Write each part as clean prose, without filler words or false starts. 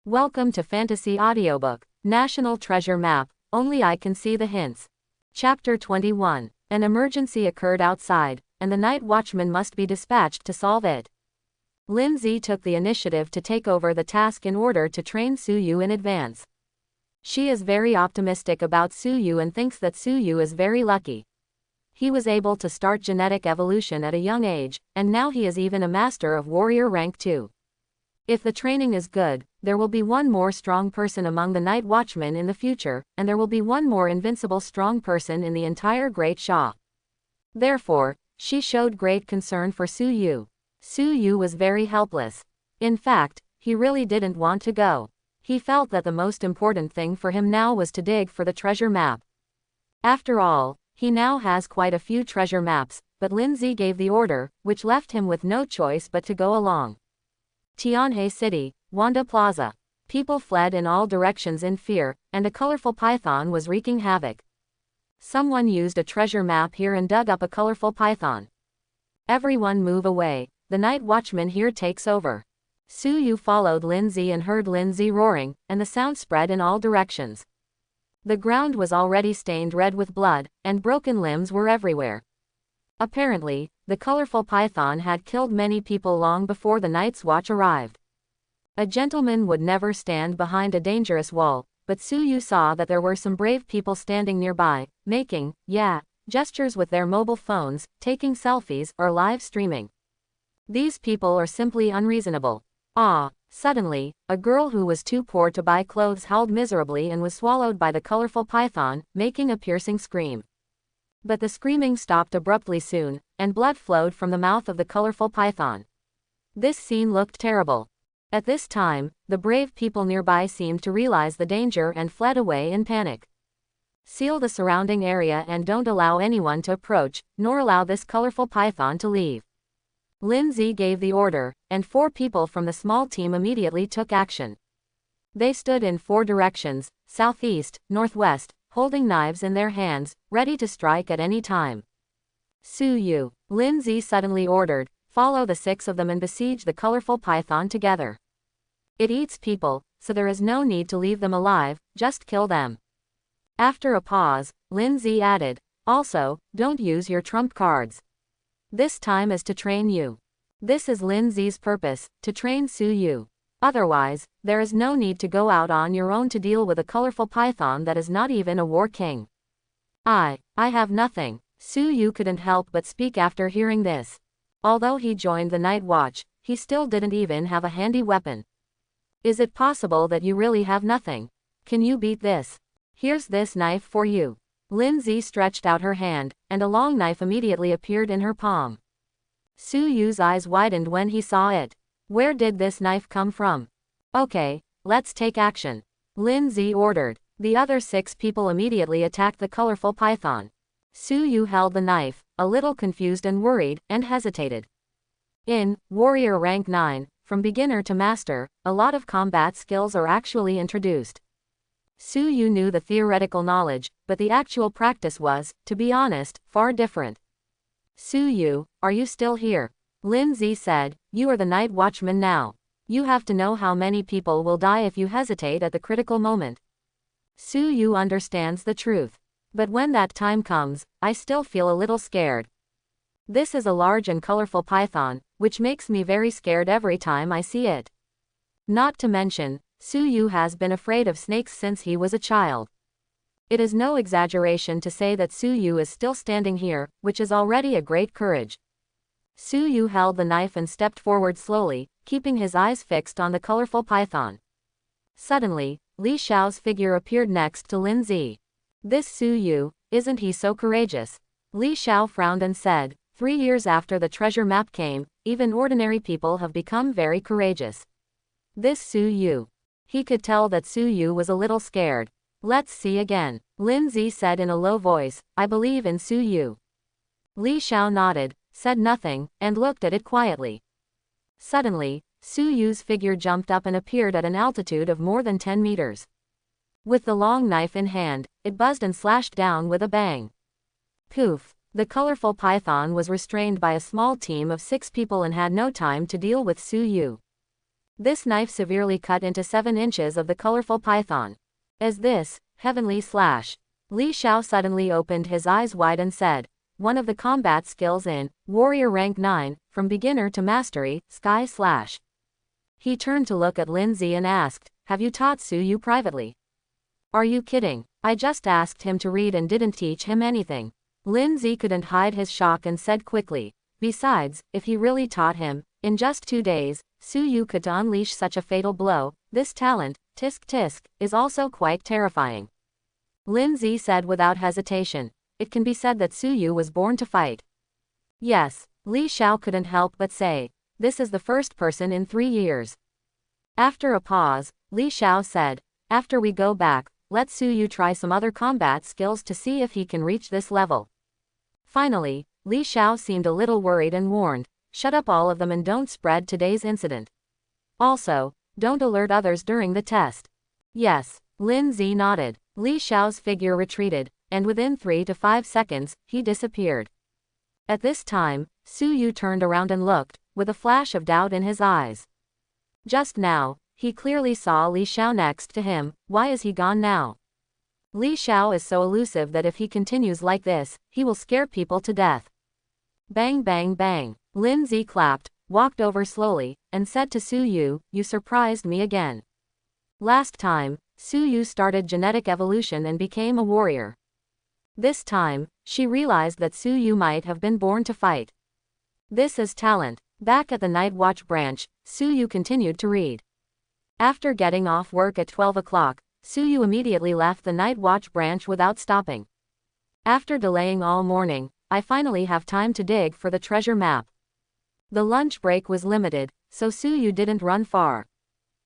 Welcome to Fantasy Audiobook, National Treasure Map, Only I Can See the Hints. Chapter 21. An emergency occurred outside, and the night watchman must be dispatched to solve it. Lindsay took the initiative to take over the task in order to train Suyu in advance. She is very optimistic about Suyu and thinks that Suyu is very lucky. He was able to start genetic evolution at a young age, and now he is even a master of warrior rank 2. If the training is good, there will be one more strong person among the night watchmen in the future, and there will be one more invincible strong person in the entire Great Shah. Therefore, she showed great concern for Suyu. Suyu was very helpless. In fact, he really didn't want to go. He felt that the most important thing for him now was to dig for the treasure map. After all, he now has quite a few treasure maps, but Lindsay gave the order, which left him with no choice but to go along. Tianhe City, Wanda Plaza. People fled in all directions in fear, and a colorful python was wreaking havoc. Someone used a treasure map here and dug up a colorful python. Everyone move away, the night watchman here takes over. Suyu followed Lindsay and heard Lindsay roaring, and the sound spread in all directions. The ground was already stained red with blood, and broken limbs were everywhere. Apparently, the colorful python had killed many people long before the night's watch arrived. A gentleman would never stand behind a dangerous wall, but Suyu saw that there were some brave people standing nearby, making, gestures with their mobile phones, taking selfies, or live streaming. These people are simply unreasonable. Suddenly, a girl who was too poor to buy clothes howled miserably and was swallowed by the colorful python, making a piercing scream. But the screaming stopped abruptly soon, and blood flowed from the mouth of the colorful python. This scene looked terrible. At this time, the brave people nearby seemed to realize the danger and fled away in panic. Seal the surrounding area and don't allow anyone to approach, nor allow this colorful python to leave. Lindsay gave the order, and 4 people from the small team immediately took action. They stood in 4 directions, southeast, northwest, holding knives in their hands, ready to strike at any time. Suyu, Lindsay suddenly ordered, follow the 6 of them and besiege the colorful python together. It eats people, so there is no need to leave them alive, just kill them. After a pause, Lindsay added, also, don't use your trump cards. This time is to train you. This is Lindsay's purpose, to train Suyu. Otherwise, there is no need to go out on your own to deal with a colorful python that is not even a war king. I have nothing. Suyu couldn't help but speak after hearing this. Although he joined the night watch, he still didn't even have a handy weapon. Is it possible that you really have nothing? Can you beat this? Here's this knife for you. Lindsay stretched out her hand, and a long knife immediately appeared in her palm. Suyu's eyes widened when he saw it. Where did this knife come from? Okay, let's take action. Lindsay ordered. The other 6 people immediately attacked the colorful python. Suyu held the knife, a little confused and worried, and hesitated. In Warrior Rank 9, from beginner to master, a lot of combat skills are actually introduced. Suyu knew the theoretical knowledge, but the actual practice was, to be honest, far different. Suyu, are you still here? Lindsay said, you are the night watchman now. You have to know how many people will die if you hesitate at the critical moment. Suyu understands the truth. But when that time comes, I still feel a little scared. This is a large and colorful python, which makes me very scared every time I see it. Not to mention, Suyu has been afraid of snakes since he was a child. It is no exaggeration to say that Suyu is still standing here, which is already a great courage. Suyu held the knife and stepped forward slowly, keeping his eyes fixed on the colorful python. Suddenly, Li Xiao's figure appeared next to Lindsay. This Suyu, isn't he so courageous? Li Xiao frowned and said, 3 years after the treasure map came, even ordinary people have become very courageous. This Suyu. He could tell that Suyu was a little scared. Let's see again. Lindsay said in a low voice, I believe in Suyu. Li Xiao nodded, said nothing, and looked at it quietly. Suddenly, Suyu's figure jumped up and appeared at an altitude of more than 10 meters. With the long knife in hand, it buzzed and slashed down with a bang. Poof! The colorful python was restrained by a small team of 6 people and had no time to deal with Suyu. This knife severely cut into 7 inches of the colorful python. As this, heavenly slash. Li Xiao suddenly opened his eyes wide and said, one of the combat skills in Warrior Rank 9, from beginner to mastery, Sky Slash. He turned to look at Lindsay and asked, have you taught Su Yu privately? Are you kidding? I just asked him to read and didn't teach him anything. Lindsay couldn't hide his shock and said quickly, besides, if he really taught him, in just 2 days, Su Yu could unleash such a fatal blow. This talent, tisk tisk, is also quite terrifying. Lindsay said without hesitation, it can be said that Su Yu was born to fight. Yes, Li Xiao couldn't help but say, this is the first person in 3 years. After a pause, Li Xiao said, after we go back, let Su Yu try some other combat skills to see if he can reach this level. Finally, Li Xiao seemed a little worried and warned, shut up all of them and don't spread today's incident. Also, don't alert others during the test. Yes, Lindsay nodded. Li Xiao's figure retreated, and within 3 to 5 seconds, he disappeared. At this time, Su Yu turned around and looked, with a flash of doubt in his eyes. Just now, he clearly saw Li Xiao next to him. Why is he gone now? Li Xiao is so elusive that if he continues like this, he will scare people to death. Bang bang bang. Lindsay clapped, walked over slowly, and said to Su Yu, you surprised me again. Last time, Su Yu started genetic evolution and became a warrior. This time, she realized that Su Yu might have been born to fight. This is talent. Back at the Night Watch branch, Su Yu continued to read. After getting off work at 12 o'clock, Su Yu immediately left the Night Watch branch without stopping. After delaying all morning, I finally have time to dig for the treasure map. The lunch break was limited, so Su Yu didn't run far.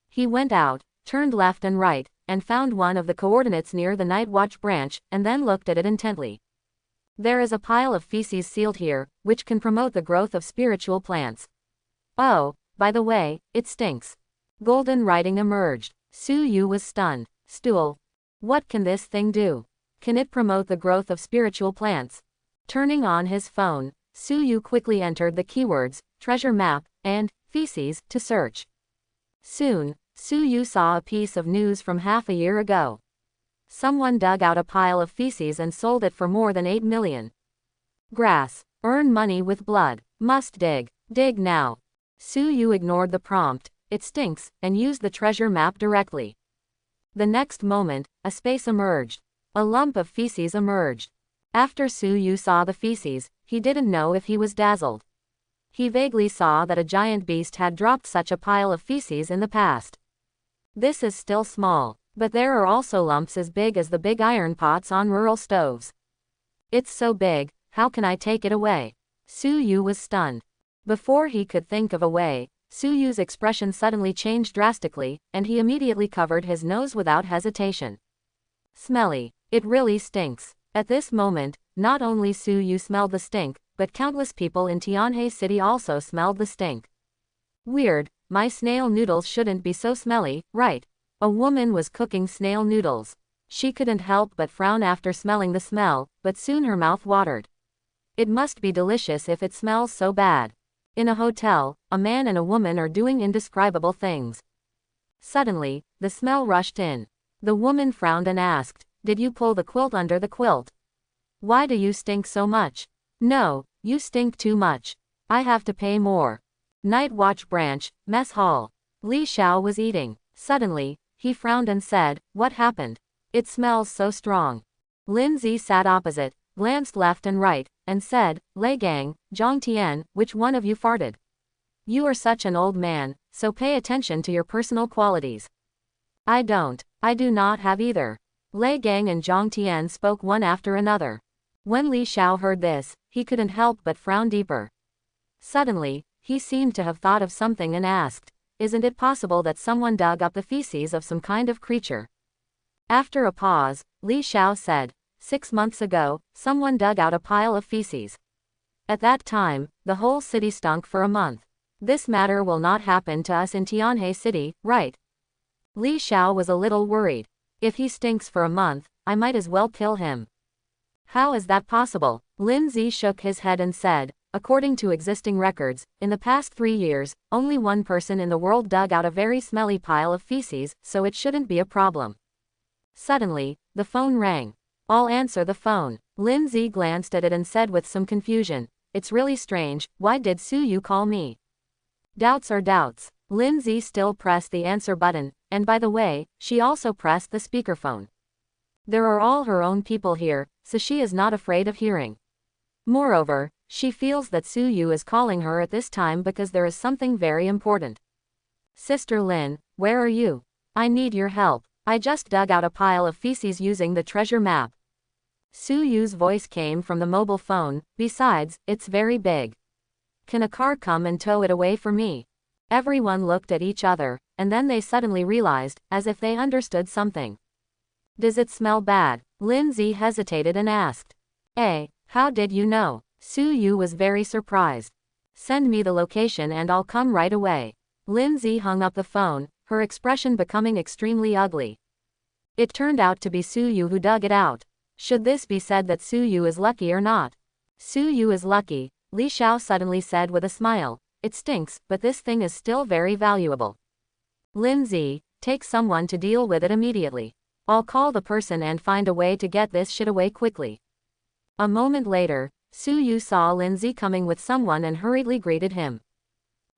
He went out, turned left and right, and found one of the coordinates near the Night Watch branch, and then looked at it intently. There is a pile of feces sealed here, which can promote the growth of spiritual plants. Oh, by the way, it stinks. Golden writing emerged. Su Yu was stunned. Stool. What can this thing do? Can it promote the growth of spiritual plants? Turning on his phone, Su Yu quickly entered the keywords, treasure map, and feces, to search. Soon, Su Yu saw a piece of news from half a year ago. Someone dug out a pile of feces and sold it for more than 8 million. Grass. Earn money with blood. Must dig. Dig now. Su Yu ignored the prompt, it stinks, and used the treasure map directly. The next moment, a space emerged. A lump of feces emerged. After Su Yu saw the feces, he didn't know if he was dazzled. He vaguely saw that a giant beast had dropped such a pile of feces in the past. This is still small, but there are also lumps as big as the big iron pots on rural stoves. It's so big, how can I take it away? Su Yu was stunned. Before he could think of a way, Su Yu's expression suddenly changed drastically, and he immediately covered his nose without hesitation. Smelly. It really stinks. At this moment, not only Su Yu smelled the stink, but countless people in Tianhe City also smelled the stink. Weird, my snail noodles shouldn't be so smelly, right? A woman was cooking snail noodles. She couldn't help but frown after smelling the smell, but soon her mouth watered. It must be delicious if it smells so bad. In a hotel, a man and a woman are doing indescribable things. Suddenly, the smell rushed in. The woman frowned and asked, did you pull the quilt under the quilt? Why do you stink so much? No, you stink too much. I have to pay more. Night Watch branch, mess hall. Li Xiao was eating. Suddenly, he frowned and said, what happened? It smells so strong. Lindsay sat opposite, glanced left and right, and said, Lei Gang, Zhang Tian, which one of you farted? You are such an old man, so pay attention to your personal qualities. I do not have either. Lei Gang and Zhang Tian spoke one after another. When Li Xiao heard this, he couldn't help but frown deeper. Suddenly, he seemed to have thought of something and asked, isn't it possible that someone dug up the feces of some kind of creature? After a pause, Li Xiao said, 6 months ago, someone dug out a pile of feces. At that time, the whole city stunk for a month. This matter will not happen to us in Tianhe City, right? Li Xiao was a little worried. If he stinks for a month, I might as well kill him. How is that possible? Lindsay shook his head and said, according to existing records, in the past 3 years, only one person in the world dug out a very smelly pile of feces, so it shouldn't be a problem. Suddenly, the phone rang. I'll answer the phone. Lindsay glanced at it and said with some confusion, "It's really strange, why did Suyu call me?" Doubts are doubts. Lindsay still pressed the answer button, and by the way, she also pressed the speakerphone. There are all her own people here, so she is not afraid of hearing. Moreover, she feels that Suyu is calling her at this time because there is something very important. "Sister Lin, where are you? I need your help. I just dug out a pile of feces using the treasure map." Suyu's voice came from the mobile phone. "Besides, it's very big. Can a car come and tow it away for me?" Everyone looked at each other, and then they suddenly realized, as if they understood something. "Does it smell bad?" Lindsay hesitated and asked. How did you know?" Suyu was very surprised. "Send me the location and I'll come right away." Lindsay hung up the phone, her expression becoming extremely ugly. It turned out to be Suyu who dug it out. Should this be said that Suyu is lucky or not? "Suyu is lucky," Li Xiao suddenly said with a smile. "It stinks, but this thing is still very valuable. Lindsay, take someone to deal with it immediately. I'll call the person and find a way to get this shit away quickly." A moment later, Suyu saw Lindsay coming with someone and hurriedly greeted him.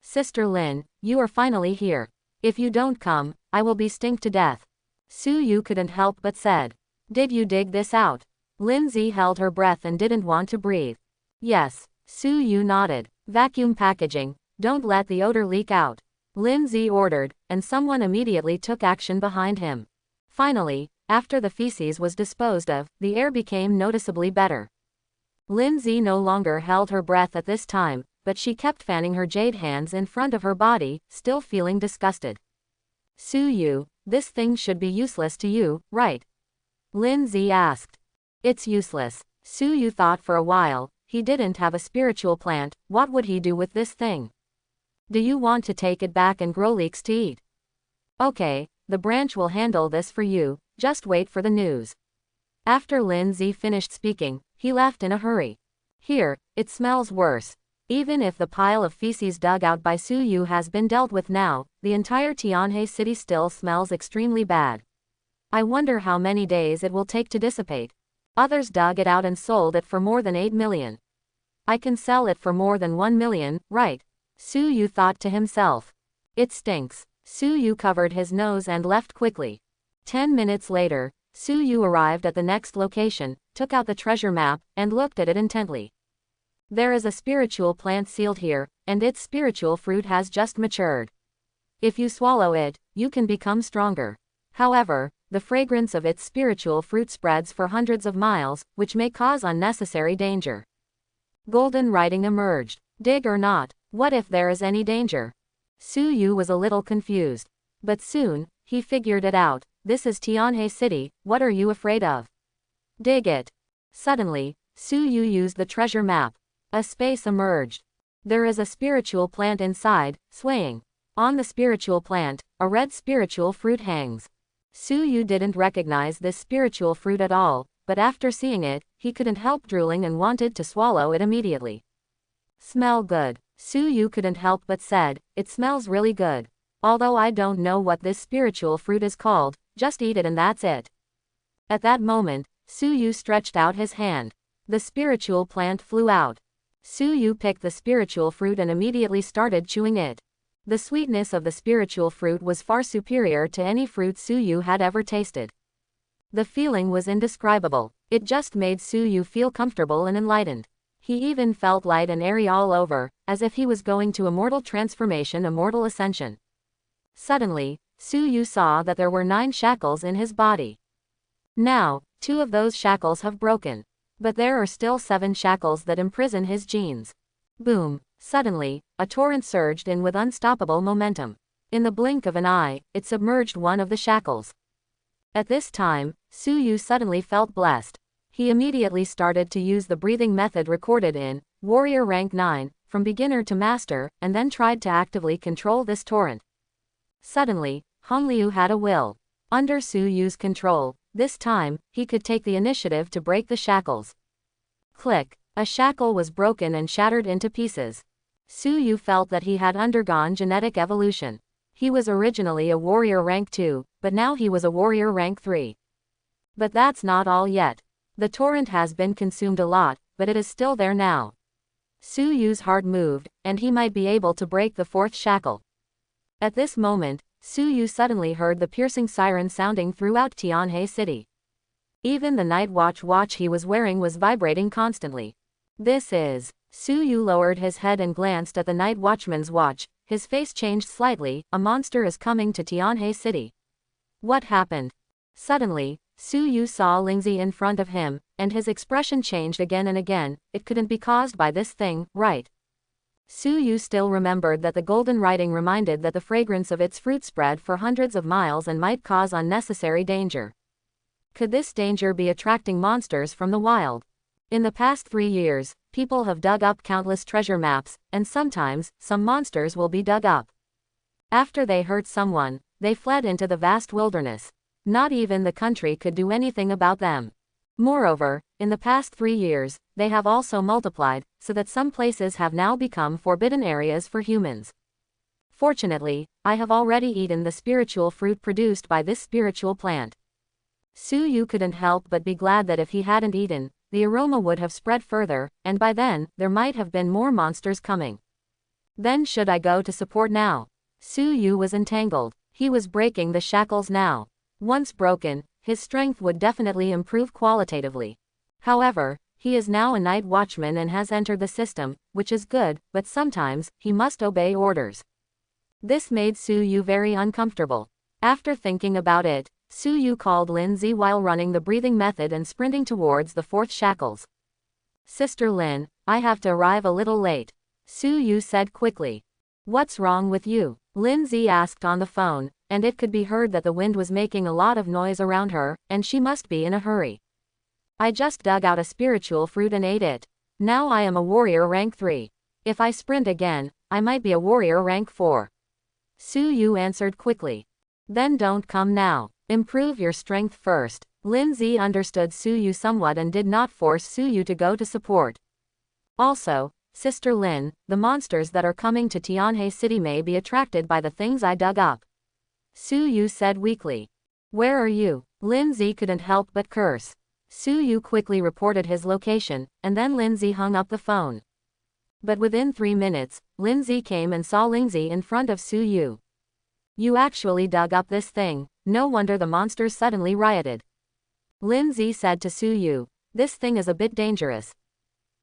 "Sister Lin, you are finally here. If you don't come, I will be stunk to death." Suyu couldn't help but said. "Did you dig this out?" Lindsay held her breath and didn't want to breathe. "Yes." Suyu nodded. "Vacuum packaging, don't let the odor leak out," Lindsay ordered, and someone immediately took action behind him. Finally, after the feces was disposed of, the air became noticeably better. Lindsay no longer held her breath at this time, but she kept fanning her jade hands in front of her body, still feeling disgusted. "Suyu, this thing should be useless to you, right?" Lindsay asked. "It's useless." Suyu thought for a while. He didn't have a spiritual plant, what would he do with this thing? "Do you want to take it back and grow leeks to eat?" "Okay, the branch will handle this for you, just wait for the news." After Lindsay finished speaking, he left in a hurry. "Here, it smells worse." Even if the pile of feces dug out by Suyu has been dealt with now, the entire Tianhe city still smells extremely bad. I wonder how many days it will take to dissipate. Others dug it out and sold it for more than 8 million. I can sell it for more than 1 million, right? Suyu thought to himself. "It stinks." Suyu covered his nose and left quickly. 10 minutes later, Suyu arrived at the next location, took out the treasure map, and looked at it intently. There is a spiritual plant sealed here, and its spiritual fruit has just matured. If you swallow it, you can become stronger. However, the fragrance of its spiritual fruit spreads for hundreds of miles, which may cause unnecessary danger. Golden writing emerged. "Dig or not? What if there is any danger?" Suyu was a little confused. But soon, he figured it out. "This is Tianhe City, what are you afraid of? Dig it." Suddenly, Suyu used the treasure map. A space emerged. There is a spiritual plant inside, swaying. On the spiritual plant, a red spiritual fruit hangs. Suyu didn't recognize this spiritual fruit at all, but after seeing it, he couldn't help drooling and wanted to swallow it immediately. "Smell good." Suyu couldn't help but said, "It smells really good. Although I don't know what this spiritual fruit is called, just eat it and that's it." At that moment, Suyu stretched out his hand. The spiritual plant flew out. Suyu picked the spiritual fruit and immediately started chewing it. The sweetness of the spiritual fruit was far superior to any fruit Suyu had ever tasted. The feeling was indescribable. It just made Suyu feel comfortable and enlightened. He even felt light and airy all over, as if he was going to immortal transformation, immortal ascension. Suddenly, Suyu saw that there were 9 shackles in his body. Now, 2 of those shackles have broken. But there are still 7 shackles that imprison his genes. Boom! Suddenly, a torrent surged in with unstoppable momentum. In the blink of an eye, it submerged one of the shackles. At this time, Suyu suddenly felt blessed. He immediately started to use the breathing method recorded in Warrior Rank 9, from beginner to master, and then tried to actively control this torrent. Suddenly, Hongliu had a will. Under Suyu's control, this time, he could take the initiative to break the shackles. Click. A shackle was broken and shattered into pieces. Su Yu felt that he had undergone genetic evolution. He was originally a warrior rank 2, but now he was a warrior rank 3. But that's not all yet. The torrent has been consumed a lot, but it is still there now. Su Yu's heart moved, and he might be able to break the 4th shackle. At this moment, Su Yu suddenly heard the piercing siren sounding throughout Tianhe City. Even the night watch he was wearing was vibrating constantly. This is. Su Yu lowered his head and glanced at the night watchman's watch. His face changed slightly. A monster is coming to Tianhe City. What happened? Suddenly, Su Yu saw Lingzi in front of him, and his expression changed again and again. It couldn't be caused by this thing, right? Su Yu still remembered that the golden writing reminded that the fragrance of its fruit spread for hundreds of miles and might cause unnecessary danger. Could this danger be attracting monsters from the wild? In the past 3 years, people have dug up countless treasure maps, and sometimes, some monsters will be dug up. After they hurt someone, they fled into the vast wilderness. Not even the country could do anything about them. Moreover, in the past 3 years, they have also multiplied, so that some places have now become forbidden areas for humans. Fortunately, I have already eaten the spiritual fruit produced by this spiritual plant. Su Yu couldn't help but be glad that if he hadn't eaten, the aroma would have spread further, and by then, there might have been more monsters coming. Then should I go to support now? Su Yu was entangled. He was breaking the shackles now. Once broken, his strength would definitely improve qualitatively. However, he is now a night watchman and has entered the system, which is good, but sometimes, he must obey orders. This made Su Yu very uncomfortable. After thinking about it, Su Yu called Lin Zi while running the breathing method and sprinting towards the 4th shackles. Sister Lin, I have to arrive a little late. Su Yu said quickly. What's wrong with you? Lin Zi asked on the phone, and it could be heard that the wind was making a lot of noise around her, and she must be in a hurry. I just dug out a spiritual fruit and ate it. Now I am a warrior rank 3. If I sprint again, I might be a warrior rank 4. Su Yu answered quickly. Then don't come now. Improve your strength first. Lin Zi understood Su Yu somewhat and did not force Su Yu to go to support. Also, Sister Lin, the monsters that are coming to Tianhe City may be attracted by the things I dug up. Su Yu said weakly. Where are you? Lin Zi couldn't help but curse. Su Yu quickly reported his location, and then Lin Zi hung up the phone. But within 3 minutes, Lin Zi came and saw Ling Zi in front of Su Yu. You actually dug up this thing. No wonder the monsters suddenly rioted. Lin Zi said to Su Yu, this thing is a bit dangerous.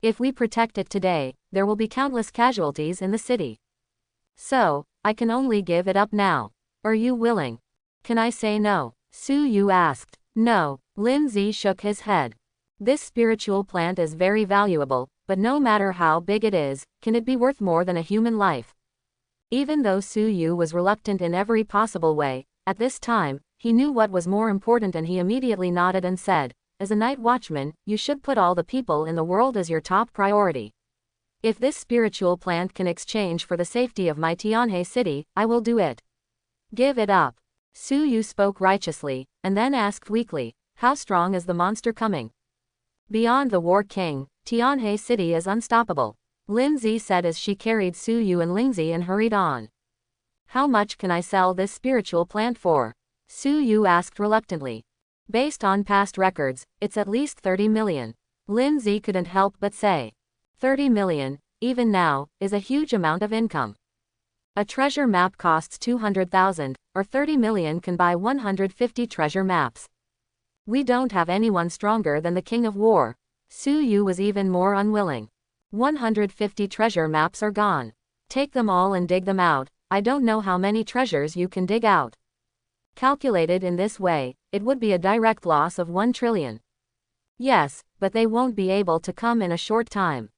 If we protect it today, there will be countless casualties in the city. So, I can only give it up now. Are you willing? Can I say no? Su Yu asked. No. Lin Zi shook his head. This spiritual plant is very valuable, but no matter how big it is, can it be worth more than a human life? Even though Su Yu was reluctant in every possible way, at this time, he knew what was more important and he immediately nodded and said, as a night watchman, you should put all the people in the world as your top priority. If this spiritual plant can exchange for the safety of my Tianhe City, I will do it. Give it up. Su Yu spoke righteously, and then asked weakly, how strong is the monster coming? Beyond the War King, Tianhe City is unstoppable. Lin Zi said as she carried Su Yu and Ling Zi and hurried on. How much can I sell this spiritual plant for? Su Yu asked reluctantly. Based on past records, it's at least 30 million. Lin Zi couldn't help but say. 30 million, even now, is a huge amount of income. A treasure map costs 200,000, or 30 million can buy 150 treasure maps. We don't have anyone stronger than the King of War. Su Yu was even more unwilling. 150 treasure maps are gone. Take them all and dig them out. I don't know how many treasures you can dig out. Calculated in this way, it would be a direct loss of 1 trillion. Yes, but they won't be able to come in a short time.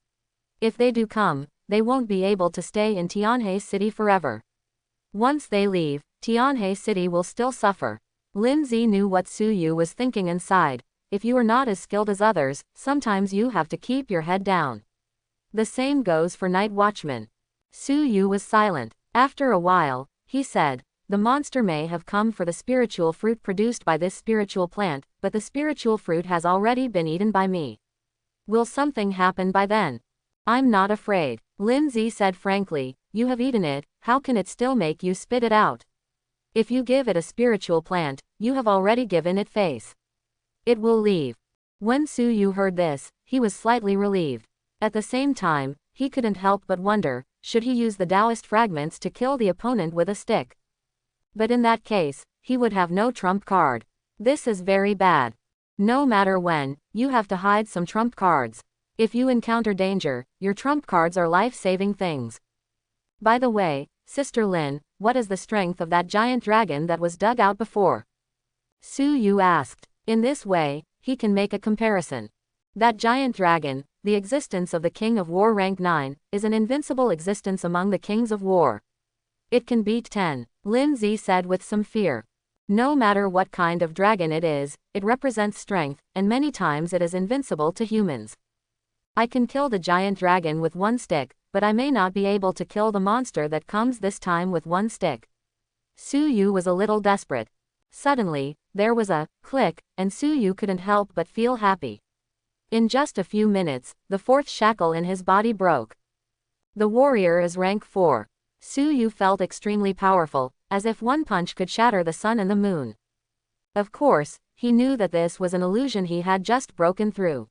If they do come, they won't be able to stay in Tianhe City forever. Once they leave, Tianhe City will still suffer. Lin Zi knew what Su Yu was thinking and sighed. If you are not as skilled as others, sometimes you have to keep your head down. The same goes for night watchmen. Su Yu was silent. After a while, he said, the monster may have come for the spiritual fruit produced by this spiritual plant, but the spiritual fruit has already been eaten by me. Will something happen by then? I'm not afraid. Lin Zi said frankly, you have eaten it, how can it still make you spit it out? If you give it a spiritual plant, you have already given it face. It will leave. When Su Yu heard this, he was slightly relieved. At the same time, he couldn't help but wonder, should he use the Taoist fragments to kill the opponent with a stick? But in that case, he would have no trump card. This is very bad. No matter when, you have to hide some trump cards. If you encounter danger, your trump cards are life-saving things. By the way, Sister Lin, what is the strength of that giant dragon that was dug out before? Su Yu asked. In this way, he can make a comparison. That giant dragon, the existence of the King of War rank 9, is an invincible existence among the Kings of War. It can beat 10, Lin Zi said with some fear. No matter what kind of dragon it is, it represents strength, and many times it is invincible to humans. I can kill the giant dragon with one stick, but I may not be able to kill the monster that comes this time with one stick. Su Yu was a little desperate. Suddenly, there was a click, and Su Yu couldn't help but feel happy. In just a few minutes, the fourth shackle in his body broke. The warrior is rank 4. Su Yu felt extremely powerful, as if one punch could shatter the sun and the moon. Of course, he knew that this was an illusion he had just broken through.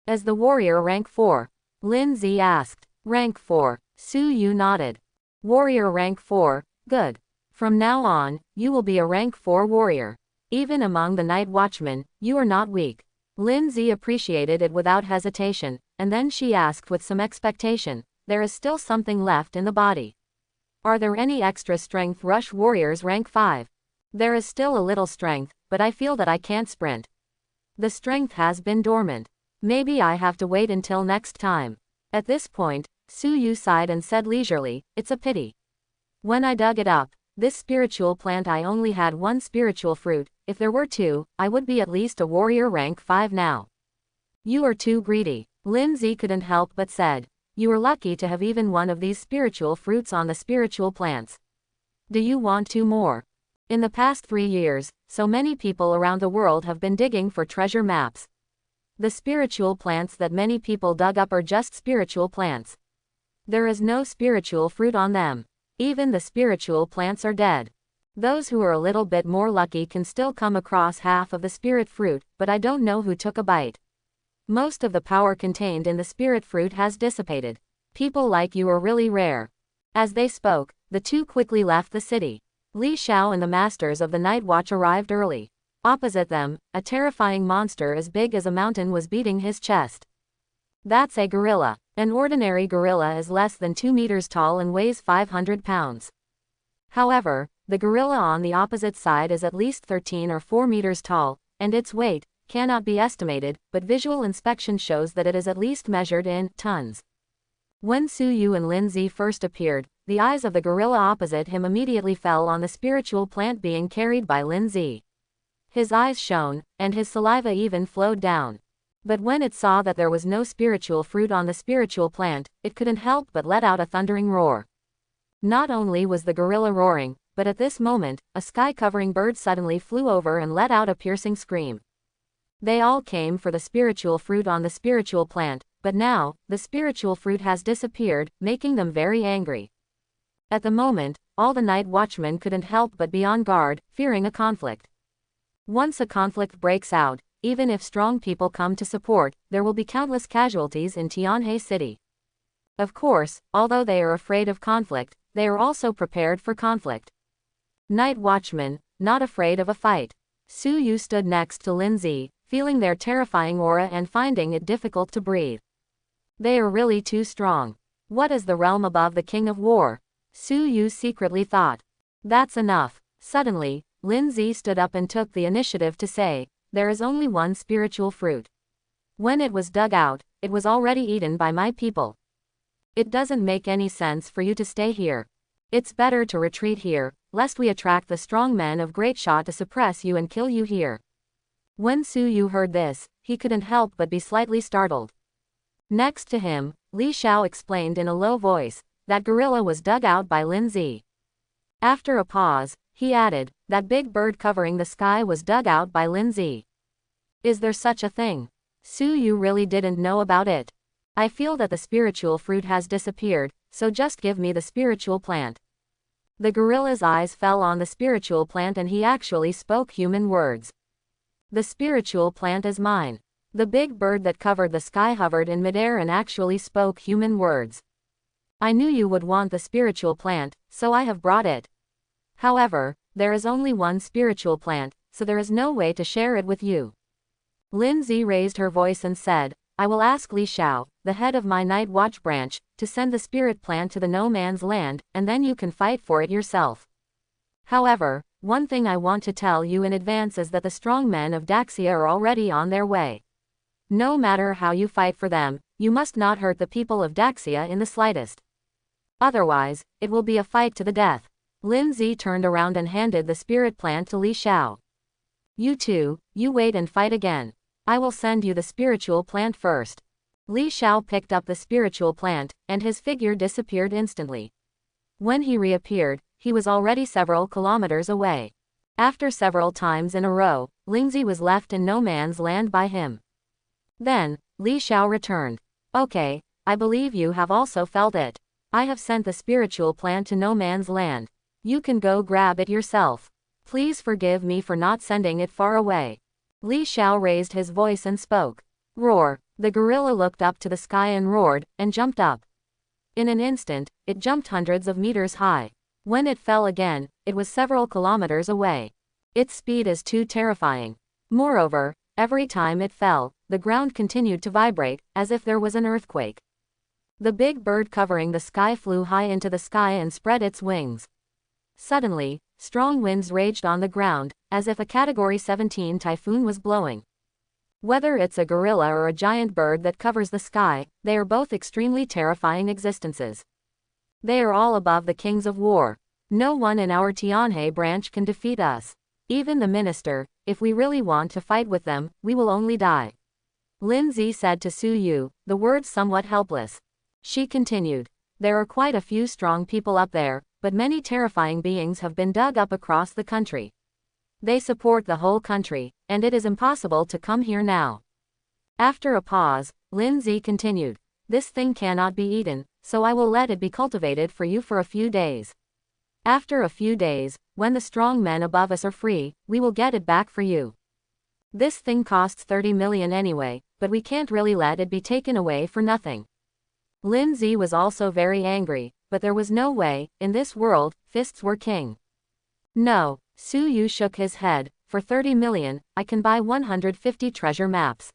Is the warrior rank 4? Lin Zi asked. Rank 4. Su Yu nodded. Warrior rank 4, good. From now on, you will be a rank 4 warrior. Even among the night watchmen, you are not weak. Lin Zi appreciated it without hesitation, and then she asked with some expectation, there is still something left in the body. Are there any extra strength rush warriors rank 5? There is still a little strength, but I feel that I can't sprint. The strength has been dormant. Maybe I have to wait until next time. At this point, Su Yu sighed and said leisurely, it's a pity. When I dug it up, this spiritual plant I only had one spiritual fruit, if there were two, I would be at least a warrior rank 5 now. You are too greedy, Lin Zi couldn't help but said. You are lucky to have even one of these spiritual fruits on the spiritual plants. Do you want 2 more? In the past 3 years, so many people around the world have been digging for treasure maps. The spiritual plants that many people dug up are just spiritual plants. There is no spiritual fruit on them. Even the spiritual plants are dead. Those who are a little bit more lucky can still come across half of the spirit fruit, but I don't know who took a bite. Most of the power contained in the spirit fruit has dissipated. People like you are really rare. As they spoke, the two quickly left the city. Li Xiao and the masters of the night watch arrived early. Opposite them, a terrifying monster as big as a mountain was beating his chest. That's a gorilla. An ordinary gorilla is less than 2 meters tall and weighs 500 pounds. However, the gorilla on the opposite side is at least 13 or 4 meters tall, and its weight cannot be estimated, but visual inspection shows that it is at least measured in tons. When Su Yu and Lin Zi first appeared, the eyes of the gorilla opposite him immediately fell on the spiritual plant being carried by Lin Zi. His eyes shone, and his saliva even flowed down. But when it saw that there was no spiritual fruit on the spiritual plant, it couldn't help but let out a thundering roar. Not only was the gorilla roaring, but at this moment, a sky-covering bird suddenly flew over and let out a piercing scream. They all came for the spiritual fruit on the spiritual plant, but now, the spiritual fruit has disappeared, making them very angry. At the moment, all the night watchmen couldn't help but be on guard, fearing a conflict. Once a conflict breaks out, even if strong people come to support, there will be countless casualties in Tianhe City. Of course, although they are afraid of conflict, they are also prepared for conflict. Night watchmen, not afraid of a fight. Su Yu stood next to Lin Zi, feeling their terrifying aura and finding it difficult to breathe. They are really too strong. What is the realm above the King of War? Su Yu secretly thought. That's enough. Suddenly, Lin Zi stood up and took the initiative to say, there is only one spiritual fruit. When it was dug out, it was already eaten by my people. It doesn't make any sense for you to stay here. It's better to retreat here, lest we attract the strong men of Great Shot to suppress you and kill you here. When Su Yu heard this, he couldn't help but be slightly startled. Next to him, Li Xiao explained in a low voice, that gorilla was dug out by Lin Zi. After a pause, he added, that big bird covering the sky was dug out by Lin Zi. Is there such a thing? Su Yu really didn't know about it. I feel that the spiritual fruit has disappeared, so just give me the spiritual plant. The gorilla's eyes fell on the spiritual plant and he actually spoke human words. The spiritual plant is mine. The big bird that covered the sky hovered in midair and actually spoke human words. I knew you would want the spiritual plant, so I have brought it. However, there is only one spiritual plant, so there is no way to share it with you. Lindsay raised her voice and said, I will ask Li Xiao, the head of my Night Watch branch, to send the spirit plant to the no man's land, and then you can fight for it yourself. However, one thing I want to tell you in advance is that the strong men of Daxia are already on their way. No matter how you fight for them, you must not hurt the people of Daxia in the slightest. Otherwise, it will be a fight to the death. Lindsay turned around and handed the spirit plant to Li Xiao. You two, you wait and fight again. I will send you the spiritual plant first. Li Xiao picked up the spiritual plant, and his figure disappeared instantly. When he reappeared, he was already several kilometers away. After several times in a row, Lindsay was left in no man's land by him. Then, Li Xiao returned. Okay, I believe you have also felt it. I have sent the spiritual plant to no man's land. You can go grab it yourself. Please forgive me for not sending it far away. Li Xiao raised his voice and spoke. Roar! The gorilla looked up to the sky and roared, and jumped up. In an instant, it jumped hundreds of meters high. When it fell again, it was several kilometers away. Its speed is too terrifying. Moreover, every time it fell, the ground continued to vibrate, as if there was an earthquake. The big bird covering the sky flew high into the sky and spread its wings. Suddenly, strong winds raged on the ground, as if a Category 17 typhoon was blowing. Whether it's a gorilla or a giant bird that covers the sky, they are both extremely terrifying existences. They are all above the kings of war. No one in our Tianhe branch can defeat us. Even the minister, if we really want to fight with them, we will only die. Lindsay said to Su Yu, the words somewhat helpless. She continued. There are quite a few strong people up there, but many terrifying beings have been dug up across the country. They support the whole country, and it is impossible to come here now. After a pause, Lindsay continued. This thing cannot be eaten, so I will let it be cultivated for you for a few days. After a few days, when the strong men above us are free, we will get it back for you. This thing costs 30 million anyway, but we can't really let it be taken away for nothing. Lindsay was also very angry, but there was no way, in this world, fists were king. No, Su Yu shook his head, for 30 million, I can buy 150 treasure maps.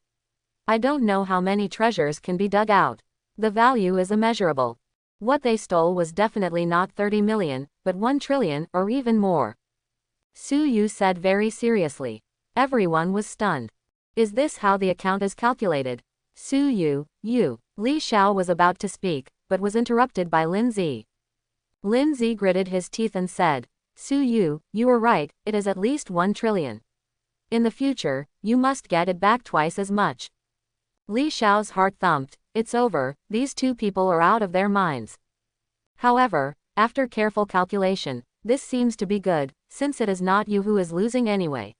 I don't know how many treasures can be dug out. The value is immeasurable. What they stole was definitely not 30 million, but 1 trillion, or even more. Su Yu said very seriously. Everyone was stunned. Is this how the account is calculated? Su Yu, you. Li Xiao was about to speak, but was interrupted by Lindsay. Lindsay gritted his teeth and said, Su Yu, you are right, it is at least 1 trillion. In the future, you must get it back twice as much. Li Xiao's heart thumped. It's over, these two people are out of their minds. However, after careful calculation, this seems to be good, since it is not you who is losing anyway.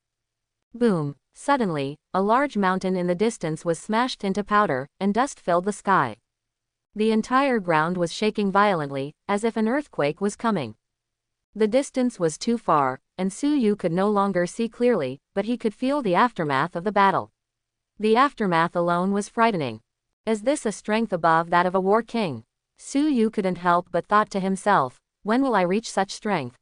Boom! Suddenly, a large mountain in the distance was smashed into powder, and dust filled the sky. The entire ground was shaking violently, as if an earthquake was coming. The distance was too far, and Su Yu could no longer see clearly, but he could feel the aftermath of the battle. The aftermath alone was frightening. Is this a strength above that of a war king? Su Yu couldn't help but thought to himself, when will I reach such strength?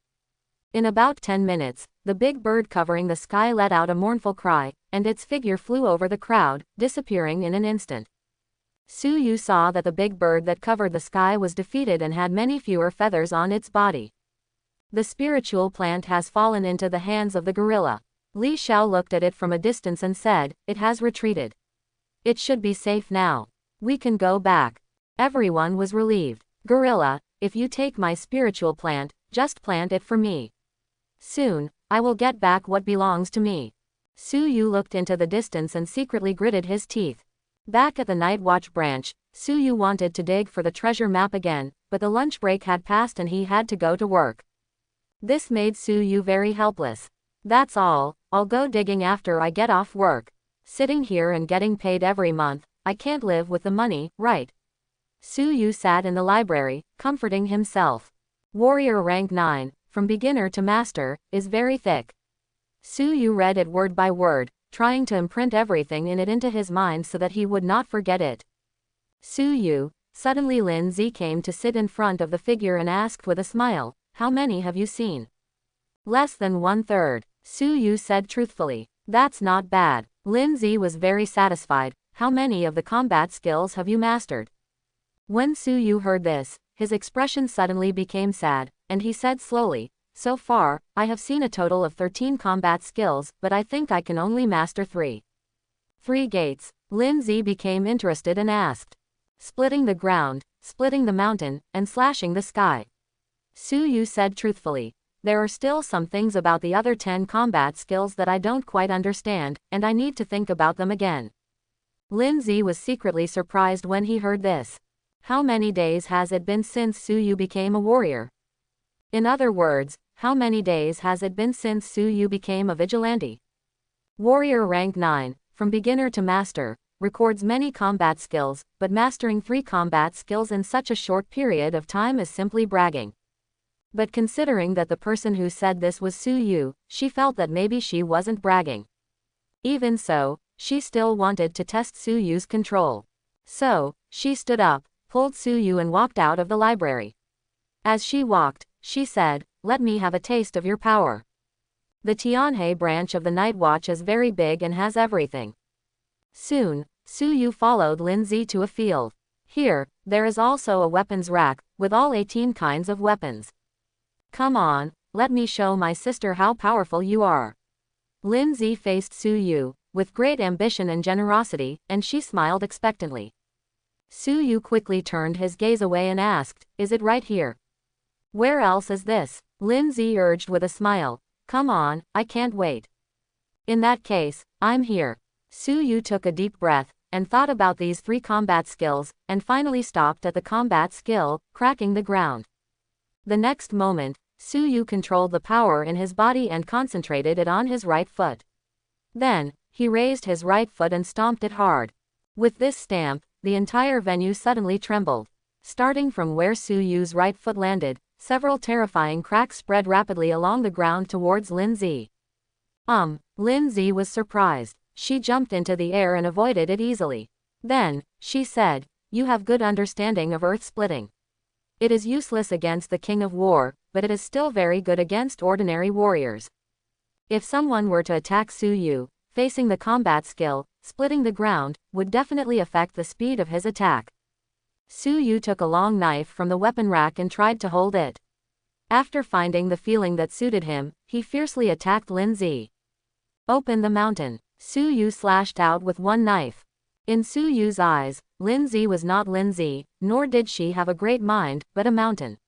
In about 10 minutes, the big bird covering the sky let out a mournful cry, and its figure flew over the crowd, disappearing in an instant. Su Yu saw that the big bird that covered the sky was defeated and had many fewer feathers on its body. The spiritual plant has fallen into the hands of the gorilla. Li Xiao looked at it from a distance and said, it has retreated. It should be safe now. We can go back. Everyone was relieved. Gorilla, if you take my spiritual plant, just plant it for me. Soon, I will get back what belongs to me. Su Yu looked into the distance and secretly gritted his teeth. Back at the Night Watch branch, Su Yu wanted to dig for the treasure map again, but the lunch break had passed and he had to go to work. This made Su Yu very helpless. That's all, I'll go digging after I get off work. Sitting here and getting paid every month, I can't live with the money, right? Su Yu sat in the library, comforting himself. Warrior rank 9, from beginner to master, is very thick. Su Yu read it word by word, trying to imprint everything in it into his mind so that he would not forget it. Su Yu, suddenly Lin Zi came to sit in front of the figure and asked with a smile, "How many have you seen?" "Less than 1/3, Su Yu said truthfully. "That's not bad." Lin Zi was very satisfied. "How many of the combat skills have you mastered?" When Su Yu heard this, his expression suddenly became sad, and he said slowly, "So far, I have seen a total of 13 combat skills, but I think I can only master 3. 3 gates. Lin Zi became interested and asked. "Splitting the ground, splitting the mountain, and slashing the sky." Su Yu said truthfully. "There are still some things about the other 10 combat skills that I don't quite understand, and I need to think about them again." Lin Zi was secretly surprised when he heard this. How many days has it been since Su Yu became a warrior? In other words, how many days has it been since Su Yu became a vigilante? Warrior rank 9, from beginner to master, records many combat skills, but mastering 3 combat skills in such a short period of time is simply bragging. But considering that the person who said this was Su Yu, she felt that maybe she wasn't bragging. Even so, she still wanted to test Su Yu's control. So, she stood up, pulled Su Yu and walked out of the library. As she walked, she said, "Let me have a taste of your power." The Tianhe branch of the Night Watch is very big and has everything. Soon, Su Yu followed Lin Zi to a field. Here, there is also a weapons rack, with all 18 kinds of weapons. "Come on, let me show my sister how powerful you are." Lin Zi faced Su Yu, with great ambition and generosity, and she smiled expectantly. Su Yu quickly turned his gaze away and asked, "Is it right here?" "Where else is this?" Lin Zi urged with a smile. "Come on, I can't wait." "In that case, I'm here." Su Yu took a deep breath, and thought about these 3 combat skills, and finally stopped at the combat skill, cracking the ground. The next moment, Su Yu controlled the power in his body and concentrated it on his right foot. Then, he raised his right foot and stomped it hard. With this stamp, the entire venue suddenly trembled. Starting from where Su Yu's right foot landed, several terrifying cracks spread rapidly along the ground towards Lin Zi. Lin Zi was surprised. She jumped into the air and avoided it easily. Then, she said, "You have good understanding of earth splitting. It is useless against the King of War, but it is still very good against ordinary warriors." If someone were to attack Su Yu, facing the combat skill, splitting the ground, would definitely affect the speed of his attack. Su Yu took a long knife from the weapon rack and tried to hold it. After finding the feeling that suited him, he fiercely attacked Lin Zi. "Open the mountain." Su Yu slashed out with one knife. In Su Yu's eyes, Lin Zi was not Lin Zi, nor did she have a great mind, but a mountain.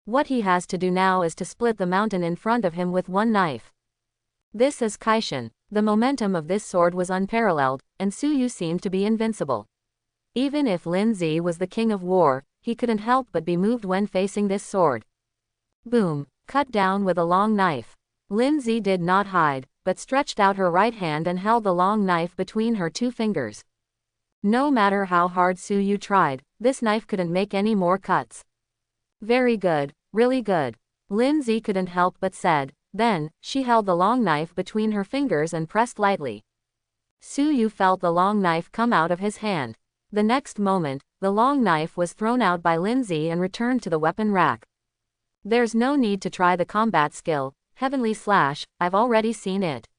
What he has to do now is to split the mountain in front of him with one knife. This is Kaishin. The momentum of this sword was unparalleled, and Su Yu seemed to be invincible. Even if Lin Zi was the King of War, he couldn't help but be moved when facing this sword. Boom! Cut down with a long knife. Lin Zi did not hide, but stretched out her right hand and held the long knife between her 2 fingers. No matter how hard Su Yu tried, this knife couldn't make any more cuts. "Very good, really good," Lin Zi couldn't help but said. Then, she held the long knife between her fingers and pressed lightly. Su Yu felt the long knife come out of his hand. The next moment, the long knife was thrown out by Lin Zi and returned to the weapon rack. "There's no need to try the combat skill, Heavenly Slash, I've already seen it."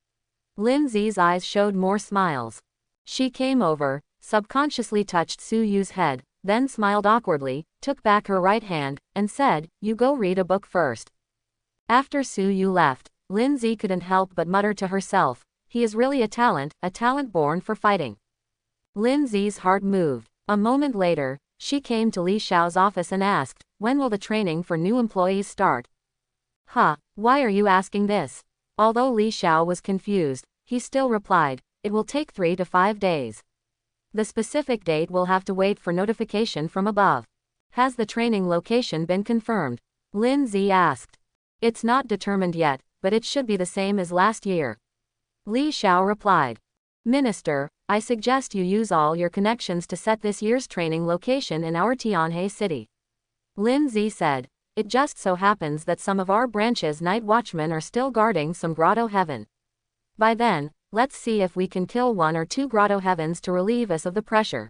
Lin Zi's eyes showed more smiles. She came over, subconsciously touched Su Yu's head, then smiled awkwardly, took back her right hand, and said, "You go read a book first." After Su Yu left, Lin Zi couldn't help but mutter to herself, "He is really a talent born for fighting." Lin Zi's heart moved. A moment later, she came to Li Xiao's office and asked, "When will the training for new employees start?" Why are you asking this?" Although Li Xiao was confused, he still replied, "It will take 3 to 5 days. The specific date will have to wait for notification from above." "Has the training location been confirmed?" Lin Zi asked. "It's not determined yet, but it should be the same as last year," Li Xiao replied. Minister, I suggest you use all your connections to set this year's training location in our Tianhe city. Lin Zi said. It just so happens that some of our branch's night watchmen are still guarding some grotto heaven. By then, let's see if we can kill 1 or 2 grotto heavens to relieve us of the pressure.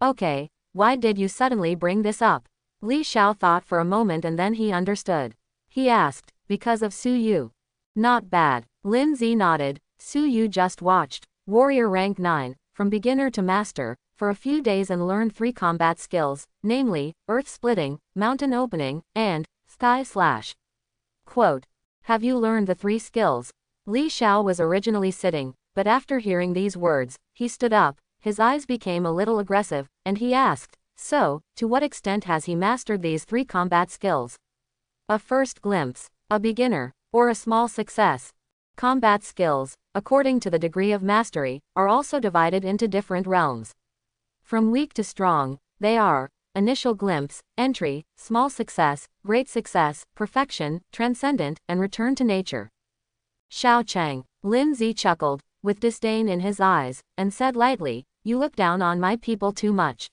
Okay, why did you suddenly bring this up? Li Xiao thought for a moment and then he understood. He asked, because of Su Yu. Not bad. Lin Zi nodded. Su Yu just watched Warrior Rank 9, from beginner to master, for a few days and learned 3 combat skills, namely, Earth Splitting, Mountain Opening, and Sky Slash. Quote. Have you learned the 3 skills? Li Xiao was originally sitting, but after hearing these words, he stood up, his eyes became a little aggressive, and he asked, so, to what extent has he mastered these 3 combat skills? A first glimpse, a beginner, or a small success? Combat skills, according to the degree of mastery, are also divided into different realms. From weak to strong, they are initial glimpse, entry, small success, great success, perfection, transcendent, and return to nature. Xiao Chang. Lin Zi chuckled, with disdain in his eyes, and said lightly, you look down on my people too much.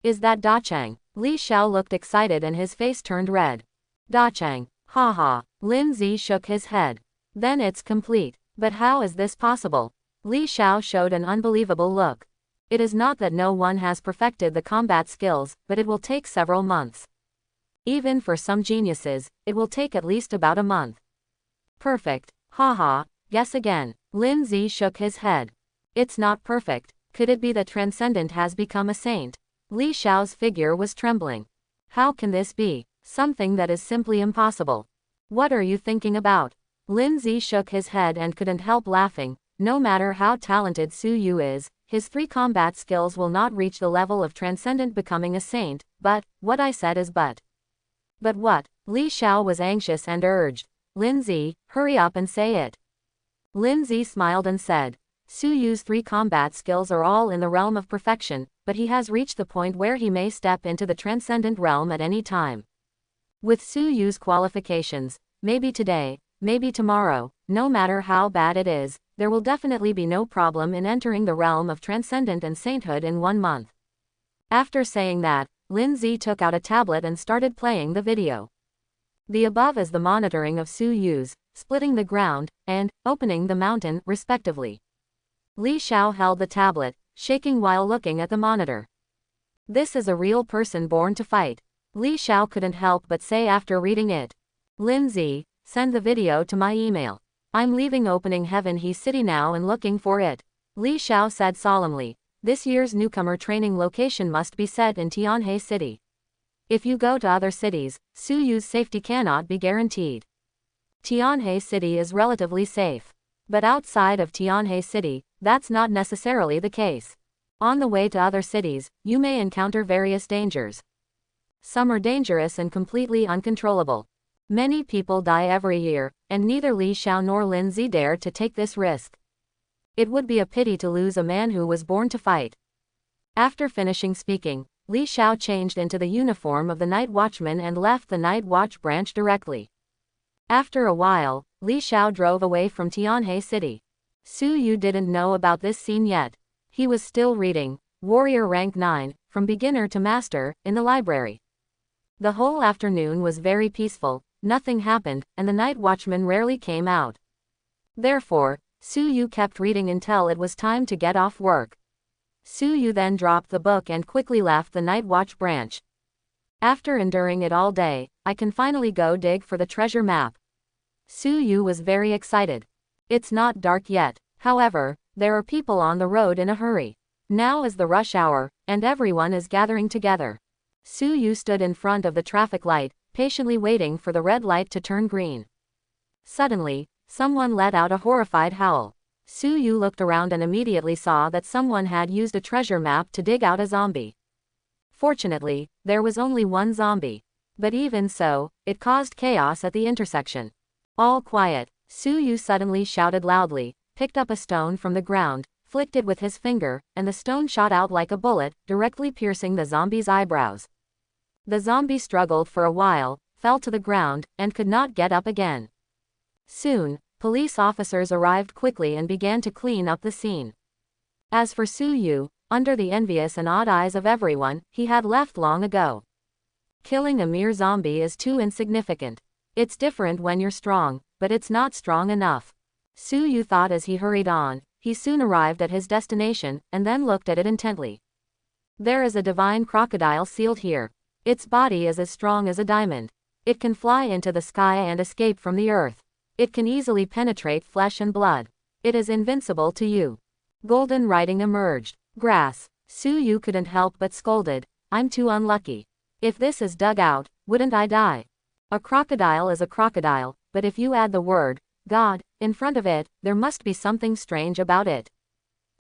Is that Da Chang? Li Xiao looked excited and his face turned red. Da Chang. Ha ha. Lin Zi shook his head. Then it's complete. But how is this possible? Li Xiao showed an unbelievable look. It is not that no one has perfected the combat skills, but it will take several months. Even for some geniuses, it will take at least about a month. Perfect. Haha, guess again. Lin Zi shook his head. It's not perfect. Could it be that Transcendent has become a saint? Li Xiao's figure was trembling. How can this be? Something that is simply impossible. What are you thinking about? Lin Zi shook his head and couldn't help laughing. No matter how talented Su Yu is, his 3 combat skills will not reach the level of Transcendent becoming a saint, but, what I said is but. But what? Li Xiao was anxious and urged. Lin Zi, hurry up and say it. Lin Zi smiled and said, Su Yu's 3 combat skills are all in the realm of perfection, but he has reached the point where he may step into the Transcendent realm at any time. With Su Yu's qualifications, maybe today, maybe tomorrow, no matter how bad it is, there will definitely be no problem in entering the realm of Transcendent and Sainthood in 1 month. After saying that, Lin Zi took out a tablet and started playing the video. The above is the monitoring of Su Yu's, splitting the ground, and, opening the mountain, respectively. Li Xiao held the tablet, shaking while looking at the monitor. This is a real person born to fight. Li Xiao couldn't help but say after reading it. Lin Zi, send the video to my email. I'm leaving Opening Heaven He City now and looking for it. Li Xiao said solemnly. This year's newcomer training location must be set in Tianhe City. If you go to other cities, Su Yu's safety cannot be guaranteed. Tianhe City is relatively safe. But outside of Tianhe City, that's not necessarily the case. On the way to other cities, you may encounter various dangers. Some are dangerous and completely uncontrollable. Many people die every year, and neither Li Xiao nor Lin Zi dare to take this risk. It would be a pity to lose a man who was born to fight. After finishing speaking, Li Xiao changed into the uniform of the night watchman and left the night watch branch directly. After a while, Li Xiao drove away from Tianhe City. Su Yu didn't know about this scene yet. He was still reading Warrior Rank 9, from beginner to master, in the library. The whole afternoon was very peaceful, nothing happened, and the night watchman rarely came out. Therefore, Su Yu kept reading until it was time to get off work. Su Yu then dropped the book and quickly left the night watch branch. After enduring it all day, I can finally go dig for the treasure map. Su Yu was very excited. It's not dark yet, however, there are people on the road in a hurry. Now is the rush hour, and everyone is gathering together. Su Yu stood in front of the traffic light, patiently waiting for the red light to turn green. Suddenly, someone let out a horrified howl. Su Yu looked around and immediately saw that someone had used a treasure map to dig out a zombie. Fortunately, there was only one zombie. But even so, it caused chaos at the intersection. All quiet, Su Yu suddenly shouted loudly, picked up a stone from the ground, flicked it with his finger, and the stone shot out like a bullet, directly piercing the zombie's eyebrows. The zombie struggled for a while, fell to the ground, and could not get up again. Soon, Police officers arrived quickly and began to clean up the scene. As for Su Yu, under the envious and awed eyes of everyone, he had left long ago. Killing a mere zombie is too insignificant. It's different when you're strong, but it's not strong enough. Su Yu thought as he hurried on. He soon arrived at his destination, and then looked at it intently. There is a divine crocodile sealed here. Its body is as strong as a diamond. It can fly into the sky and escape from the earth. It can easily penetrate flesh and blood. It is invincible to you. Golden writing emerged. Grass. Su Yu couldn't help but scolded. I'm too unlucky. If this is dug out, wouldn't I die? A crocodile is a crocodile, but if you add the word God in front of it, there must be something strange about it.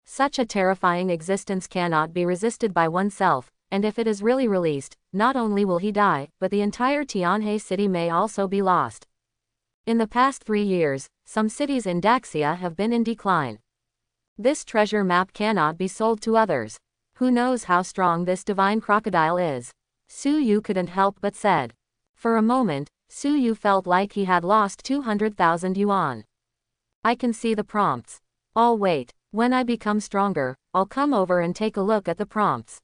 Such a terrifying existence cannot be resisted by oneself, and if it is really released, not only will he die, but the entire Tianhe city may also be lost. In the past 3 years, some cities in Daxia have been in decline. This treasure map cannot be sold to others. Who knows how strong this divine crocodile is? Su Yu couldn't help but said. For a moment, Su Yu felt like he had lost 200,000 yuan. I can see the prompts. I'll wait. When I become stronger, I'll come over and take a look at the prompts.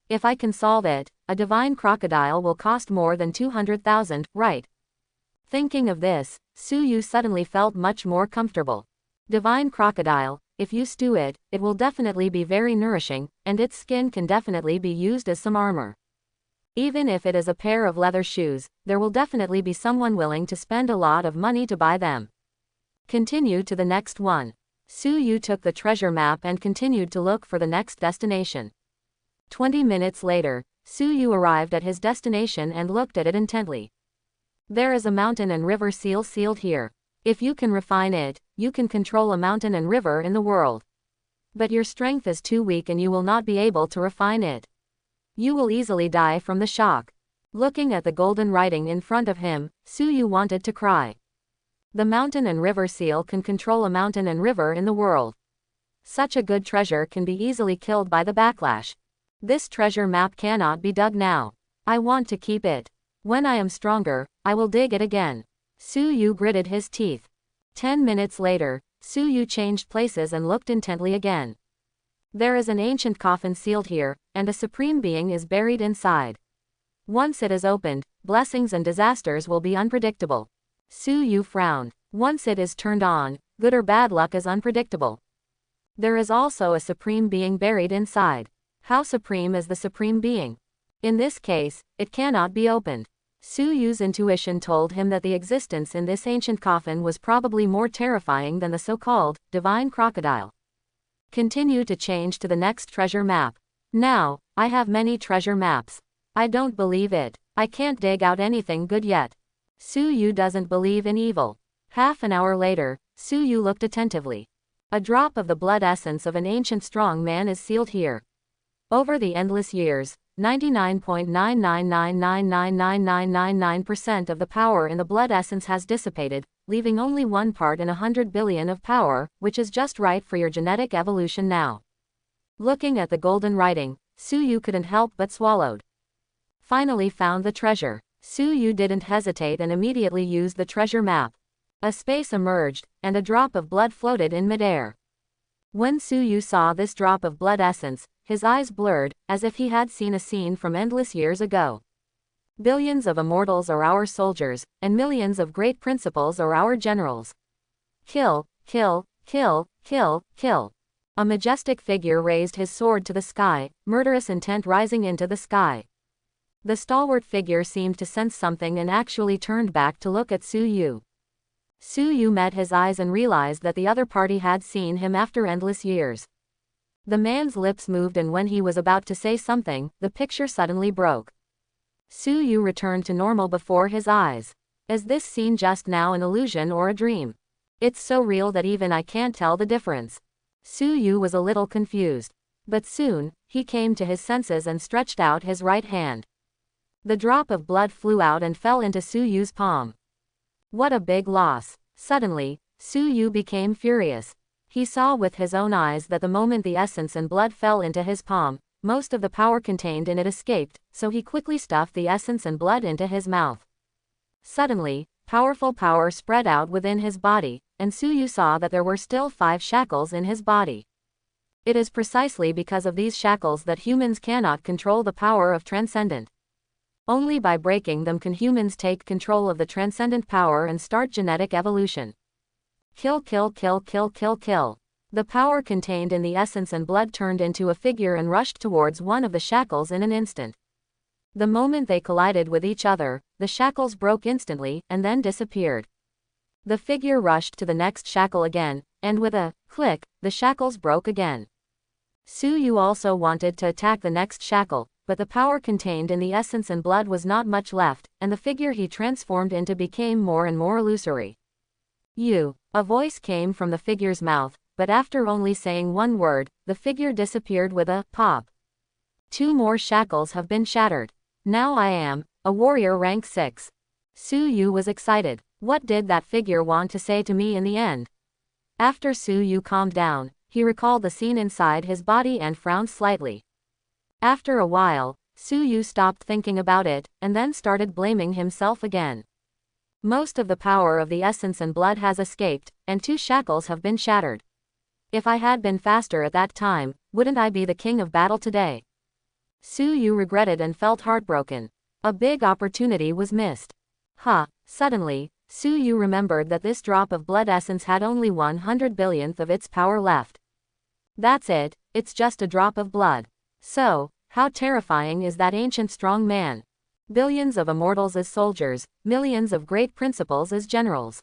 If I can solve it, a divine crocodile will cost more than 200,000, right? Thinking of this, Su Yu suddenly felt much more comfortable. Divine crocodile, if you stew it, it will definitely be very nourishing, and its skin can definitely be used as some armor. Even if it is a pair of leather shoes, there will definitely be someone willing to spend a lot of money to buy them. Continue to the next one. Su Yu took the treasure map and continued to look for the next destination. 20 minutes later, Su Yu arrived at his destination and looked at it intently. There is a mountain and river sealed here. If you can refine it, you can control a mountain and river in the world. But your strength is too weak and you will not be able to refine it. You will easily die from the shock. Looking at the golden writing in front of him, Su Yu wanted to cry. The mountain and river seal can control a mountain and river in the world. Such a good treasure can be easily killed by the backlash. This treasure map cannot be dug now. I want to keep it. When I am stronger, I will dig it again. Su Yu gritted his teeth. 10 minutes later, Su Yu changed places and looked intently again. There is an ancient coffin sealed here, and a supreme being is buried inside. Once it is opened, blessings and disasters will be unpredictable. Su Yu frowned. Once it is turned on, good or bad luck is unpredictable. There is also a supreme being buried inside. How supreme is the supreme being? In this case, it cannot be opened. Su Yu's intuition told him that the existence in this ancient coffin was probably more terrifying than the so-called divine crocodile. Continue to change to the next treasure map. Now, I have many treasure maps. I don't believe it. I can't dig out anything good yet. Su Yu doesn't believe in evil. Half an hour later, Su Yu looked attentively. A drop of the blood essence of an ancient strong man is sealed here. Over the endless years, 99.999999999% of the power in the blood essence has dissipated, leaving only 1 part in 100 billion of power, which is just right for your genetic evolution now. Looking at the golden writing, Su Yu couldn't help but swallowed. Finally found the treasure. Su Yu didn't hesitate and immediately used the treasure map. A space emerged, and a drop of blood floated in midair. When Su Yu saw this drop of blood essence, his eyes blurred, as if he had seen a scene from endless years ago. Billions of immortals are our soldiers, and millions of great principles are our generals. Kill, kill, kill, kill, kill. A majestic figure raised his sword to the sky, murderous intent rising into the sky. The stalwart figure seemed to sense something and actually turned back to look at Su Yu. Su Yu met his eyes and realized that the other party had seen him after endless years. The man's lips moved, and when he was about to say something, the picture suddenly broke. Su Yu returned to normal before his eyes. Is this scene just now an illusion or a dream? It's so real that even I can't tell the difference. Su Yu was a little confused. But soon, he came to his senses and stretched out his right hand. The drop of blood flew out and fell into Su Yu's palm. What a big loss. Suddenly, Su Yu became furious. He saw with his own eyes that the moment the essence and blood fell into his palm, most of the power contained in it escaped, so he quickly stuffed the essence and blood into his mouth. Suddenly, powerful power spread out within his body, and Su Yu saw that there were still 5 shackles in his body. It is precisely because of these shackles that humans cannot control the power of Transcendent. Only by breaking them can humans take control of the Transcendent power and start genetic evolution. Kill, kill, kill, kill, kill, kill. The power contained in the essence and blood turned into a figure and rushed towards one of the shackles in an instant. The moment they collided with each other, the shackles broke instantly and then disappeared. The figure rushed to the next shackle again, and with a click, the shackles broke again. Su Yu also wanted to attack the next shackle, but the power contained in the essence and blood was not much left, and the figure he transformed into became more and more illusory. A voice came from the figure's mouth, but after only saying one word, the figure disappeared with a pop. 2 more shackles have been shattered. Now I am a warrior rank 6. Su Yu was excited. What did that figure want to say to me in the end? After Su Yu calmed down, he recalled the scene inside his body and frowned slightly. After a while, Su Yu stopped thinking about it, and then started blaming himself again. Most of the power of the essence and blood has escaped, and 2 shackles have been shattered. If I had been faster at that time, wouldn't I be the king of battle today? Su Yu regretted and felt heartbroken. A big opportunity was missed. Suddenly, Su Yu remembered that this drop of blood essence had only 100 billionth of its power left. That's it, it's just a drop of blood. So, how terrifying is that ancient strong man? Billions of immortals as soldiers, millions of great principles as generals.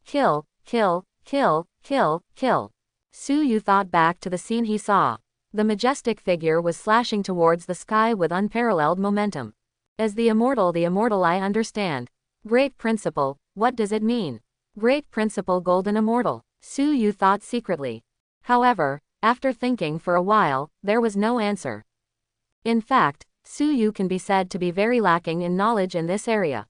Kill, kill, kill, kill, kill. Su Yu thought back to the scene he saw. The majestic figure was slashing towards the sky with unparalleled momentum. As the immortal I understand. Great principle, what does it mean? Great principle golden immortal, Su Yu thought secretly. However, after thinking for a while, there was no answer. In fact, Su Yu can be said to be very lacking in knowledge in this area.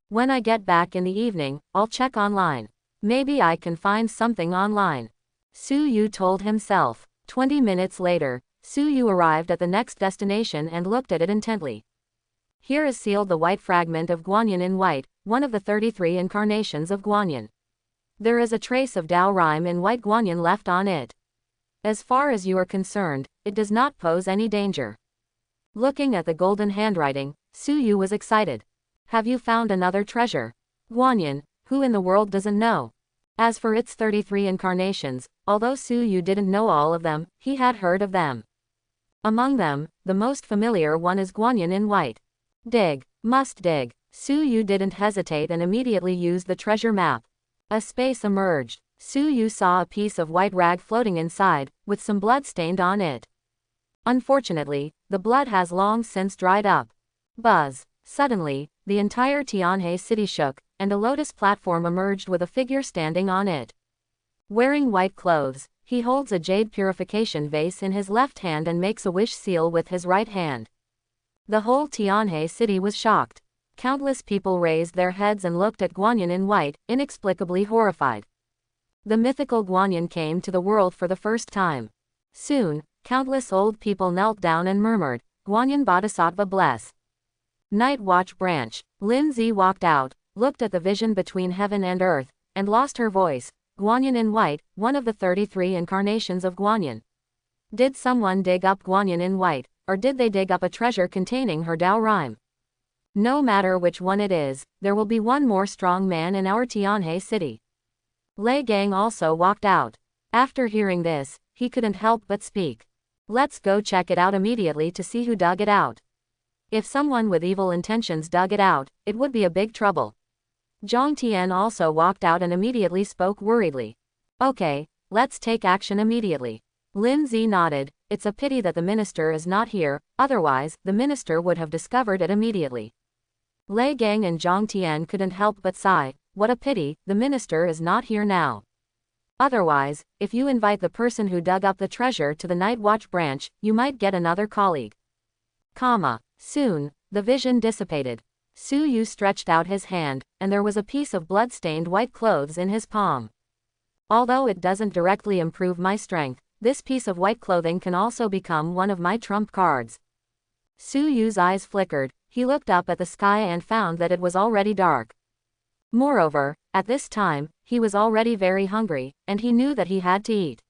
When I get back in the evening, I'll check online. Maybe I can find something online. Su Yu told himself. 20 minutes later, Su Yu arrived at the next destination and looked at it intently. Here is sealed the white fragment of Guanyin in white, one of the 33 incarnations of Guanyin. There is a trace of Dao rhyme in white Guanyin left on it. As far as you are concerned, it does not pose any danger. Looking at the golden handwriting, Su Yu was excited. Have you found another treasure? Guanyin, who in the world doesn't know? As for its 33 incarnations, although Su Yu didn't know all of them, he had heard of them. Among them, the most familiar one is Guanyin in white. Dig, must dig. Su Yu didn't hesitate and immediately used the treasure map. A space emerged. Su Yu saw a piece of white rag floating inside, with some blood stained on it. Unfortunately, the blood has long since dried up. Buzz. Suddenly, the entire Tianhe city shook, and a lotus platform emerged with a figure standing on it. Wearing white clothes, he holds a jade purification vase in his left hand and makes a wish seal with his right hand. The whole Tianhe city was shocked. Countless people raised their heads and looked at Guanyin in white, inexplicably horrified. The mythical Guanyin came to the world for the first time. Soon, countless old people knelt down and murmured, Guanyin Bodhisattva bless. Night Watch Branch. Lindsay walked out, looked at the vision between heaven and earth, and lost her voice. Guanyin in white, one of the 33 incarnations of Guanyin. Did someone dig up Guanyin in white, or did they dig up a treasure containing her Dao rhyme? No matter which one it is, there will be one more strong man in our Tianhe city. Lei Gang also walked out. After hearing this, he couldn't help but speak. Let's go check it out immediately to see who dug it out. If someone with evil intentions dug it out, it would be a big trouble. Zhang Tian also walked out and immediately spoke worriedly. Okay, let's take action immediately. Lin Zi nodded. It's a pity that the minister is not here, otherwise, the minister would have discovered it immediately. Lei Gang and Zhang Tian couldn't help but sigh. What a pity, the minister is not here now. Otherwise, if you invite the person who dug up the treasure to the Night Watch branch, you might get another colleague. Soon, the vision dissipated. Su Yu stretched out his hand, and there was a piece of blood-stained white clothes in his palm. Although it doesn't directly improve my strength, this piece of white clothing can also become one of my trump cards. Su Yu's eyes flickered. He looked up at the sky and found that it was already dark. Moreover, At this time, he was already very hungry, and he knew that he had to eat.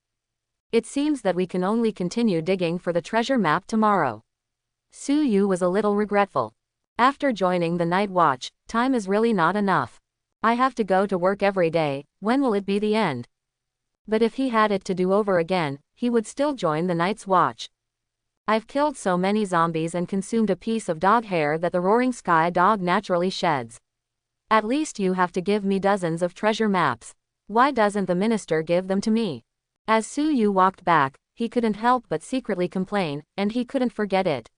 It seems that we can only continue digging for the treasure map tomorrow. Su Yu was a little regretful. After joining the night watch, time is really not enough. I have to go to work every day, when will it be the end? But if he had it to do over again, he would still join the night's watch. I've killed so many zombies and consumed a piece of dog hair that the roaring sky dog naturally sheds. At least you have to give me dozens of treasure maps. Why doesn't the minister give them to me? As Su Yu walked back, he couldn't help but secretly complain, and he couldn't forget it.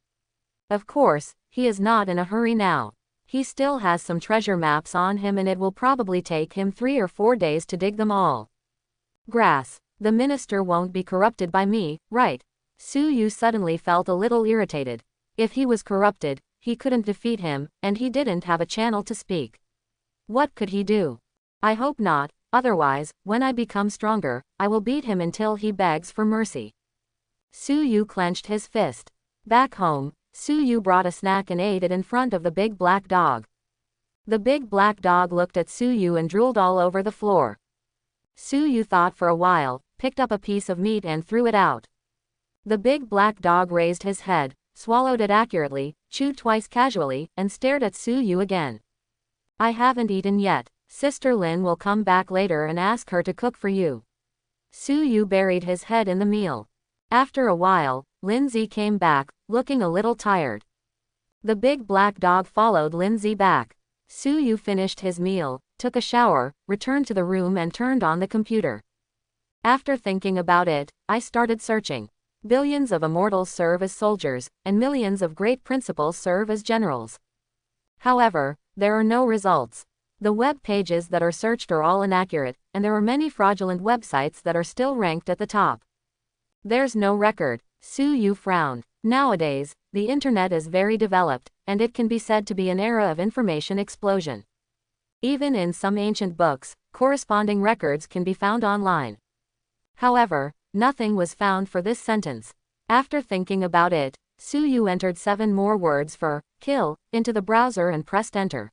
Of course, he is not in a hurry now. He still has some treasure maps on him and it will probably take him 3 or 4 days to dig them all. Grass. The minister won't be corrupted by me, right? Su Yu suddenly felt a little irritated. If he was corrupted, he couldn't defeat him, and he didn't have a channel to speak. What could he do? I hope not, otherwise, when I become stronger, I will beat him until he begs for mercy. Su Yu clenched his fist. Back home, Su Yu brought a snack and ate it in front of the big black dog. The big black dog looked at Su Yu and drooled all over the floor. Su Yu thought for a while, picked up a piece of meat and threw it out. The big black dog raised his head, swallowed it accurately, chewed twice casually, and stared at Su Yu again. I haven't eaten yet. Sister Lin will come back later and ask her to cook for you. Su Yu buried his head in the meal. After a while, Lindsay came back, looking a little tired. The big black dog followed Lindsay back. Su Yu finished his meal, took a shower, returned to the room and turned on the computer. After thinking about it, I started searching. Billions of immortals serve as soldiers, and millions of great principals serve as generals. However, there are no results. The web pages that are searched are all inaccurate, and there are many fraudulent websites that are still ranked at the top. There's no record. Su Yu frowned. Nowadays, the internet is very developed, and it can be said to be an era of information explosion. Even in some ancient books, corresponding records can be found online. However, nothing was found for this sentence. After thinking about it, Su Yu entered 7 more words for kill into the browser and pressed enter.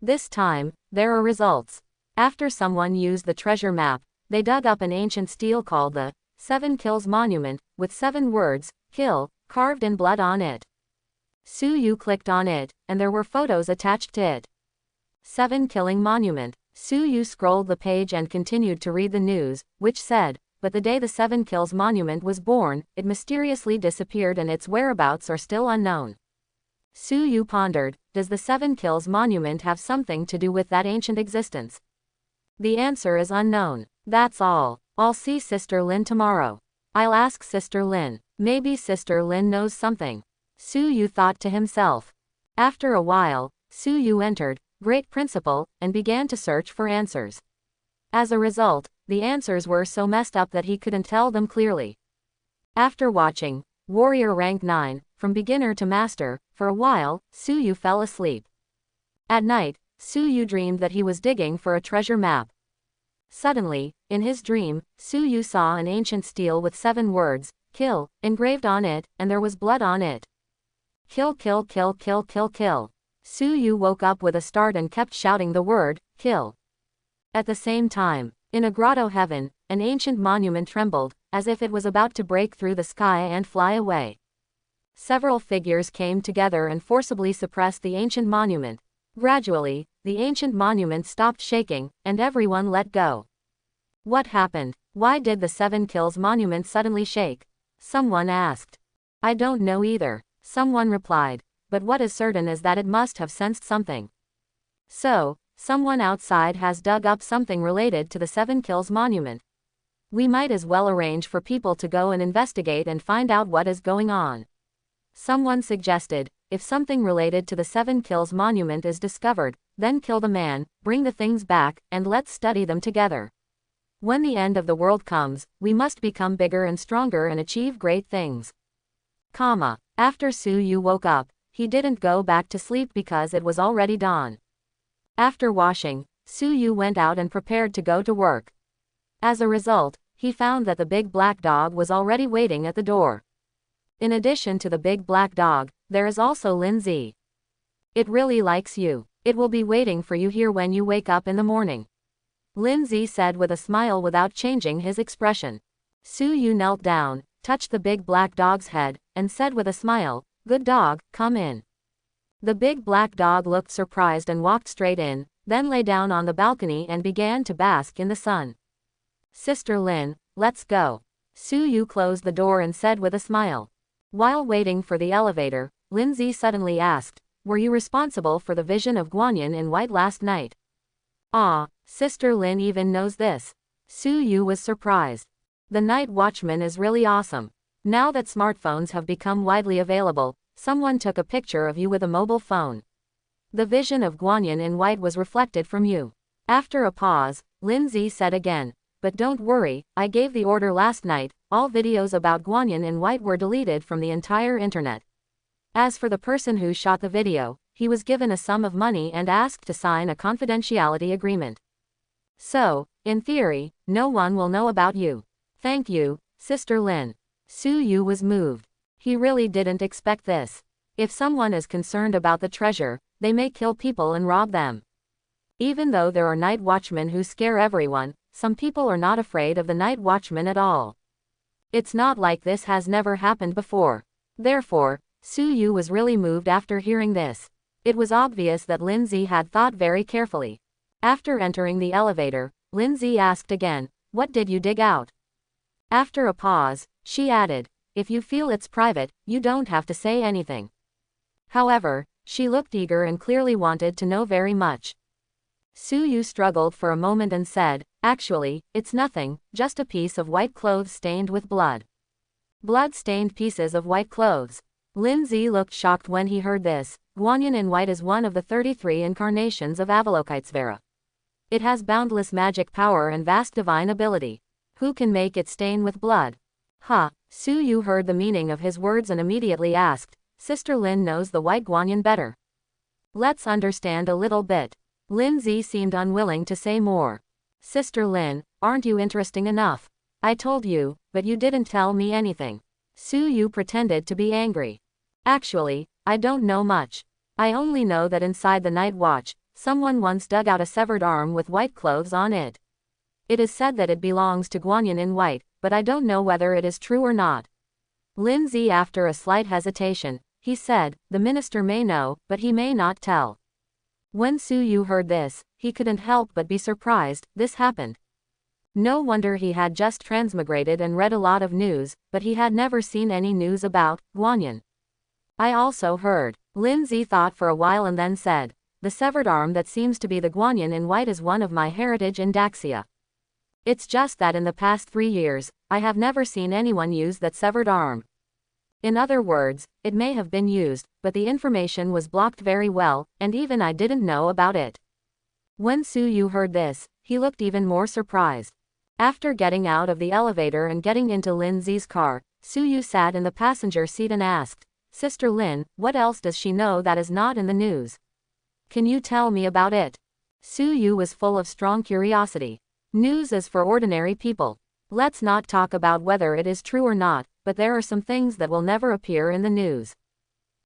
This time, there are results. After someone used the treasure map, they dug up an ancient stele called the 7 Kills Monument, with 7 words, kill, carved in blood on it. Su Yu clicked on it, and there were photos attached to it. 7 Killing Monument. Su Yu scrolled the page and continued to read the news, which said, but the day the 7 Kills Monument was born, it mysteriously disappeared and its whereabouts are still unknown. Su Yu pondered, does the 7 Kills Monument have something to do with that ancient existence? The answer is unknown. That's all. I'll see Sister Lin tomorrow. I'll ask Sister Lin. Maybe Sister Lin knows something. Su Yu thought to himself. After a while, Su Yu entered, Great Principal, and began to search for answers. As a result, the answers were so messed up that he couldn't tell them clearly. After watching Warrior Rank 9, from beginner to master, for a while, Su Yu fell asleep. At night, Su Yu dreamed that he was digging for a treasure map. Suddenly, in his dream, Su Yu saw an ancient stele with 7 words, kill, engraved on it, and there was blood on it. Kill, kill, kill, kill, kill, kill. Su Yu woke up with a start and kept shouting the word, kill. At the same time, in a grotto heaven, an ancient monument trembled, as if it was about to break through the sky and fly away. Several figures came together and forcibly suppressed the ancient monument. Gradually, the ancient monument stopped shaking, and everyone let go. What happened? Why did the 7 Kills monument suddenly shake? Someone asked. I don't know either. Someone replied. But what is certain is that it must have sensed something. So, someone outside has dug up something related to the 7 Kills monument. We might as well arrange for people to go and investigate and find out what is going on. Someone suggested, if something related to the 7 Kills monument is discovered, then kill the man, bring the things back, and let's study them together. When the end of the world comes, we must become bigger and stronger and achieve great things. After Su Yu woke up, he didn't go back to sleep because it was already dawn. After washing, Su Yu went out and prepared to go to work. As a result, he found that the big black dog was already waiting at the door. In addition to the big black dog, there is also Lindsay. It really likes you. It will be waiting for you here when you wake up in the morning. Lindsay said with a smile without changing his expression. Su Yu knelt down, touched the big black dog's head, and said with a smile, "Good dog, come in." The big black dog looked surprised and walked straight in, then lay down on the balcony and began to bask in the sun. Sister Lin, let's go. Su Yu closed the door and said with a smile. While waiting for the elevator, Lindsay suddenly asked, "Were you responsible for the vision of Guanyin in white last night?" Ah, Sister Lin even knows this. Su Yu was surprised. The night watchman is really awesome. Now that smartphones have become widely available, someone took a picture of you with a mobile phone. The vision of Guanyin in white was reflected from you. After a pause, Lindsay said again, "But don't worry, I gave the order last night, all videos about Guanyin in white were deleted from the entire internet. As for the person who shot the video, he was given a sum of money and asked to sign a confidentiality agreement. So, in theory, no one will know about you. Thank you, Sister Lin." Su Yu was moved. He really didn't expect this. If someone is concerned about the treasure, they may kill people and rob them. Even though there are night watchmen who scare everyone, some people are not afraid of the night watchmen at all. It's not like this has never happened before. Therefore, Su Yu was really moved after hearing this. It was obvious that Lindsay had thought very carefully. After entering the elevator, Lindsay asked again, "What did you dig out?" After a pause, she added, "If you feel it's private, you don't have to say anything." However, she looked eager and clearly wanted to know very much. Su Yu struggled for a moment and said, "Actually, it's nothing, just a piece of white clothes stained with blood." Blood-stained pieces of white clothes. Lindsay looked shocked when he heard this. Guanyin in white is one of the 33 incarnations of Avalokitesvara. It has boundless magic power and vast divine ability. Who can make it stain with blood? Su Yu heard the meaning of his words and immediately asked, "Sister Lin knows the white Guanyin better. Let's understand a little bit." Lindsay seemed unwilling to say more. "Sister Lin, aren't you interesting enough? I told you, but you didn't tell me anything." Su Yu pretended to be angry. "Actually, I don't know much. I only know that inside the night watch, someone once dug out a severed arm with white clothes on it. It is said that it belongs to Guanyin in white, but I don't know whether it is true or not." Lindsay, after a slight hesitation, he said, "The minister may know, but he may not tell." When Su Yu heard this, he couldn't help but be surprised. This happened. No wonder he had just transmigrated and read a lot of news, but he had never seen any news about Guanyin. "I also heard." Lindsay thought for a while and then said, "The severed arm that seems to be the Guanyin in white is one of my heritage in Daxia. It's just that in the past 3 years, I have never seen anyone use that severed arm. In other words, it may have been used, but the information was blocked very well, and even I didn't know about it." When Su Yu heard this, he looked even more surprised. After getting out of the elevator and getting into Lindsay's car, Su Yu sat in the passenger seat and asked, "Sister Lin, what else does she know that is not in the news? Can you tell me about it?" Su Yu was full of strong curiosity. News is for ordinary people. Let's not talk about whether it is true or not, but there are some things that will never appear in the news.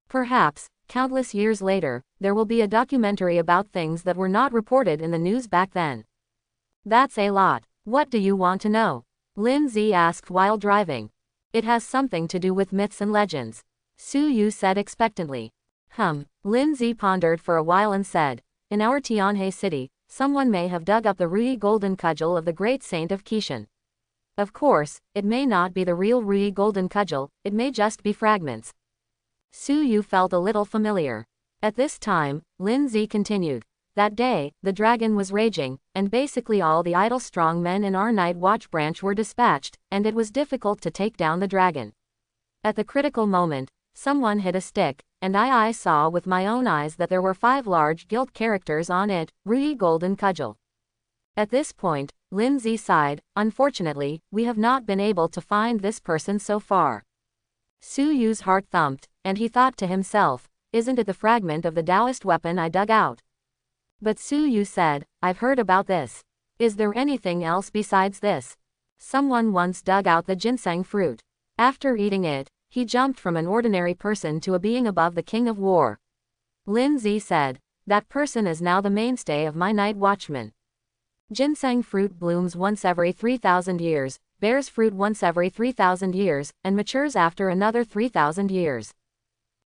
Perhaps, countless years later, there will be a documentary about things that were not reported in the news back then. That's a lot. What do you want to know? Lindsay asked while driving. It has something to do with myths and legends. Su Yu said expectantly. Lindsay pondered for a while and said, "In our Tianhe city, someone may have dug up the Rui golden cudgel of the great saint of Kishan. Of course, it may not be the real Rui golden cudgel, it may just be fragments." Su Yu felt a little familiar. At this time, Lindsay continued, "That day, the dragon was raging, and basically all the idle strong men in our night watch branch were dispatched, and it was difficult to take down the dragon. At the critical moment, someone hit a stick, and I saw with my own eyes that there were 5 large gilt characters on it, Rui golden cudgel." At this point, Lindsay sighed, "Unfortunately, we have not been able to find this person so far." Su Yu's heart thumped, and he thought to himself, "Isn't it the fragment of the Taoist weapon I dug out?" But Su Yu said, "I've heard about this. Is there anything else besides this? Someone once dug out the ginseng fruit. After eating it, he jumped from an ordinary person to a being above the king of war." Lindsay said, that person is now the mainstay of my night watchman. Ginseng fruit blooms once every 3,000 years, bears fruit once every 3,000 years, and matures after another 3,000 years.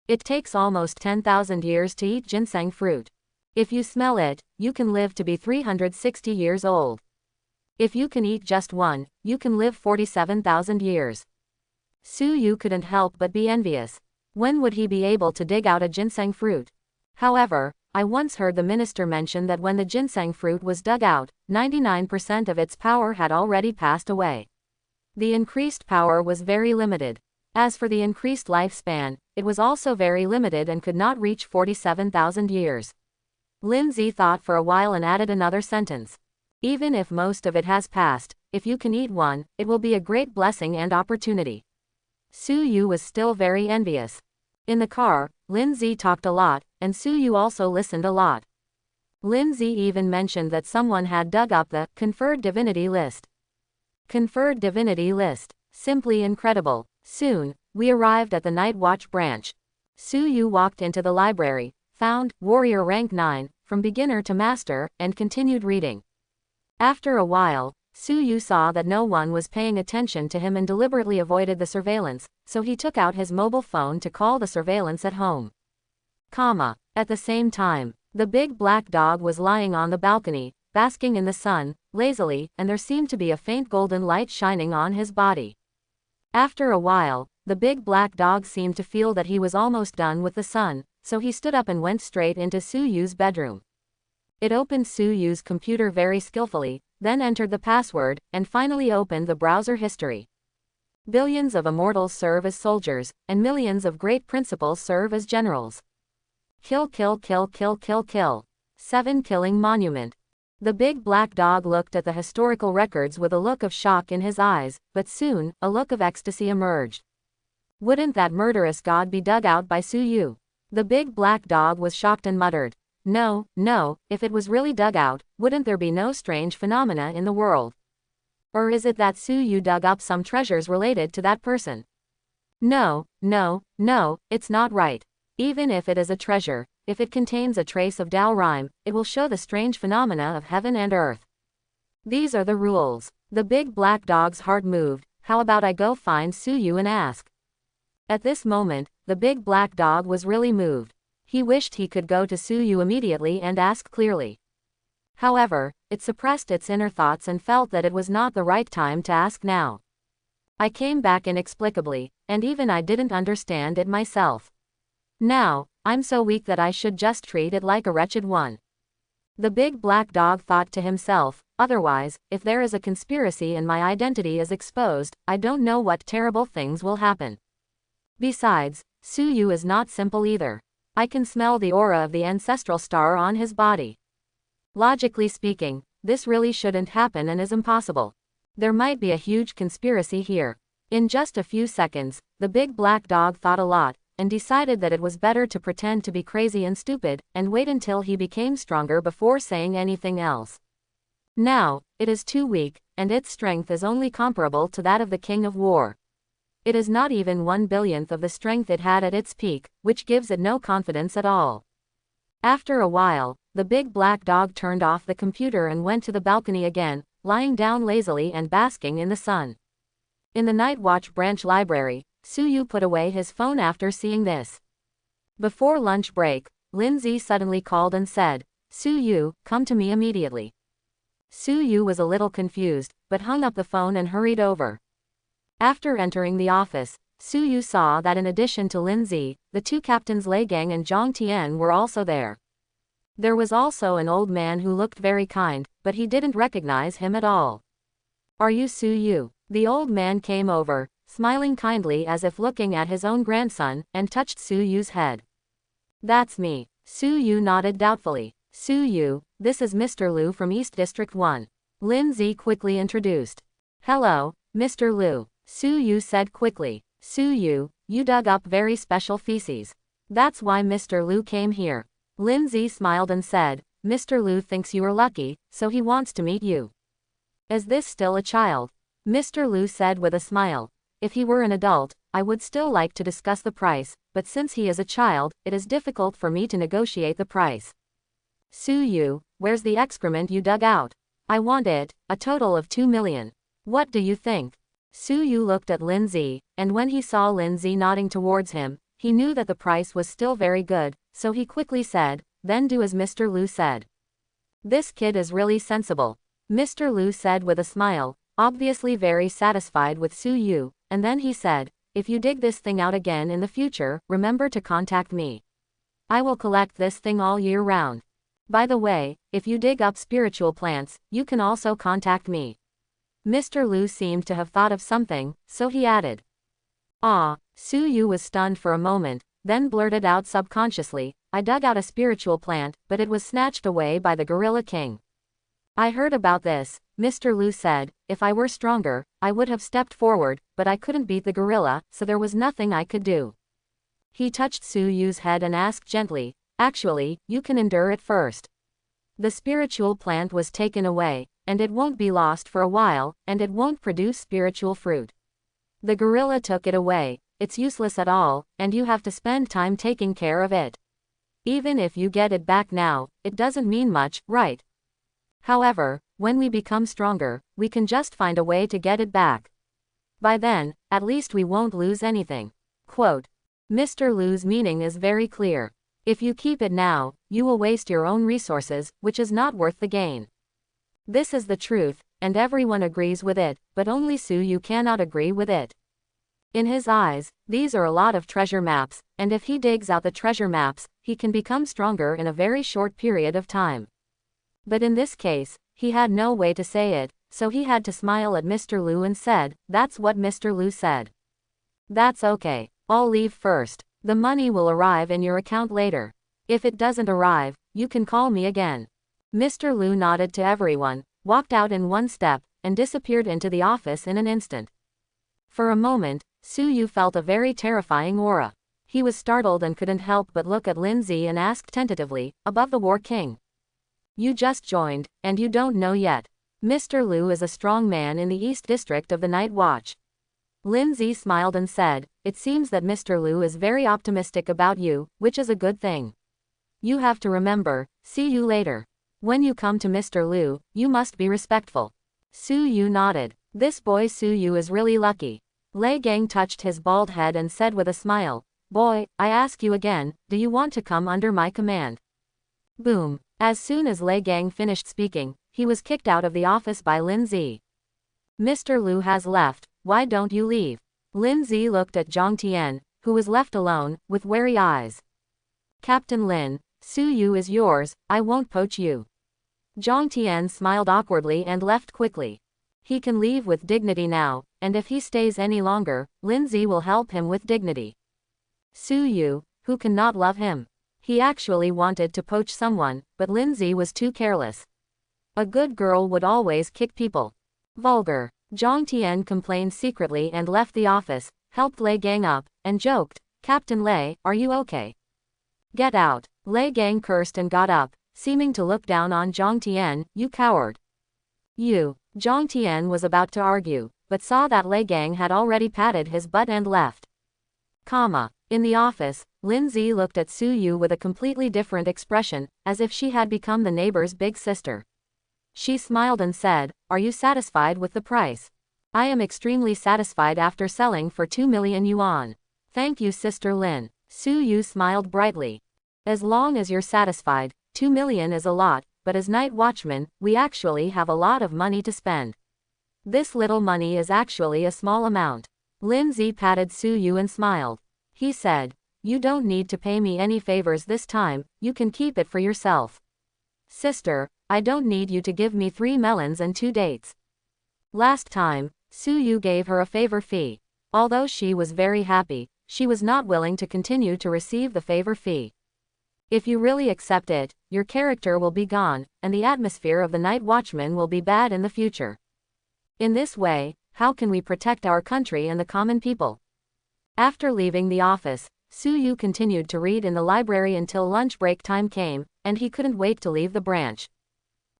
It takes almost 10,000 years to eat ginseng fruit. If you smell it, you can live to be 360 years old. If you can eat just one, you can live 47,000 years. Su Yu couldn't help but be envious. When would he be able to dig out a ginseng fruit? However, I once heard the minister mention that when the ginseng fruit was dug out, 99% of its power had already passed away. The increased power was very limited. As for the increased lifespan, it was also very limited and could not reach 47,000 years. Lindsay thought for a while and added another sentence. Even if most of it has passed, if you can eat one, it will be a great blessing and opportunity. Su Yu was still very envious. In the car, Lindsay talked a lot, and Su Yu also listened a lot. Lindsay even mentioned that someone had dug up the conferred divinity list. Conferred divinity list. Simply incredible. Soon, we arrived at the Night Watch branch. Su Yu walked into the library, found Warrior Rank 9, from beginner to master, and continued reading. After a while, Su Yu saw that no one was paying attention to him and deliberately avoided the surveillance, so he took out his mobile phone to call the surveillance at home. At the same time, the big black dog was lying on the balcony, basking in the sun, lazily, and there seemed to be a faint golden light shining on his body. After a while, the big black dog seemed to feel that he was almost done with the sun, so he stood up and went straight into Su Yu's bedroom. It opened Su Yu's computer very skillfully, then entered the password, and finally opened the browser history. Billions of immortals serve as soldiers, and millions of great principals serve as generals. Kill kill kill kill kill kill. 7 killing monument. The big black dog looked at the historical records with a look of shock in his eyes, but soon, a look of ecstasy emerged. Wouldn't that murderous god be dug out by Su Yu? The big black dog was shocked and muttered, "No, no, if it was really dug out, wouldn't there be no strange phenomena in the world? Or is it that Su Yu dug up some treasures related to that person? No, no, no, it's not right. Even if it is a treasure, if it contains a trace of Dao rhyme, it will show the strange phenomena of heaven and earth. These are the rules." The big black dog's heart moved. How about I go find Su Yu and ask? At this moment, the big black dog was really moved. He wished he could go to Su Yu immediately and ask clearly. However, it suppressed its inner thoughts and felt that it was not the right time to ask now. I came back inexplicably, and even I didn't understand it myself. Now, I'm so weak that I should just treat it like a wretched one. The big black dog thought to himself, otherwise, if there is a conspiracy and my identity is exposed, I don't know what terrible things will happen. Besides, Su Yu is not simple either. I can smell the aura of the ancestral star on his body. Logically speaking, this really shouldn't happen and is impossible. There might be a huge conspiracy here. In just a few seconds, the big black dog thought a lot, and decided that it was better to pretend to be crazy and stupid, and wait until he became stronger before saying anything else. Now, it is too weak, and its strength is only comparable to that of the King of War. It is not even 1/1000th of the strength it had at its peak, which gives it no confidence at all. After a while, the big black dog turned off the computer and went to the balcony again, lying down lazily and basking in the sun. In the Night Watch branch library, Su Yu put away his phone after seeing this. Before lunch break, Lindsay suddenly called and said, "Su Yu, come to me immediately." Su Yu was a little confused, but hung up the phone and hurried over. After entering the office, Su Yu saw that in addition to Lindsay, the two captains Lei Gang and Zhang Tian were also there. There was also an old man who looked very kind, but he didn't recognize him at all. "Are you Su Yu?" The old man came over, smiling kindly as if looking at his own grandson, and touched Su Yu's head. "That's me." Su Yu nodded doubtfully. "Su Yu, this is Mr. Liu from East District 1. Lindsay quickly introduced. "Hello, Mr. Liu," Su Yu said quickly. "Su Yu, you dug up very special feces. That's why Mr. Liu came here." Lindsay smiled and said, "Mr. Liu thinks you are lucky, so he wants to meet you." "Is this still a child?" Mr. Liu said with a smile. "If he were an adult, I would still like to discuss the price, but since he is a child, it is difficult for me to negotiate the price." Su-yu, where's the excrement you dug out? I want it, a total of 2 million. What do you think? Su-yu looked at Lindsay, and when he saw Lindsay nodding towards him, he knew that the price was still very good, so he quickly said, then do as Mr. Liu said. This kid is really sensible, Mr. Liu said with a smile, obviously very satisfied with Su-yu, and then he said, if you dig this thing out again in the future, remember to contact me. I will collect this thing all year round. By the way, if you dig up spiritual plants, you can also contact me. Mr. Liu seemed to have thought of something, so he added. Ah, Su-yu was stunned for a moment, then blurted out subconsciously, I dug out a spiritual plant, but it was snatched away by the Gorilla King. I heard about this, Mr. Liu said, if I were stronger, I would have stepped forward, but I couldn't beat the gorilla, so there was nothing I could do. He touched Su-yu's head and asked gently, actually, you can endure it first. The spiritual plant was taken away, and it won't be lost for a while, and it won't produce spiritual fruit. The gorilla took it away, it's useless at all, and you have to spend time taking care of it. Even if you get it back now, it doesn't mean much, right? However, when we become stronger, we can just find a way to get it back. By then, at least we won't lose anything. Quote. Mr. Liu's meaning is very clear. If you keep it now, you will waste your own resources, which is not worth the gain. This is the truth, and everyone agrees with it, but only Su-yu cannot agree with it. In his eyes, these are a lot of treasure maps, and if he digs out the treasure maps, he can become stronger in a very short period of time. But in this case, he had no way to say it, so he had to smile at Mr. Liu and said, that's what Mr. Liu said. That's okay, I'll leave first. The money will arrive in your account later. If it doesn't arrive, you can call me again. Mr. Liu nodded to everyone, walked out in one step, and disappeared into the office in an instant. For a moment, Su-yu felt a very terrifying aura. He was startled and couldn't help but look at Lindsay and asked tentatively, above the War King. You just joined, and you don't know yet. Mr. Liu is a strong man in the East District of the Night Watch. Lindsay smiled and said, it seems that Mr. Liu is very optimistic about you, which is a good thing. You have to remember, see you later. When you come to Mr. Liu, you must be respectful. Su-yu nodded. This boy Su-yu is really lucky. Lei Gang touched his bald head and said with a smile, boy, I ask you again, do you want to come under my command? Boom. As soon as Lei Gang finished speaking, he was kicked out of the office by Lindsay. Mr. Liu has left, why don't you leave? Lindsay looked at Zhang Tian, who was left alone, with wary eyes. Captain Lin, Su-yu is yours, I won't poach you. Zhang Tian smiled awkwardly and left quickly. He can leave with dignity now, and if he stays any longer, Lindsay will help him with dignity. Su-yu, who cannot love him? He actually wanted to poach someone, but Lindsay was too careless. A good girl would always kick people. Vulgar. Zhang Tian complained secretly and left the office, helped Lei Gang up, and joked, Captain Lei, are you okay? Get out. Lei Gang cursed and got up, seeming to look down on Zhang Tian, you coward. You. Zhang Tian was about to argue, but saw that Lei Gang had already patted his butt and left. In the office, Lindsay looked at Su-yu with a completely different expression, as if she had become the neighbor's big sister. She smiled and said, are you satisfied with the price? I am extremely satisfied after selling for 2 million yuan. Thank you, Sister Lin. Su-yu smiled brightly. As long as you're satisfied, 2 million is a lot, but as night watchman, we actually have a lot of money to spend. This little money is actually a small amount. Lindsay patted Su-yu and smiled. He said, you don't need to pay me any favors this time, you can keep it for yourself. Sister, I don't need you to give me 3 melons and 2 dates. Last time, Su-yu gave her a favor fee. Although she was very happy, she was not willing to continue to receive the favor fee. If you really accept it, your character will be gone, and the atmosphere of the night watchman will be bad in the future. In this way, how can we protect our country and the common people? After leaving the office, Su-yu continued to read in the library until lunch break time came, and he couldn't wait to leave the branch.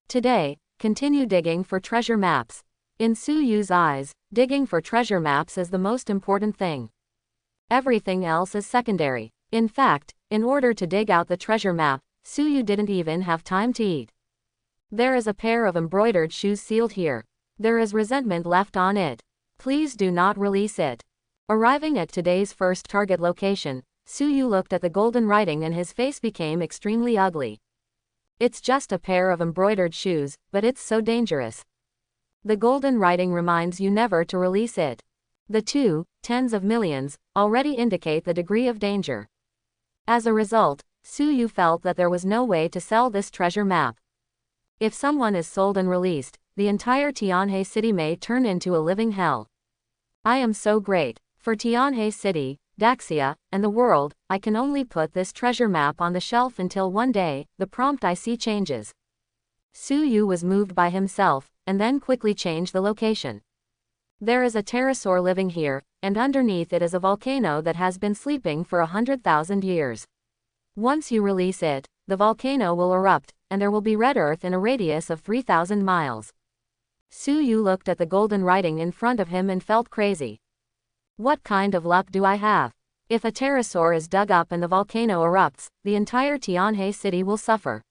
Today, continue digging for treasure maps. In Su-yu's eyes, digging for treasure maps is the most important thing. Everything else is secondary. In fact, in order to dig out the treasure map, Suyu didn't even have time to eat. There is a pair of embroidered shoes sealed here. There is resentment left on it. Please do not release it. Arriving at today's first target location, Suyu looked at the golden writing and his face became extremely ugly. It's just a pair of embroidered shoes, but it's so dangerous. The golden writing reminds you never to release it. The tens of millions, already indicate the degree of danger. As a result, Suyu felt that there was no way to sell this treasure map. If someone is sold and released, the entire Tianhe city may turn into a living hell. I am so great. For Tianhe city, Daxia, and the world, I can only put this treasure map on the shelf until one day, the prompt I see changes. Suyu was moved by himself, and then quickly changed the location. There is a pterosaur living here, and underneath it is a volcano that has been sleeping for 100,000 years. Once you release it, the volcano will erupt, and there will be red earth in a radius of 3,000 miles. Suyu looked at the golden writing in front of him and felt crazy. What kind of luck do I have? If a pterosaur is dug up and the volcano erupts, the entire Tianhe city will suffer.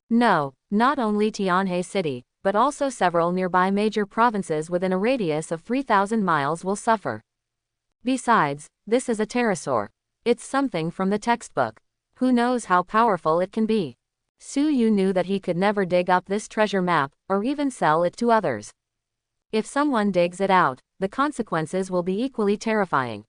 No, not only Tianhe city, but also several nearby major provinces within a radius of 3,000 miles will suffer. Besides, this is a pterosaur. It's something from the textbook. Who knows how powerful it can be? Suyu knew that he could never dig up this treasure map, or even sell it to others. If someone digs it out, the consequences will be equally terrifying.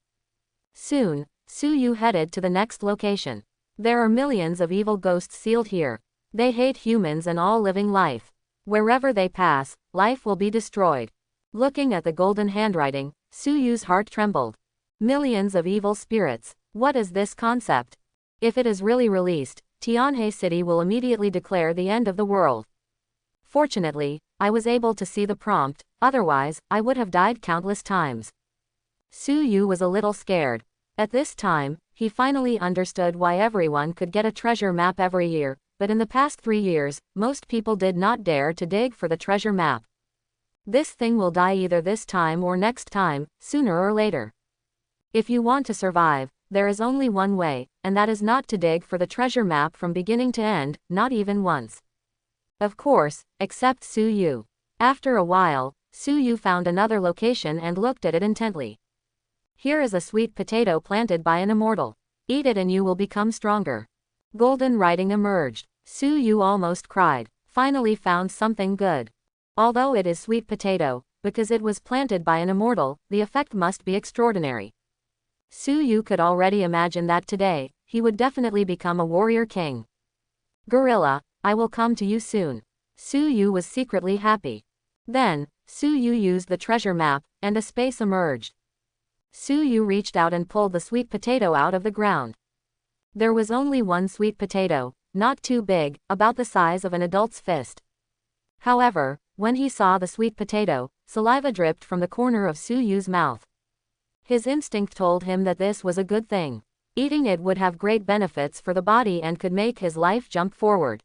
Soon, Suyu headed to the next location. There are millions of evil ghosts sealed here. They hate humans and all living life. Wherever they pass, life will be destroyed. Looking at the golden handwriting, Suyu's heart trembled. Millions of evil spirits. What is this concept? If it is really released, Tianhe City will immediately declare the end of the world. Fortunately, I was able to see the prompt, otherwise, I would have died countless times. Suyu was a little scared. At this time, he finally understood why everyone could get a treasure map every year, but in the past 3 years, most people did not dare to dig for the treasure map. This thing will die either this time or next time, sooner or later. If you want to survive, there is only one way, and that is not to dig for the treasure map from beginning to end, not even once. Of course, except Suyu. After a while, Suyu found another location and looked at it intently. Here is a sweet potato planted by an immortal. Eat it and you will become stronger. Golden writing emerged. Suyu almost cried. Finally found something good. Although it is sweet potato, because it was planted by an immortal, the effect must be extraordinary. Suyu could already imagine that today, he would definitely become a warrior king. Gorilla, I will come to you soon. Suyu was secretly happy. Then, Suyu used the treasure map, and a space emerged. Suyu reached out and pulled the sweet potato out of the ground. There was only one sweet potato, not too big, about the size of an adult's fist. However, when he saw the sweet potato, saliva dripped from the corner of Suyu's mouth. His instinct told him that this was a good thing. Eating it would have great benefits for the body and could make his life jump forward.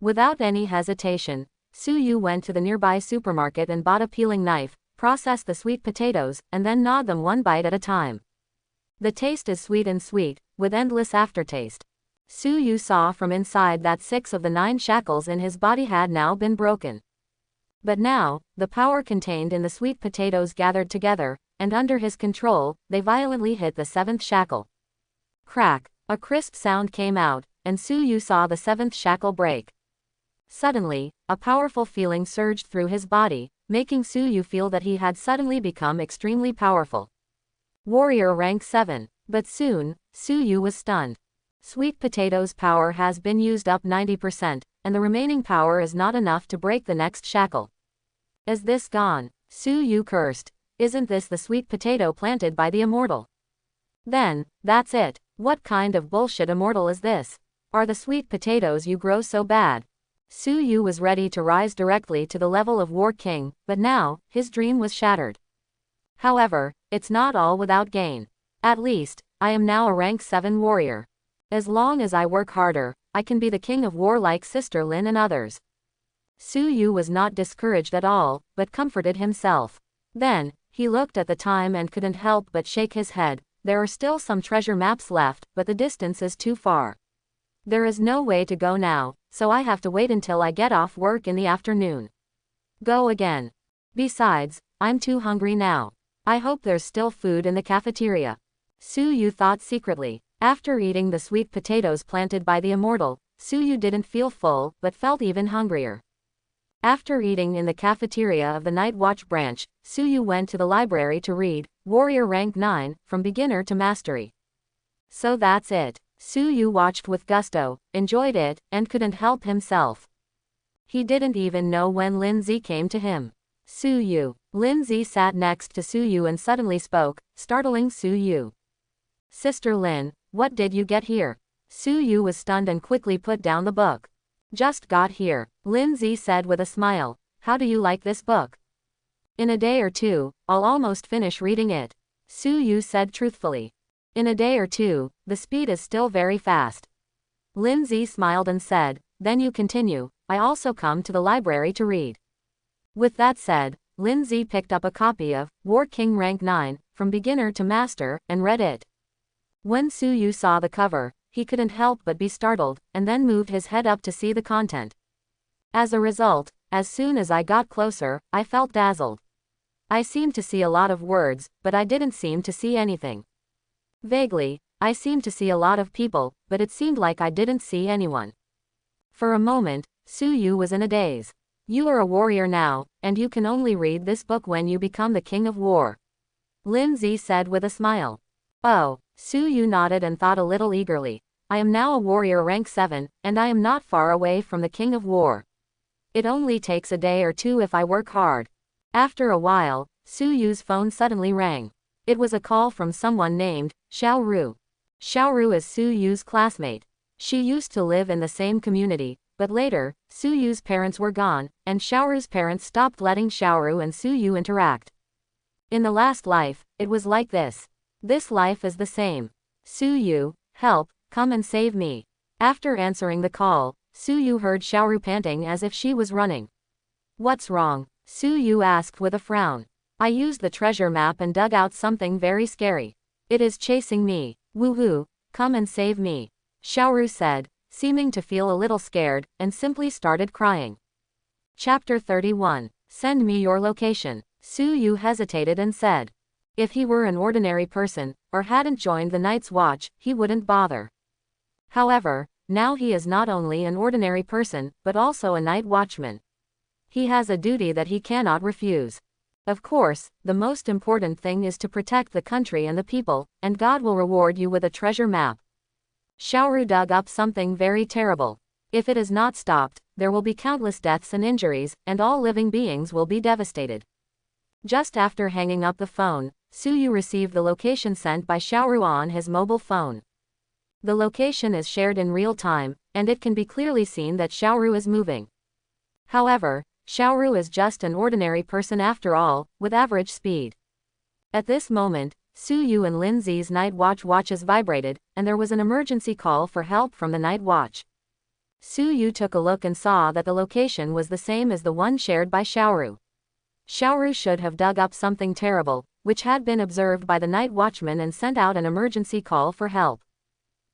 Without any hesitation, Suyu went to the nearby supermarket and bought a peeling knife, processed the sweet potatoes, and then gnawed them one bite at a time. The taste is sweet and sweet, with endless aftertaste. Suyu saw from inside that 6 of the 9 shackles in his body had now been broken. But now, the power contained in the sweet potatoes gathered together, and under his control, they violently hit the 7th shackle. Crack! A crisp sound came out, and Suyu saw the 7th shackle break. Suddenly, a powerful feeling surged through his body, making Suyu feel that he had suddenly become extremely powerful. Warrior rank 7. But soon, Suyu was stunned. Sweet potato's power has been used up 90%, and the remaining power is not enough to break the next shackle. Is this gone? Suyu cursed. Isn't this the sweet potato planted by the immortal? Then, that's it. What kind of bullshit immortal is this? Are the sweet potatoes you grow so bad? Suyu was ready to rise directly to the level of War King, but now, his dream was shattered. However, it's not all without gain. At least, I am now a rank 7 warrior. As long as I work harder, I can be the king of war like Sister Lin and others. Suyu was not discouraged at all, but comforted himself. Then, he looked at the time and couldn't help but shake his head. There are still some treasure maps left, but the distance is too far. There is no way to go now, so I have to wait until I get off work in the afternoon. Go again. Besides, I'm too hungry now. I hope there's still food in the cafeteria. Su-yu thought secretly. After eating the sweet potatoes planted by the immortal, Su-yu didn't feel full, but felt even hungrier. After eating in the cafeteria of the Night Watch branch, Su-yu went to the library to read Warrior Rank 9, From Beginner to Mastery. So that's it. Su-yu watched with gusto, enjoyed it, and couldn't help himself. He didn't even know when Lindsay came to him. Su-yu. Lindsay sat next to Su-yu and suddenly spoke, startling Su-yu. Sister Lin, what did you get here? Su-yu was stunned and quickly put down the book. Just got here, Lindsay said with a smile. How do you like this book? In a day or two, I'll almost finish reading it. Su-yu said truthfully. In a day or two, the speed is still very fast. Lindsay smiled and said, then you continue, I also come to the library to read. With that said, Lindsay picked up a copy of War King Rank 9, From Beginner to Master, and read it. When Su-yu saw the cover, he couldn't help but be startled, and then moved his head up to see the content. As a result, as soon as I got closer, I felt dazzled. I seemed to see a lot of words, but I didn't seem to see anything. Vaguely, I seemed to see a lot of people, but it seemed like I didn't see anyone. For a moment, Su-yu was in a daze. You are a warrior now, and you can only read this book when you become the King of War. Lindsay said with a smile. Oh, Su-yu nodded and thought a little eagerly. I am now a warrior rank 7, and I am not far away from the King of War. It only takes a day or two if I work hard. After a while, Su-yu's phone suddenly rang. It was a call from someone named Xiaoru. Xiaoru is Su-yu's classmate. She used to live in the same community, but later, Su-yu's parents were gone, and Xiaoru's parents stopped letting Xiaoru and Su-yu interact. In the last life, it was like this. This life is the same. Su-yu, help, come and save me. After answering the call, Su-yu heard Xiaoru panting as if she was running. What's wrong? Su-yu asked with a frown. I used the treasure map and dug out something very scary. It is chasing me. Woohoo, come and save me. Xiaoru said, seeming to feel a little scared, and simply started crying. Chapter 31. Send me your location. Su-yu hesitated and said. If he were an ordinary person, or hadn't joined the Night's Watch, he wouldn't bother. However, now he is not only an ordinary person, but also a night watchman. He has a duty that he cannot refuse. Of course, the most important thing is to protect the country and the people, and God will reward you with a treasure map. Xiaoru dug up something very terrible. If it is not stopped, there will be countless deaths and injuries, and all living beings will be devastated. Just after hanging up the phone, Su-yu received the location sent by Xiaoru on his mobile phone. The location is shared in real time, and it can be clearly seen that Xiaoru is moving. However, Xiaoru is just an ordinary person after all, with average speed. At this moment, Su-yu and Lindsay's night watches vibrated, and there was an emergency call for help from the night watch. Su-yu took a look and saw that the location was the same as the one shared by Xiaoru. Xiaoru should have dug up something terrible, which had been observed by the night watchman and sent out an emergency call for help.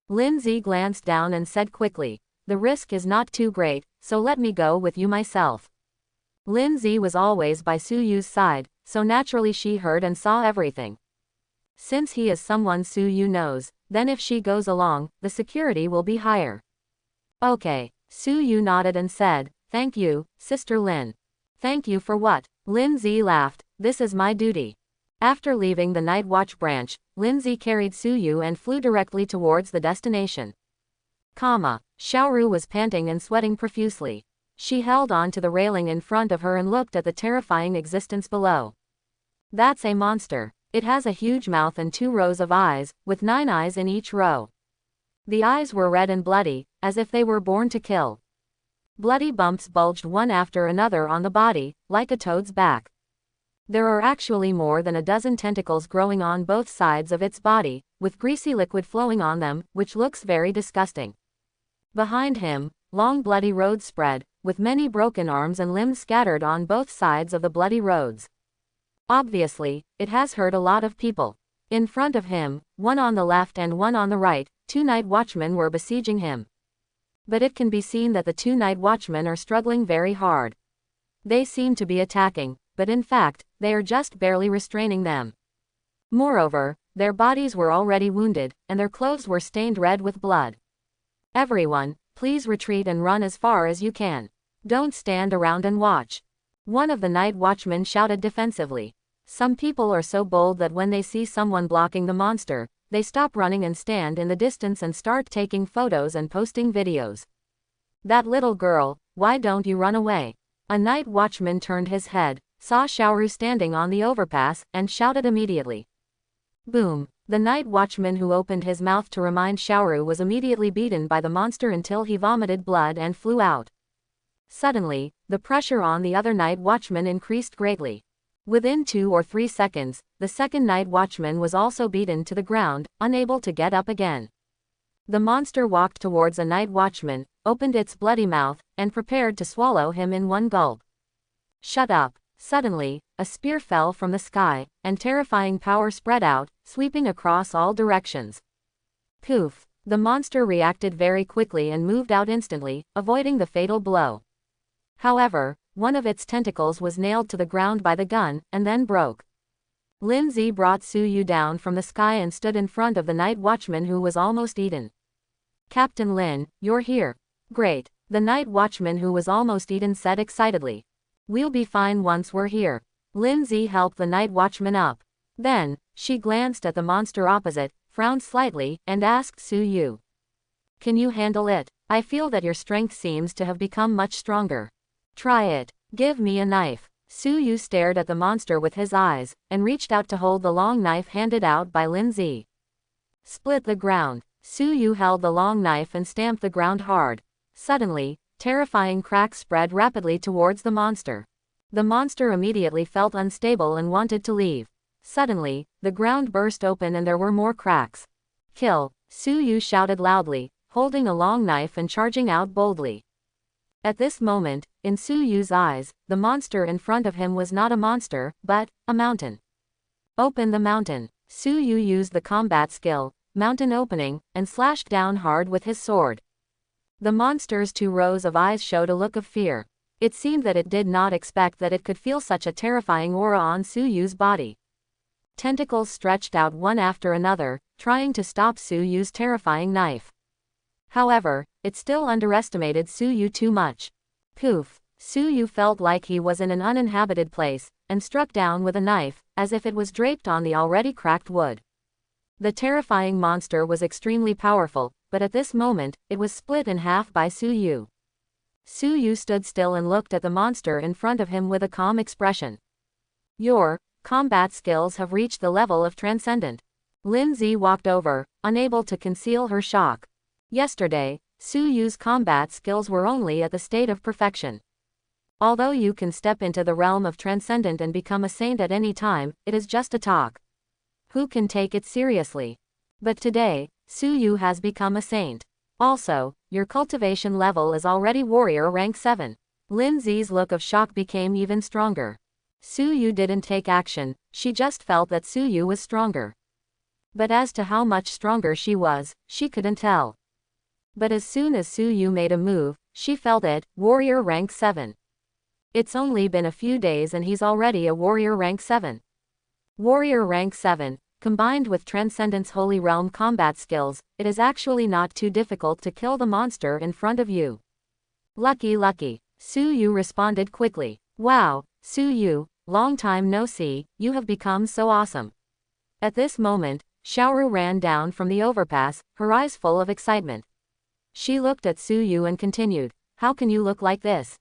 Lindsay glanced down and said quickly, the risk is not too great, so let me go with you myself. Lindsay was always by Su-yu's side, so naturally she heard and saw everything. Since he is someone Su-yu knows, then if she goes along, the security will be higher. Okay, Su-yu nodded and said, thank you, Sister Lin. Thank you for what? Lindsay laughed, this is my duty. After leaving the Night Watch branch, Lindsay carried Su-yu and flew directly towards the destination. Xiaoru was panting and sweating profusely. She held on to the railing in front of her and looked at the terrifying existence below. That's a monster. It has a huge mouth and 2 rows of eyes, with 9 eyes in each row. The eyes were red and bloody, as if they were born to kill. Bloody bumps bulged one after another on the body, like a toad's back. There are actually more than a dozen tentacles growing on both sides of its body, with greasy liquid flowing on them, which looks very disgusting. Behind him, long bloody roads spread, with many broken arms and limbs scattered on both sides of the bloody roads. Obviously, it has hurt a lot of people. In front of him, one on the left and one on the right, 2 night watchmen were besieging him. But it can be seen that the two night watchmen are struggling very hard. They seem to be attacking, but in fact, they are just barely restraining them. Moreover, their bodies were already wounded, and their clothes were stained red with blood. Everyone, please retreat and run as far as you can. Don't stand around and watch. One of the night watchmen shouted defensively. Some people are so bold that when they see someone blocking the monster, they stop running and stand in the distance and start taking photos and posting videos. That little girl, why don't you run away? A night watchman turned his head, saw Xiaoru standing on the overpass, and shouted immediately. Boom! The night watchman who opened his mouth to remind Xiaoru was immediately beaten by the monster until he vomited blood and flew out. Suddenly, the pressure on the other night watchman increased greatly. Within 2 or 3 seconds, the second night watchman was also beaten to the ground, unable to get up again. The monster walked towards a night watchman, opened its bloody mouth, and prepared to swallow him in one gulp. Shut up! Suddenly, a spear fell from the sky, and terrifying power spread out, sweeping across all directions. Poof! The monster reacted very quickly and moved out instantly, avoiding the fatal blow. However, one of its tentacles was nailed to the ground by the gun, and then broke. Lin Zi brought Su Yu down from the sky and stood in front of the night watchman who was almost eaten. Captain Lin, you're here. Great, the night watchman who was almost eaten said excitedly. We'll be fine once we're here. Lin Zi helped the night watchman up. Then, she glanced at the monster opposite, frowned slightly, and asked Su Yu. Can you handle it? I feel that your strength seems to have become much stronger. Try it. Give me a knife. Su Yu stared at the monster with his eyes, and reached out to hold the long knife handed out by Lin Zi. Split the ground. Su Yu held the long knife and stamped the ground hard. Suddenly, terrifying cracks spread rapidly towards the monster. The monster immediately felt unstable and wanted to leave. Suddenly, the ground burst open and there were more cracks. Kill! Su Yu shouted loudly, holding a long knife and charging out boldly. At this moment, in Su Yu's eyes, the monster in front of him was not a monster, but a mountain. Open the mountain. Su Yu used the combat skill, mountain opening, and slashed down hard with his sword. The monster's 2 rows of eyes showed a look of fear. It seemed that it did not expect that it could feel such a terrifying aura on Su Yu's body. Tentacles stretched out one after another, trying to stop Su Yu's terrifying knife. However, it still underestimated Su Yu too much. Poof! Su Yu felt like he was in an uninhabited place, and struck down with a knife, as if it was draped on the already cracked wood. The terrifying monster was extremely powerful, but at this moment, it was split in half by Su Yu. Su Yu stood still and looked at the monster in front of him with a calm expression. Your combat skills have reached the level of transcendent. Lin Zi walked over, unable to conceal her shock. Yesterday, Su Yu's combat skills were only at the state of perfection. Although you can step into the realm of transcendent and become a saint at any time, it is just a talk. Who can take it seriously? But today, Su Yu has become a saint. Also, your cultivation level is already warrior rank 7. Lin Zi's look of shock became even stronger. Su Yu didn't take action, she just felt that Su Yu was stronger. But as to how much stronger she was, she couldn't tell. But as soon as Su Yu made a move, she felt it, warrior rank 7. It's only been a few days and he's already a warrior rank 7. Warrior rank 7, combined with Transcendent's Holy Realm combat skills, it is actually not too difficult to kill the monster in front of you. Lucky lucky, Su Yu responded quickly. Wow, Su Yu, long time no see, you have become so awesome. At this moment, Xiaoru ran down from the overpass, her eyes full of excitement. She looked at Su Yu and continued, how can you look like this?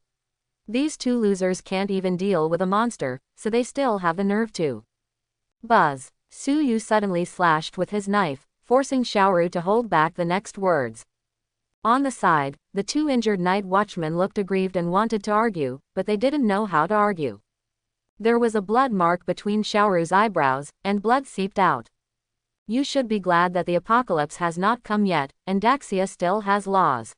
These 2 losers can't even deal with a monster, so they still have the nerve to. Buzz! Su Yu suddenly slashed with his knife, forcing Xiaoru to hold back the next words. On the side, the 2 injured night watchmen looked aggrieved and wanted to argue, but they didn't know how to argue. There was a blood mark between Xiaoru's eyebrows, and blood seeped out. You should be glad that the apocalypse has not come yet, and Daxia still has laws.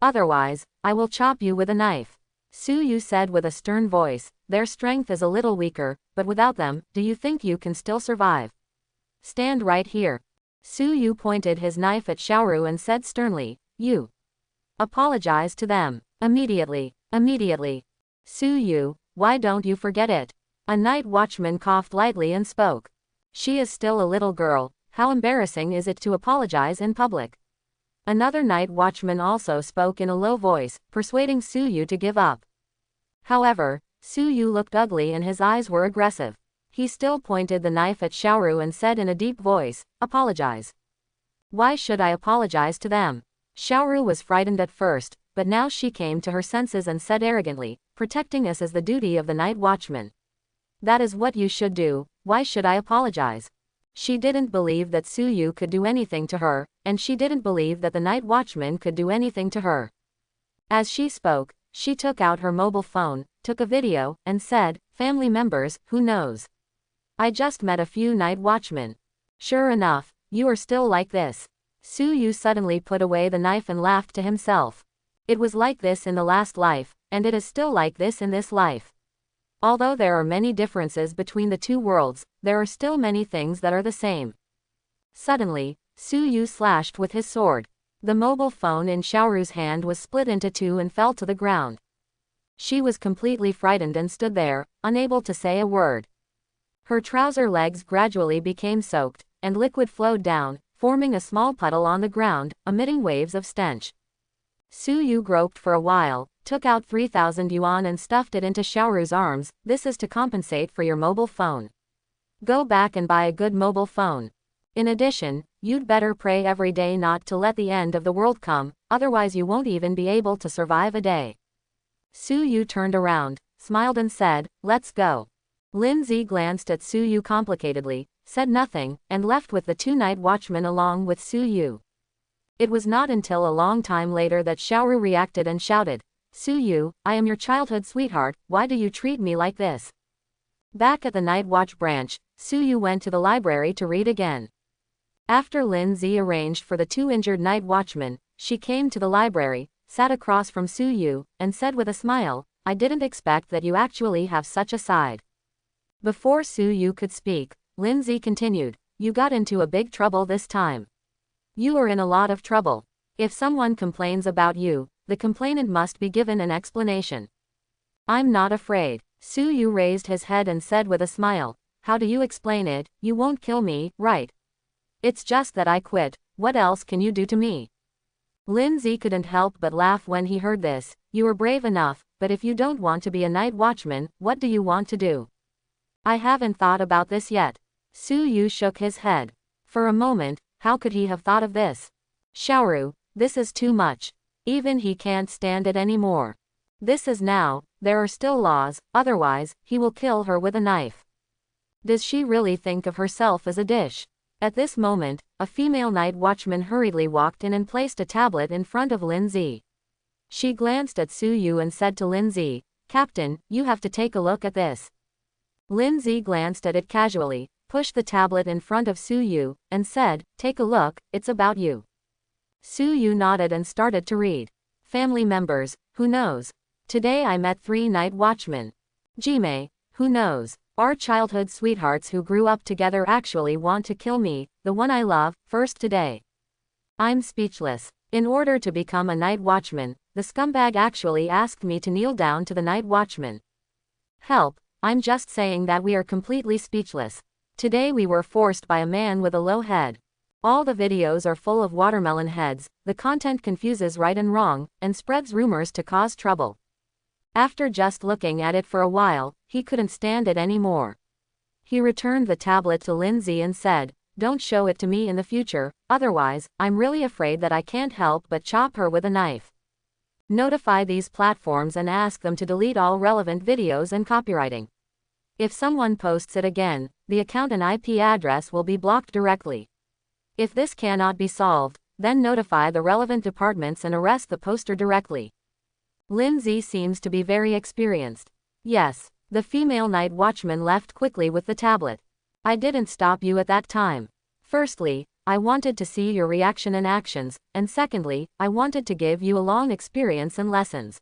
Otherwise, I will chop you with a knife. Su Yu said with a stern voice, their strength is a little weaker, but without them, do you think you can still survive? Stand right here. Su Yu pointed his knife at Xiaoru and said sternly, you. Apologize to them. Immediately. Immediately. Su-yu, why don't you forget it? A night watchman coughed lightly and spoke. She is still a little girl, how embarrassing is it to apologize in public? Another night watchman also spoke in a low voice, persuading Su-yu to give up. However, Su-yu looked ugly and his eyes were aggressive. He still pointed the knife at Xiaoru and said in a deep voice, apologize. Why should I apologize to them? Xiaoru was frightened at first, but now she came to her senses and said arrogantly, protecting us is the duty of the night watchman. That is what you should do, why should I apologize? She didn't believe that Su-yu could do anything to her, and she didn't believe that the night watchman could do anything to her. As she spoke, she took out her mobile phone, took a video, and said, family members, who knows? I just met a few night watchmen. Sure enough, you are still like this. Su-yu suddenly put away the knife and laughed to himself. It was like this in the last life, and it is still like this in this life. Although there are many differences between the two worlds, there are still many things that are the same. Suddenly, Su-yu slashed with his sword. The mobile phone in Xiaoru's hand was split into two and fell to the ground. She was completely frightened and stood there, unable to say a word. Her trouser legs gradually became soaked, and liquid flowed down, forming a small puddle on the ground, emitting waves of stench. Su-yu groped for a while, took out 3,000 yuan and stuffed it into Xiaoru's arms. This is to compensate for your mobile phone. Go back and buy a good mobile phone. In addition, you'd better pray every day not to let the end of the world come, otherwise you won't even be able to survive a day. Su-yu turned around, smiled and said, let's go. Lindsay glanced at Su-yu complicatedly, said nothing, and left with the two night watchmen along with Su-yu. It was not until a long time later that Xiaoru reacted and shouted, Su-yu, I am your childhood sweetheart, why do you treat me like this? Back at the night watch branch, Su-yu went to the library to read again. After Lindsay arranged for the two injured night watchmen, she came to the library, sat across from Su-yu, and said with a smile, I didn't expect that you actually have such a side. Before Su-yu could speak, Lindsay continued, you got into a big trouble this time. You are in a lot of trouble. If someone complains about you, the complainant must be given an explanation. I'm not afraid. Su-yu raised his head and said with a smile, how do you explain it? You won't kill me, right? It's just that I quit, what else can you do to me? Lindsay couldn't help but laugh when he heard this. You are brave enough, but if you don't want to be a night watchman, what do you want to do? I haven't thought about this yet. Su-yu shook his head. For a moment, how could he have thought of this? Xiaoru, this is too much. Even he can't stand it anymore. This is now, there are still laws, otherwise, he will kill her with a knife. Does she really think of herself as a dish? At this moment, a female night watchman hurriedly walked in and placed a tablet in front of Lindsay. She glanced at Su-yu and said to Lindsay, Captain, you have to take a look at this. Lindsay glanced at it casually, pushed the tablet in front of Su-yu, and said, take a look, it's about you. Su-yu nodded and started to read. Family members, who knows? Today I met 3 night watchmen. Jime, who knows? Our childhood sweethearts who grew up together actually want to kill me, the one I love, first today. I'm speechless. In order to become a night watchman, the scumbag actually asked me to kneel down to the night watchman. Help, I'm just saying that we are completely speechless. Today we were forced by a man with a low head. All the videos are full of watermelon heads, the content confuses right and wrong, and spreads rumors to cause trouble. After just looking at it for a while, he couldn't stand it anymore. He returned the tablet to Lindsay and said, don't show it to me in the future, otherwise, I'm really afraid that I can't help but chop her with a knife. Notify these platforms and ask them to delete all relevant videos and copywriting. If someone posts it again, the account and IP address will be blocked directly. If this cannot be solved, then notify the relevant departments and arrest the poster directly. Lindsay seems to be very experienced. Yes, the female night watchman left quickly with the tablet. I didn't stop you at that time. Firstly, I wanted to see your reaction and actions, and secondly, I wanted to give you a long experience and lessons.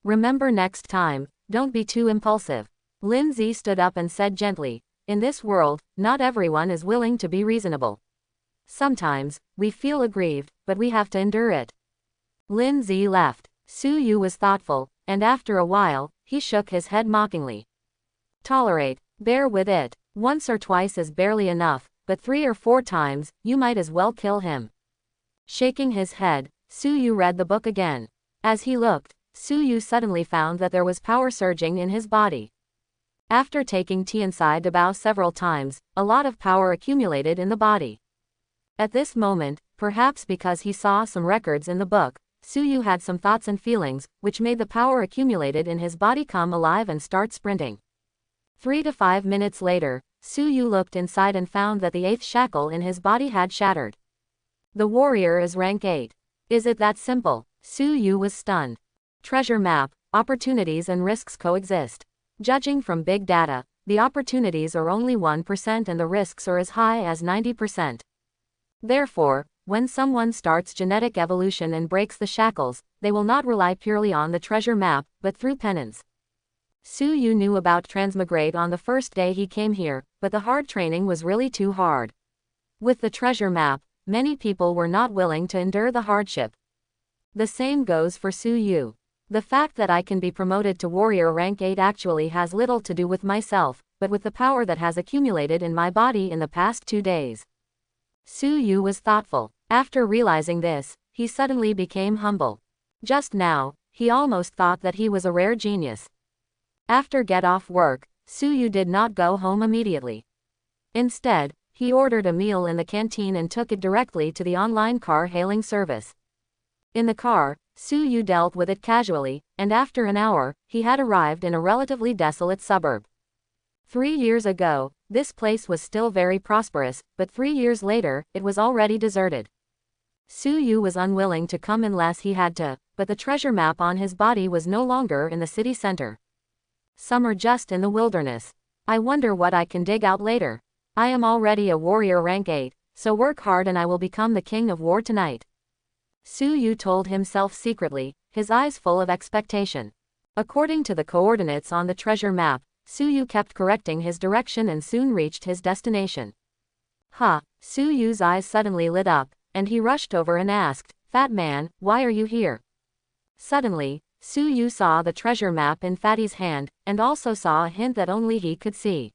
Remember next time, don't be too impulsive. Lindsay stood up and said gently, in this world, not everyone is willing to be reasonable. Sometimes, we feel aggrieved, but we have to endure it. Lin Zi left. Su Yu was thoughtful, and after a while, he shook his head mockingly. Tolerate, bear with it. Once or twice is barely enough, but 3 or 4 times, you might as well kill him. Shaking his head, Su Yu read the book again. As he looked, Su Yu suddenly found that there was power surging in his body. After taking Tiansai Dabao several times, a lot of power accumulated in the body. At this moment, perhaps because he saw some records in the book, Su Yu had some thoughts and feelings, which made the power accumulated in his body come alive and start sprinting. 3 to 5 minutes later, Su Yu looked inside and found that the 8th shackle in his body had shattered. The warrior is rank 8. Is it that simple? Su Yu was stunned. Treasure map, opportunities and risks coexist. Judging from big data, the opportunities are only 1% and the risks are as high as 90%. Therefore, when someone starts genetic evolution and breaks the shackles, they will not rely purely on the treasure map, but through penance. Su Yu knew about transmigrate on the first day he came here, but the hard training was really too hard. With the treasure map, many people were not willing to endure the hardship. The same goes for Su Yu. The fact that I can be promoted to warrior rank 8 actually has little to do with myself, but with the power that has accumulated in my body in the past 2 days. Su Yu was thoughtful. After realizing this, he suddenly became humble. Just now, he almost thought that he was a rare genius. After get off work, Su Yu did not go home immediately. Instead, he ordered a meal in the canteen and took it directly to the online car hailing service. In the car, Su Yu dealt with it casually, and after an hour, he had arrived in a relatively desolate suburb. 3 years ago, this place was still very prosperous, but 3 years later, it was already deserted. Su Yu was unwilling to come unless he had to, but the treasure map on his body was no longer in the city center. Some are just in the wilderness. I wonder what I can dig out later. I am already a warrior rank 8, so work hard and I will become the king of war tonight. Su Yu told himself secretly, his eyes full of expectation. According to the coordinates on the treasure map, Su Yu kept correcting his direction and soon reached his destination. Su Yu's eyes suddenly lit up, and he rushed over and asked, "Fat man, why are you here?" Suddenly, Su Yu saw the treasure map in Fatty's hand, and also saw a hint that only he could see.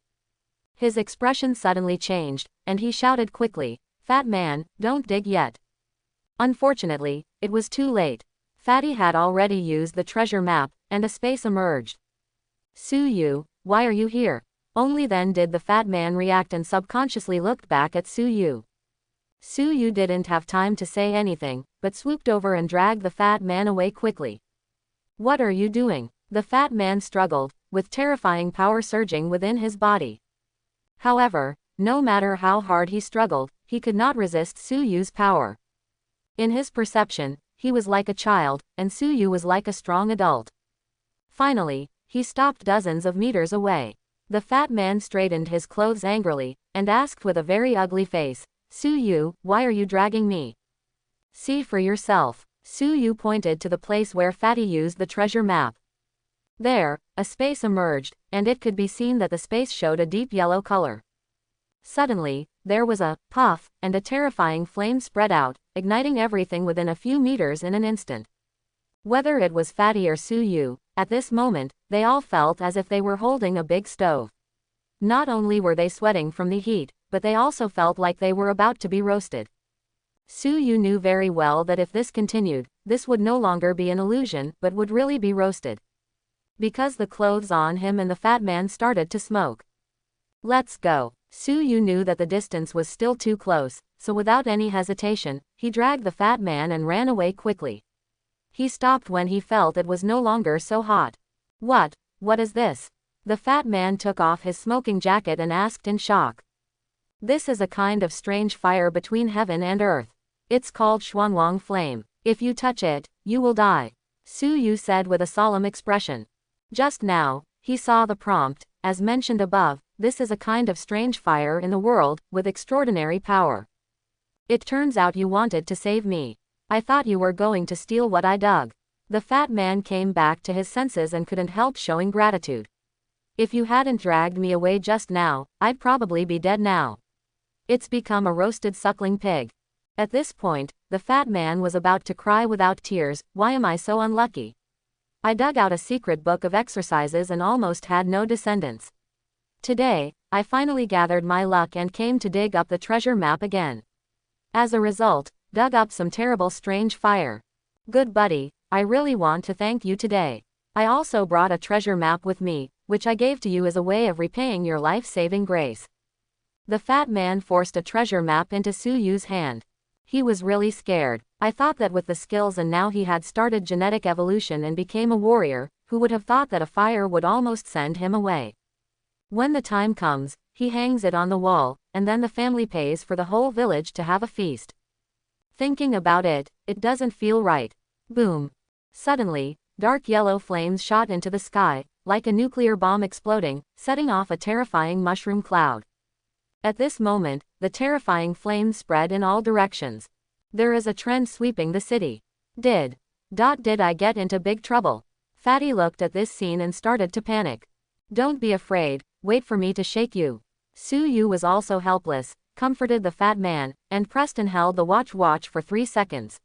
His expression suddenly changed, and he shouted quickly, "Fat man, don't dig yet." Unfortunately, it was too late. Fatty had already used the treasure map, and a space emerged. "Su Yu, why are you here?" Only then did the fat man react and subconsciously looked back at Su Yu. Su Yu didn't have time to say anything, but swooped over and dragged the fat man away quickly. "What are you doing?" The fat man struggled, with terrifying power surging within his body. However, no matter how hard he struggled, he could not resist Su Yu's power. In his perception, he was like a child, and Su Yu was like a strong adult. Finally, he stopped dozens of meters away. The fat man straightened his clothes angrily, and asked with a very ugly face, "Su Yu, why are you dragging me? See for yourself." Su Yu pointed to the place where Fatty used the treasure map. There, a space emerged, and it could be seen that the space showed a deep yellow color. Suddenly, there was a puff, and a terrifying flame spread out, igniting everything within a few meters in an instant. Whether it was Fatty or Su Yu, at this moment, they all felt as if they were holding a big stove. Not only were they sweating from the heat, but they also felt like they were about to be roasted. Su Yu knew very well that if this continued, this would no longer be an illusion, but would really be roasted. Because the clothes on him and the fat man started to smoke. "Let's go." Su Yu knew that the distance was still too close, so without any hesitation, he dragged the fat man and ran away quickly. He stopped when he felt it was no longer so hot. What is this?" The fat man took off his smoking jacket and asked in shock. "This is a kind of strange fire between heaven and earth. It's called Xuanwang flame. If you touch it, you will die," Su Yu said with a solemn expression. Just now, he saw the prompt, as mentioned above, this is a kind of strange fire in the world, with extraordinary power. It turns out you wanted to save me. I thought you were going to steal what I dug. The fat man came back to his senses and couldn't help showing gratitude. If you hadn't dragged me away just now, I'd probably be dead now. It's become a roasted suckling pig. At this point, the fat man was about to cry without tears, "Why am I so unlucky? I dug out a secret book of exercises and almost had no descendants. Today, I finally gathered my luck and came to dig up the treasure map again. As a result, dug up some terrible strange fire. Good buddy, I really want to thank you today. I also brought a treasure map with me, which I gave to you as a way of repaying your life-saving grace." The fat man forced a treasure map into Su Yu's hand. He was really scared. "I thought that with the skills and now he had started genetic evolution and became a warrior, who would have thought that a fire would almost send him away? When the time comes, he hangs it on the wall, and then the family pays for the whole village to have a feast. Thinking about it, it doesn't feel right." Boom. Suddenly, dark yellow flames shot into the sky, like a nuclear bomb exploding, setting off a terrifying mushroom cloud. At this moment, the terrifying flames spread in all directions. There is a trend sweeping the city. Did I get into big trouble? Fatty looked at this scene and started to panic. "Don't be afraid, wait for me to shake you." Su Yu was also helpless, comforted the fat man, and Preston held the watch for 3 seconds.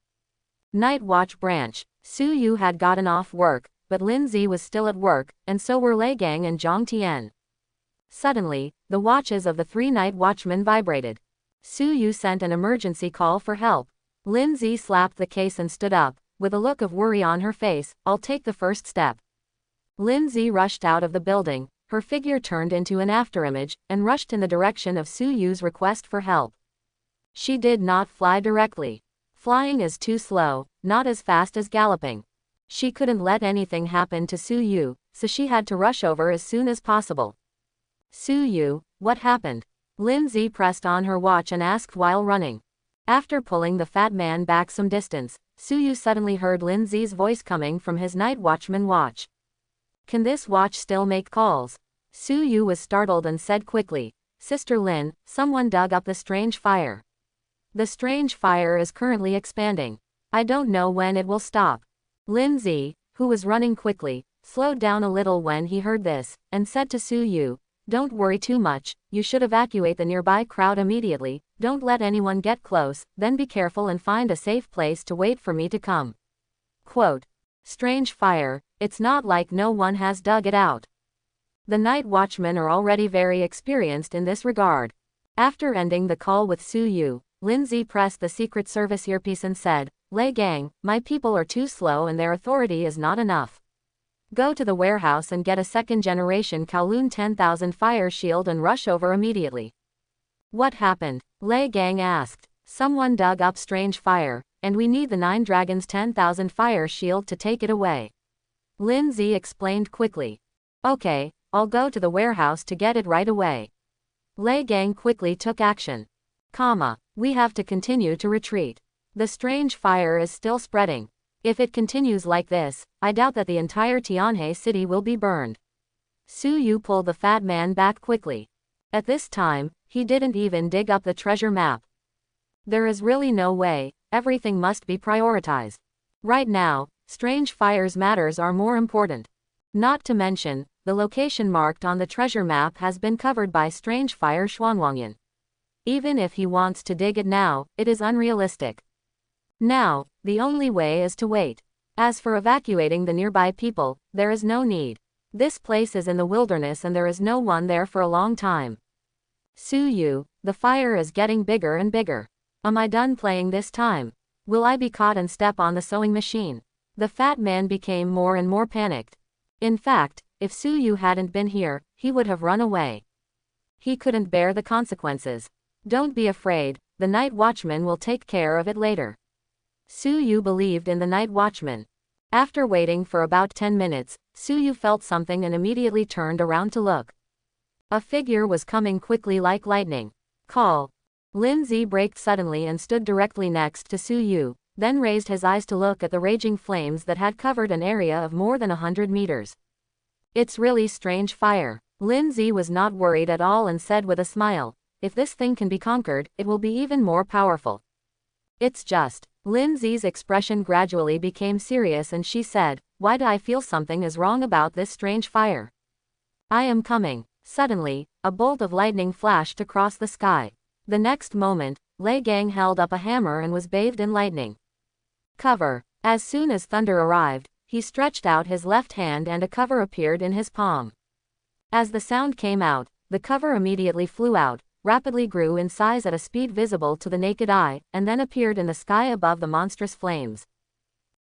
Night Watch Branch. Su Yu had gotten off work, but Lin Zi was still at work, and so were Lei Gang and Zhang Tian. Suddenly, the watches of the 3 night watchmen vibrated. Su Yu sent an emergency call for help. Lin Zi slapped the case and stood up, with a look of worry on her face. "I'll take the first step." Lin Zi rushed out of the building, her figure turned into an afterimage, and rushed in the direction of Su Yu's request for help. She did not fly directly. Flying is too slow, not as fast as galloping. She couldn't let anything happen to Su Yu, so she had to rush over as soon as possible. "Su Yu, what happened?" Lin Zi pressed on her watch and asked while running. After pulling the fat man back some distance, Su Yu suddenly heard Lin Zi's voice coming from his night watchman watch. "Can this watch still make calls?" Su Yu was startled and said quickly, "Sister Lin, someone dug up the strange fire. The strange fire is currently expanding. I don't know when it will stop." Lin Zi, who was running quickly, slowed down a little when he heard this, and said to Su Yu, "Don't worry too much, you should evacuate the nearby crowd immediately, don't let anyone get close, then be careful and find a safe place to wait for me to come." Quote, "Strange fire, it's not like no one has dug it out." The night watchmen are already very experienced in this regard. After ending the call with Su Yu, Lin Zi pressed the Secret Service earpiece and said, "Lei Gang, my people are too slow and their authority is not enough. Go to the warehouse and get a second-generation Kowloon 10,000 fire shield and rush over immediately." "What happened?" Lei Gang asked. "Someone dug up strange fire, and we need the 9 Dragons 10,000 fire shield to take it away." Lin Zi explained quickly. "Okay, I'll go to the warehouse to get it right away." Lei Gang quickly took action. We have to continue to retreat. The strange fire is still spreading. If it continues like this, I doubt that the entire Tianhe city will be burned." Su Yu pulled the fat man back quickly. At this time, he didn't even dig up the treasure map. There is really no way, everything must be prioritized. Right now, strange fire's matters are more important. Not to mention, the location marked on the treasure map has been covered by strange fire Xuanwangyan. Even if he wants to dig it now, it is unrealistic. Now, the only way is to wait. As for evacuating the nearby people, there is no need. This place is in the wilderness and there is no one there for a long time. Su Yu, the fire is getting bigger and bigger. Am I done playing this time? Will I be caught and step on the sewing machine? The fat man became more and more panicked. In fact, if Su Yu hadn't been here, he would have run away. He couldn't bear the consequences. "Don't be afraid, the night watchman will take care of it later." Su Yu believed in the night watchman. After waiting for about 10 minutes, Su Yu felt something and immediately turned around to look. A figure was coming quickly like lightning. "Call." Lin Zi braked suddenly and stood directly next to Su Yu, then raised his eyes to look at the raging flames that had covered an area of more than 100 meters. "It's really strange fire." Lin Zi was not worried at all and said with a smile, "If this thing can be conquered, it will be even more powerful." "It's just." Lin Zi's expression gradually became serious and she said, "Why do I feel something is wrong about this strange fire? I am coming." Suddenly, a bolt of lightning flashed across the sky. The next moment, Lei Gang held up a hammer and was bathed in lightning. Cover. As soon as thunder arrived, he stretched out his left hand and a cover appeared in his palm. As the sound came out, the cover immediately flew out, rapidly grew in size at a speed visible to the naked eye, and then appeared in the sky above the monstrous flames.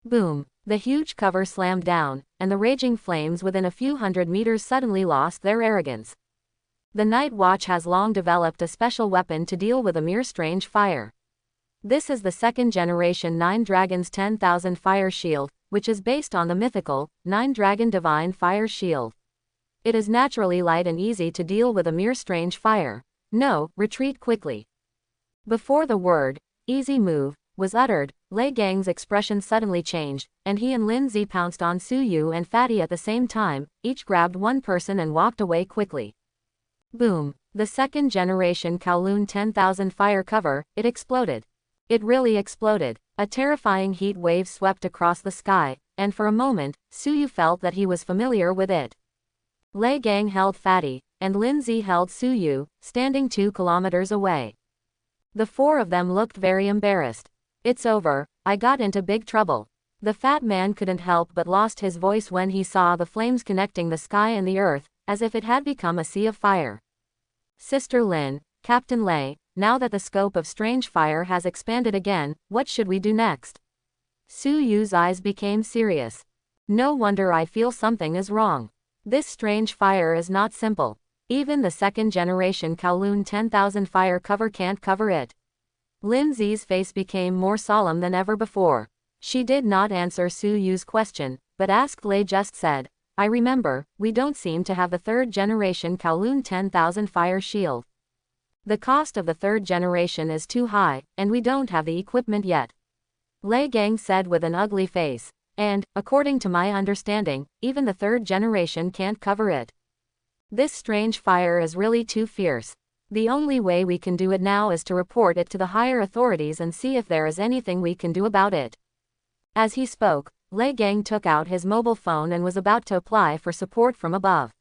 Boom! The huge cover slammed down, and the raging flames within a few hundred meters suddenly lost their arrogance. The Night Watch has long developed a special weapon to deal with a mere strange fire. This is the second generation 9 Dragons 10,000 Fire Shield, which is based on the mythical 9 Dragon Divine Fire Shield. It is naturally light and easy to deal with a mere strange fire. No, retreat quickly. Before the word, easy move, was uttered, Lei Gang's expression suddenly changed, and he and Lindsay pounced on Suyu and Fatty at the same time, each grabbed one person and walked away quickly. Boom! The second generation Kowloon 10,000 fire cover, it exploded. It really exploded. A terrifying heat wave swept across the sky, and for a moment, Suyu felt that he was familiar with it. Lei Gang held Fatty, and Lindsay held Suyu, standing 2 kilometers away. The four of them looked very embarrassed. It's over, I got into big trouble. The fat man couldn't help but lost his voice when he saw the flames connecting the sky and the earth, as if it had become a sea of fire. Sister Lin, Captain Lei, now that the scope of strange fire has expanded again, what should we do next? Suyu's eyes became serious. No wonder I feel something is wrong. This strange fire is not simple. Even the second generation Kowloon 10,000 fire cover can't cover it. Lindsay's face became more solemn than ever before. She did not answer Suyu's question, but asked Lei just said, I remember, we don't seem to have the third generation Kowloon 10,000 fire shield. The cost of the third generation is too high, and we don't have the equipment yet. Lei Gang said with an ugly face, and, according to my understanding, even the third generation can't cover it. This strange fire is really too fierce. The only way we can do it now is to report it to the higher authorities and see if there is anything we can do about it. As he spoke, Lei Gang took out his mobile phone and was about to apply for support from above.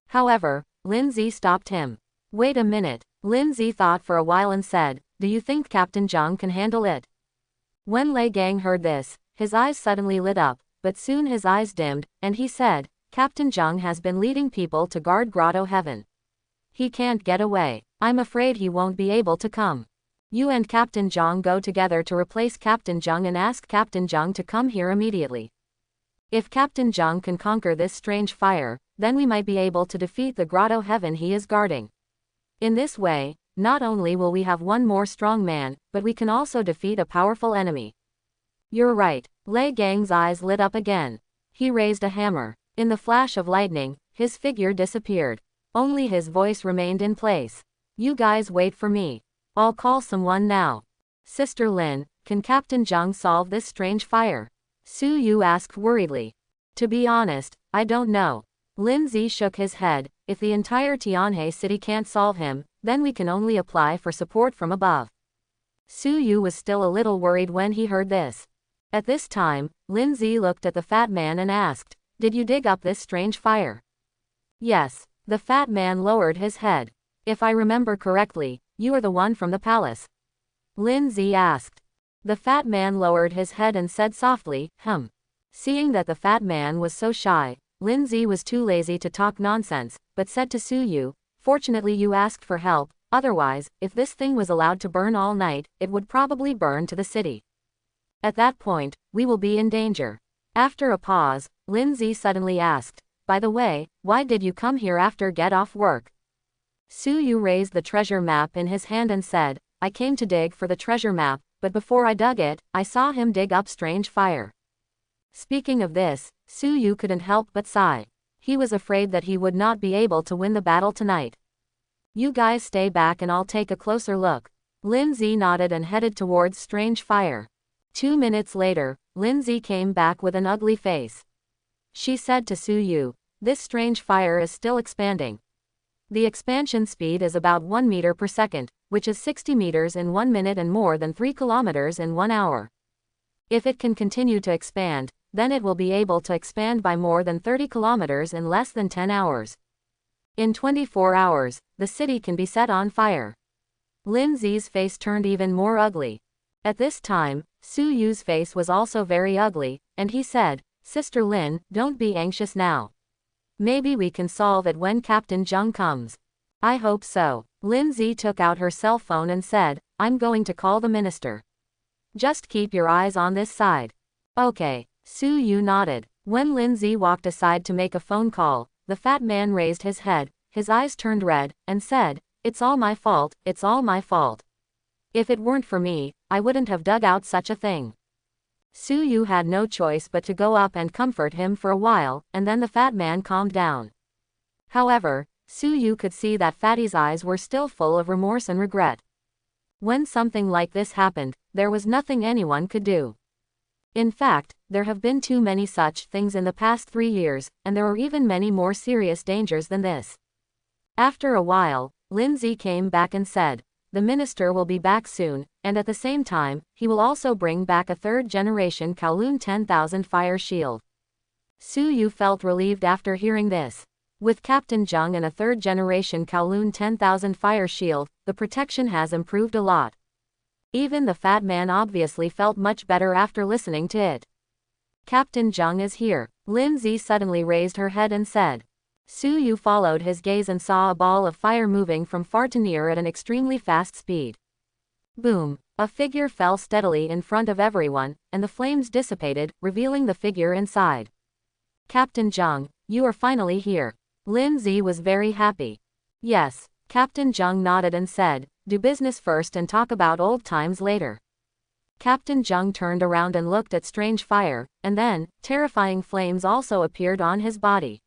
However, Lindsay stopped him. Wait a minute. Lindsay thought for a while and said, do you think Captain Zhang can handle it? When Lei Gang heard this, his eyes suddenly lit up, but soon his eyes dimmed, and he said, Captain Zhang has been leading people to guard Grotto Heaven. He can't get away. I'm afraid he won't be able to come. You and Captain Zhang go together to replace Captain Zhang and ask Captain Zhang to come here immediately. If Captain Zhang can conquer this strange fire, then we might be able to defeat the Grotto Heaven he is guarding. In this way, not only will we have one more strong man, but we can also defeat a powerful enemy. You're right. Lei Gang's eyes lit up again. He raised a hammer. In the flash of lightning, his figure disappeared. Only his voice remained in place. You guys wait for me. I'll call someone now. Sister Lin, can Captain Zhang solve this strange fire? Suyu asked worriedly. To be honest, I don't know. Lindsay shook his head. If the entire Tianhe city can't solve him, then we can only apply for support from above. Suyu was still a little worried when he heard this. At this time, Lindsay looked at the fat man and asked, did you dig up this strange fire? Yes. The fat man lowered his head. If I remember correctly, you are the one from the palace. Lindsay asked. The fat man lowered his head and said softly, Seeing that the fat man was so shy, Lindsay was too lazy to talk nonsense, but said to Suyu, fortunately you asked for help, otherwise, if this thing was allowed to burn all night, it would probably burn to the city. At that point, we will be in danger. After a pause, Lindsay suddenly asked, by the way, why did you come here after get off work? Suyu raised the treasure map in his hand and said, I came to dig for the treasure map, but before I dug it, I saw him dig up strange fire. Speaking of this, Suyu couldn't help but sigh. He was afraid that he would not be able to win the battle tonight. You guys stay back and I'll take a closer look. Lindsay nodded and headed towards strange fire. 2 minutes later, Lindsay came back with an ugly face. She said to Suyu, this strange fire is still expanding. The expansion speed is about 1 meter per second, which is 60 meters in 1 minute and more than 3 kilometers in 1 hour. If it can continue to expand, then it will be able to expand by more than 30 kilometers in less than 10 hours. In 24 hours, the city can be set on fire. Lin Zi's face turned even more ugly. At this time, Su Yu's face was also very ugly, and he said, Sister Lin, don't be anxious now. Maybe we can solve it when Captain Jung comes. I hope so. Lin Zi took out her cell phone and said, I'm going to call the minister. Just keep your eyes on this side. Okay. Su Yu nodded. When Lin Zi walked aside to make a phone call, the fat man raised his head, his eyes turned red, and said, It's all my fault, it's all my fault. If it weren't for me, I wouldn't have dug out such a thing. Su Yu had no choice but to go up and comfort him for a while, and then the fat man calmed down. However, Su Yu could see that Fatty's eyes were still full of remorse and regret. When something like this happened, there was nothing anyone could do. In fact, there have been too many such things in the past 3 years, and there are even many more serious dangers than this. After a while, Lin Zi came back and said, the minister will be back soon, and at the same time, he will also bring back a third-generation Kowloon 10,000 fire shield. Su Yu felt relieved after hearing this. With Captain Jung and a third-generation Kowloon 10,000 fire shield, the protection has improved a lot. Even the fat man obviously felt much better after listening to it. Captain Jung is here. Lin Zi suddenly raised her head and said. Su Yu followed his gaze and saw a ball of fire moving from far to near at an extremely fast speed. Boom! A figure fell steadily in front of everyone, and the flames dissipated, revealing the figure inside. Captain Jung, you are finally here. Lin Zi was very happy. Yes. Captain Jung nodded and said, do business first and talk about old times later. Captain Jung turned around and looked at strange fire, and then, terrifying flames also appeared on his body.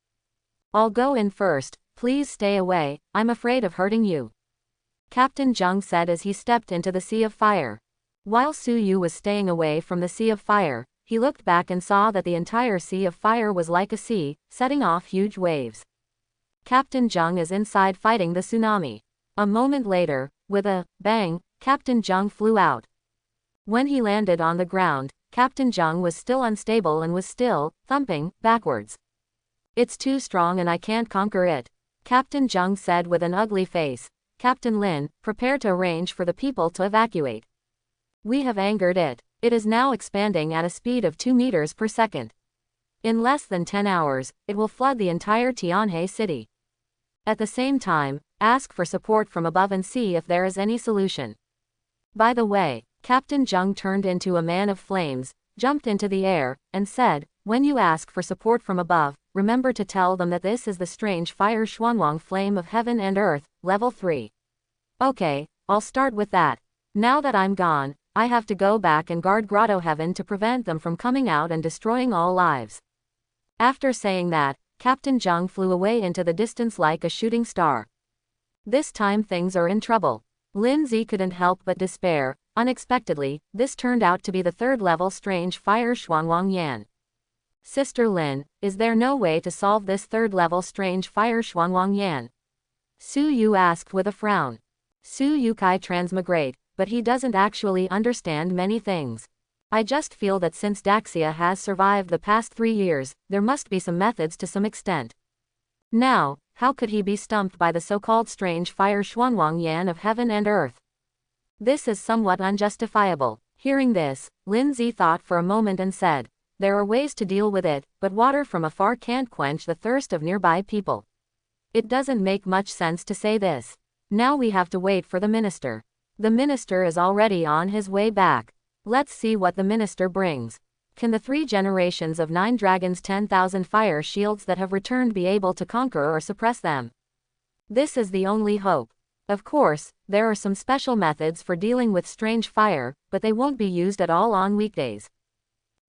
I'll go in first, please stay away, I'm afraid of hurting you. Captain Jung said as he stepped into the sea of fire. While Su Yu was staying away from the sea of fire, he looked back and saw that the entire sea of fire was like a sea, setting off huge waves. Captain Jung is inside fighting the tsunami. A moment later, with a bang, Captain Jung flew out. When he landed on the ground, Captain Jung was still unstable and was still thumping backwards. It's too strong and I can't conquer it, Captain Jung said with an ugly face. Captain Lin, prepare to arrange for the people to evacuate. We have angered it. It is now expanding at a speed of 2 meters per second. In less than 10 hours, it will flood the entire Tianhe city. At the same time, ask for support from above and see if there is any solution. By the way, Captain Jung turned into a man of flames, jumped into the air, and said, when you ask for support from above, remember to tell them that this is the strange fire Xuanwang flame of heaven and earth, level 3. Okay, I'll start with that. Now that I'm gone, I have to go back and guard Grotto Heaven to prevent them from coming out and destroying all lives. After saying that, Captain Jung flew away into the distance like a shooting star. This time things are in trouble. Lin Zi couldn't help but despair. Unexpectedly, this turned out to be the 3rd level strange fire Xuanwang Yan. Sister Lin, is there no way to solve this 3rd level strange fire Xuanwang Yan? Su Yu asked with a frown. Su Yu Kai transmigrate, but he doesn't actually understand many things. I just feel that since Daxia has survived the past 3 years, there must be some methods to some extent. Now, how could he be stumped by the so-called strange fire Xuanwang Yan of heaven and earth? This is somewhat unjustifiable. Hearing this, Lin Zi thought for a moment and said, there are ways to deal with it, but water from afar can't quench the thirst of nearby people. It doesn't make much sense to say this. Now we have to wait for the minister. The minister is already on his way back. Let's see what the minister brings. Can the 3 generations of 9 dragons 10,000 fire shields that have returned be able to conquer or suppress them? This is the only hope. Of course, there are some special methods for dealing with strange fire, but they won't be used at all on weekdays.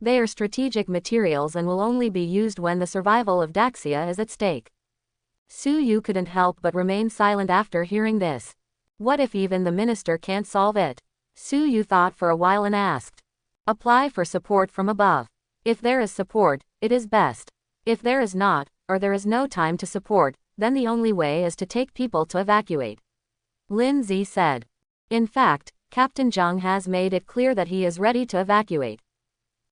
They are strategic materials and will only be used when the survival of Daxia is at stake. Su Yu couldn't help but remain silent after hearing this. What if even the minister can't solve it? Su Yu thought for a while and asked. Apply for support from above. If there is support, it is best. If there is not, or there is no time to support, then the only way is to take people to evacuate. Lin Zi said. In fact, Captain Jung has made it clear that he is ready to evacuate.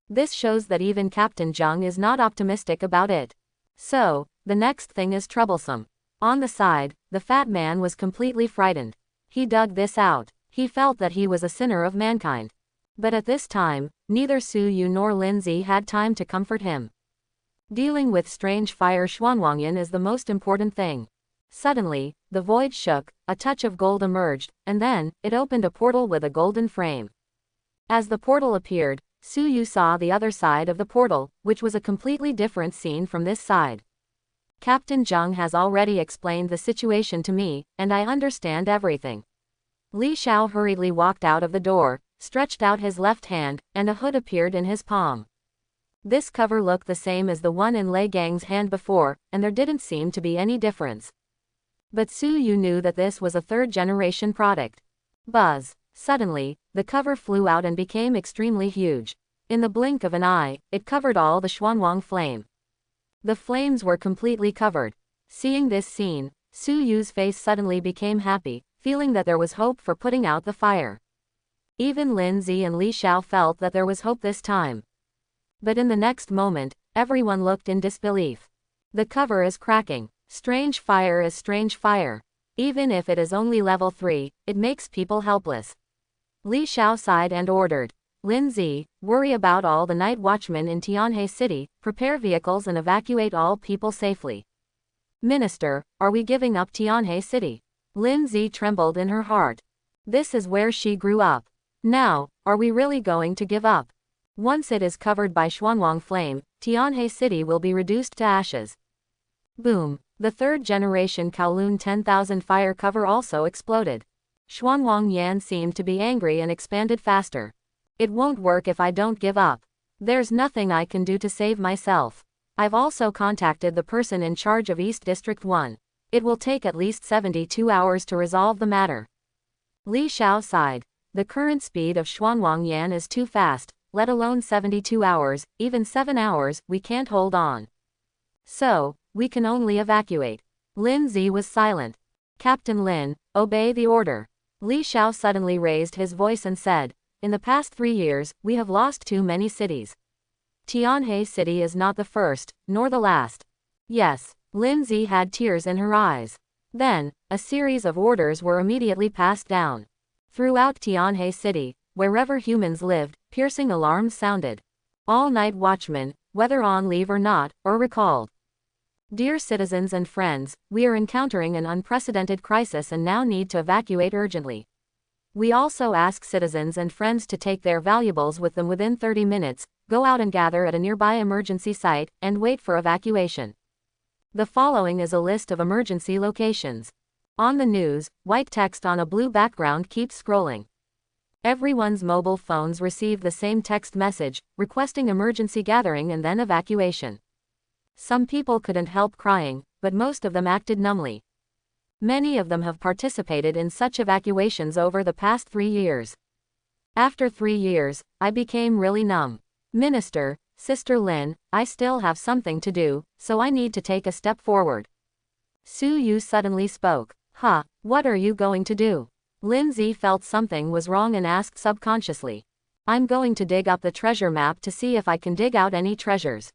This shows that even Captain Jung is not optimistic about it. So, the next thing is troublesome. On the side, the fat man was completely frightened. He dug this out. He felt that he was a sinner of mankind. But at this time, neither Su Yu nor Lindsay had time to comfort him. Dealing with strange fire Xuanwangyan is the most important thing. Suddenly, the void shook, a touch of gold emerged, and then, it opened a portal with a golden frame. As the portal appeared, Su Yu saw the other side of the portal, which was a completely different scene from this side. Captain Zheng has already explained the situation to me, and I understand everything. Li Xiao hurriedly walked out of the door, stretched out his left hand, and a hood appeared in his palm. This cover looked the same as the one in Lei Gang's hand before, and there didn't seem to be any difference. But Su Yu knew that this was a third-generation product. Buzz! Suddenly, the cover flew out and became extremely huge. In the blink of an eye, it covered all the Xuanwang flame. The flames were completely covered. Seeing this scene, Su Yu's face suddenly became happy, feeling that there was hope for putting out the fire. Even Lindsay and Li Xiao felt that there was hope this time. But in the next moment, everyone looked in disbelief. The cover is cracking. Strange fire is strange fire. Even if it is only level 3, it makes people helpless. Li Xiao sighed and ordered, Lindsay, worry about all the night watchmen in Tianhe City, prepare vehicles and evacuate all people safely. Minister, are we giving up Tianhe City? Lindsay trembled in her heart. This is where she grew up. Now, are we really going to give up? Once it is covered by Xuanwang flame, Tianhe City will be reduced to ashes. Boom! The third-generation Kowloon 10,000 fire cover also exploded. Xuanwang Yan seemed to be angry and expanded faster. It won't work if I don't give up. There's nothing I can do to save myself. I've also contacted the person in charge of East District 1. It will take at least 72 hours to resolve the matter. Li Xiao sighed. The current speed of Xuanwang Yan is too fast, let alone 72 hours, even 7 hours, we can't hold on. So, we can only evacuate. Lindsay was silent. Captain Lin, obey the order. Li Xiao suddenly raised his voice and said, in the past 3 years, we have lost too many cities. Tianhe City is not the first, nor the last. Yes, Lindsay had tears in her eyes. Then, a series of orders were immediately passed down. Throughout Tianhe City, wherever humans lived, piercing alarms sounded. All night watchmen, whether on leave or not, are recalled. Dear citizens and friends, we are encountering an unprecedented crisis and now need to evacuate urgently. We also ask citizens and friends to take their valuables with them within 30 minutes, go out and gather at a nearby emergency site, and wait for evacuation. The following is a list of emergency locations. On the news, white text on a blue background keeps scrolling. Everyone's mobile phones receive the same text message, requesting emergency gathering and then evacuation. Some people couldn't help crying, but most of them acted numbly. Many of them have participated in such evacuations over the past 3 years. After 3 years, I became really numb. Minister, Sister Lin, I still have something to do, so I need to take a step forward. Su Yu suddenly spoke. What are you going to do? Lindsay felt something was wrong and asked subconsciously. I'm going to dig up the treasure map to see if I can dig out any treasures.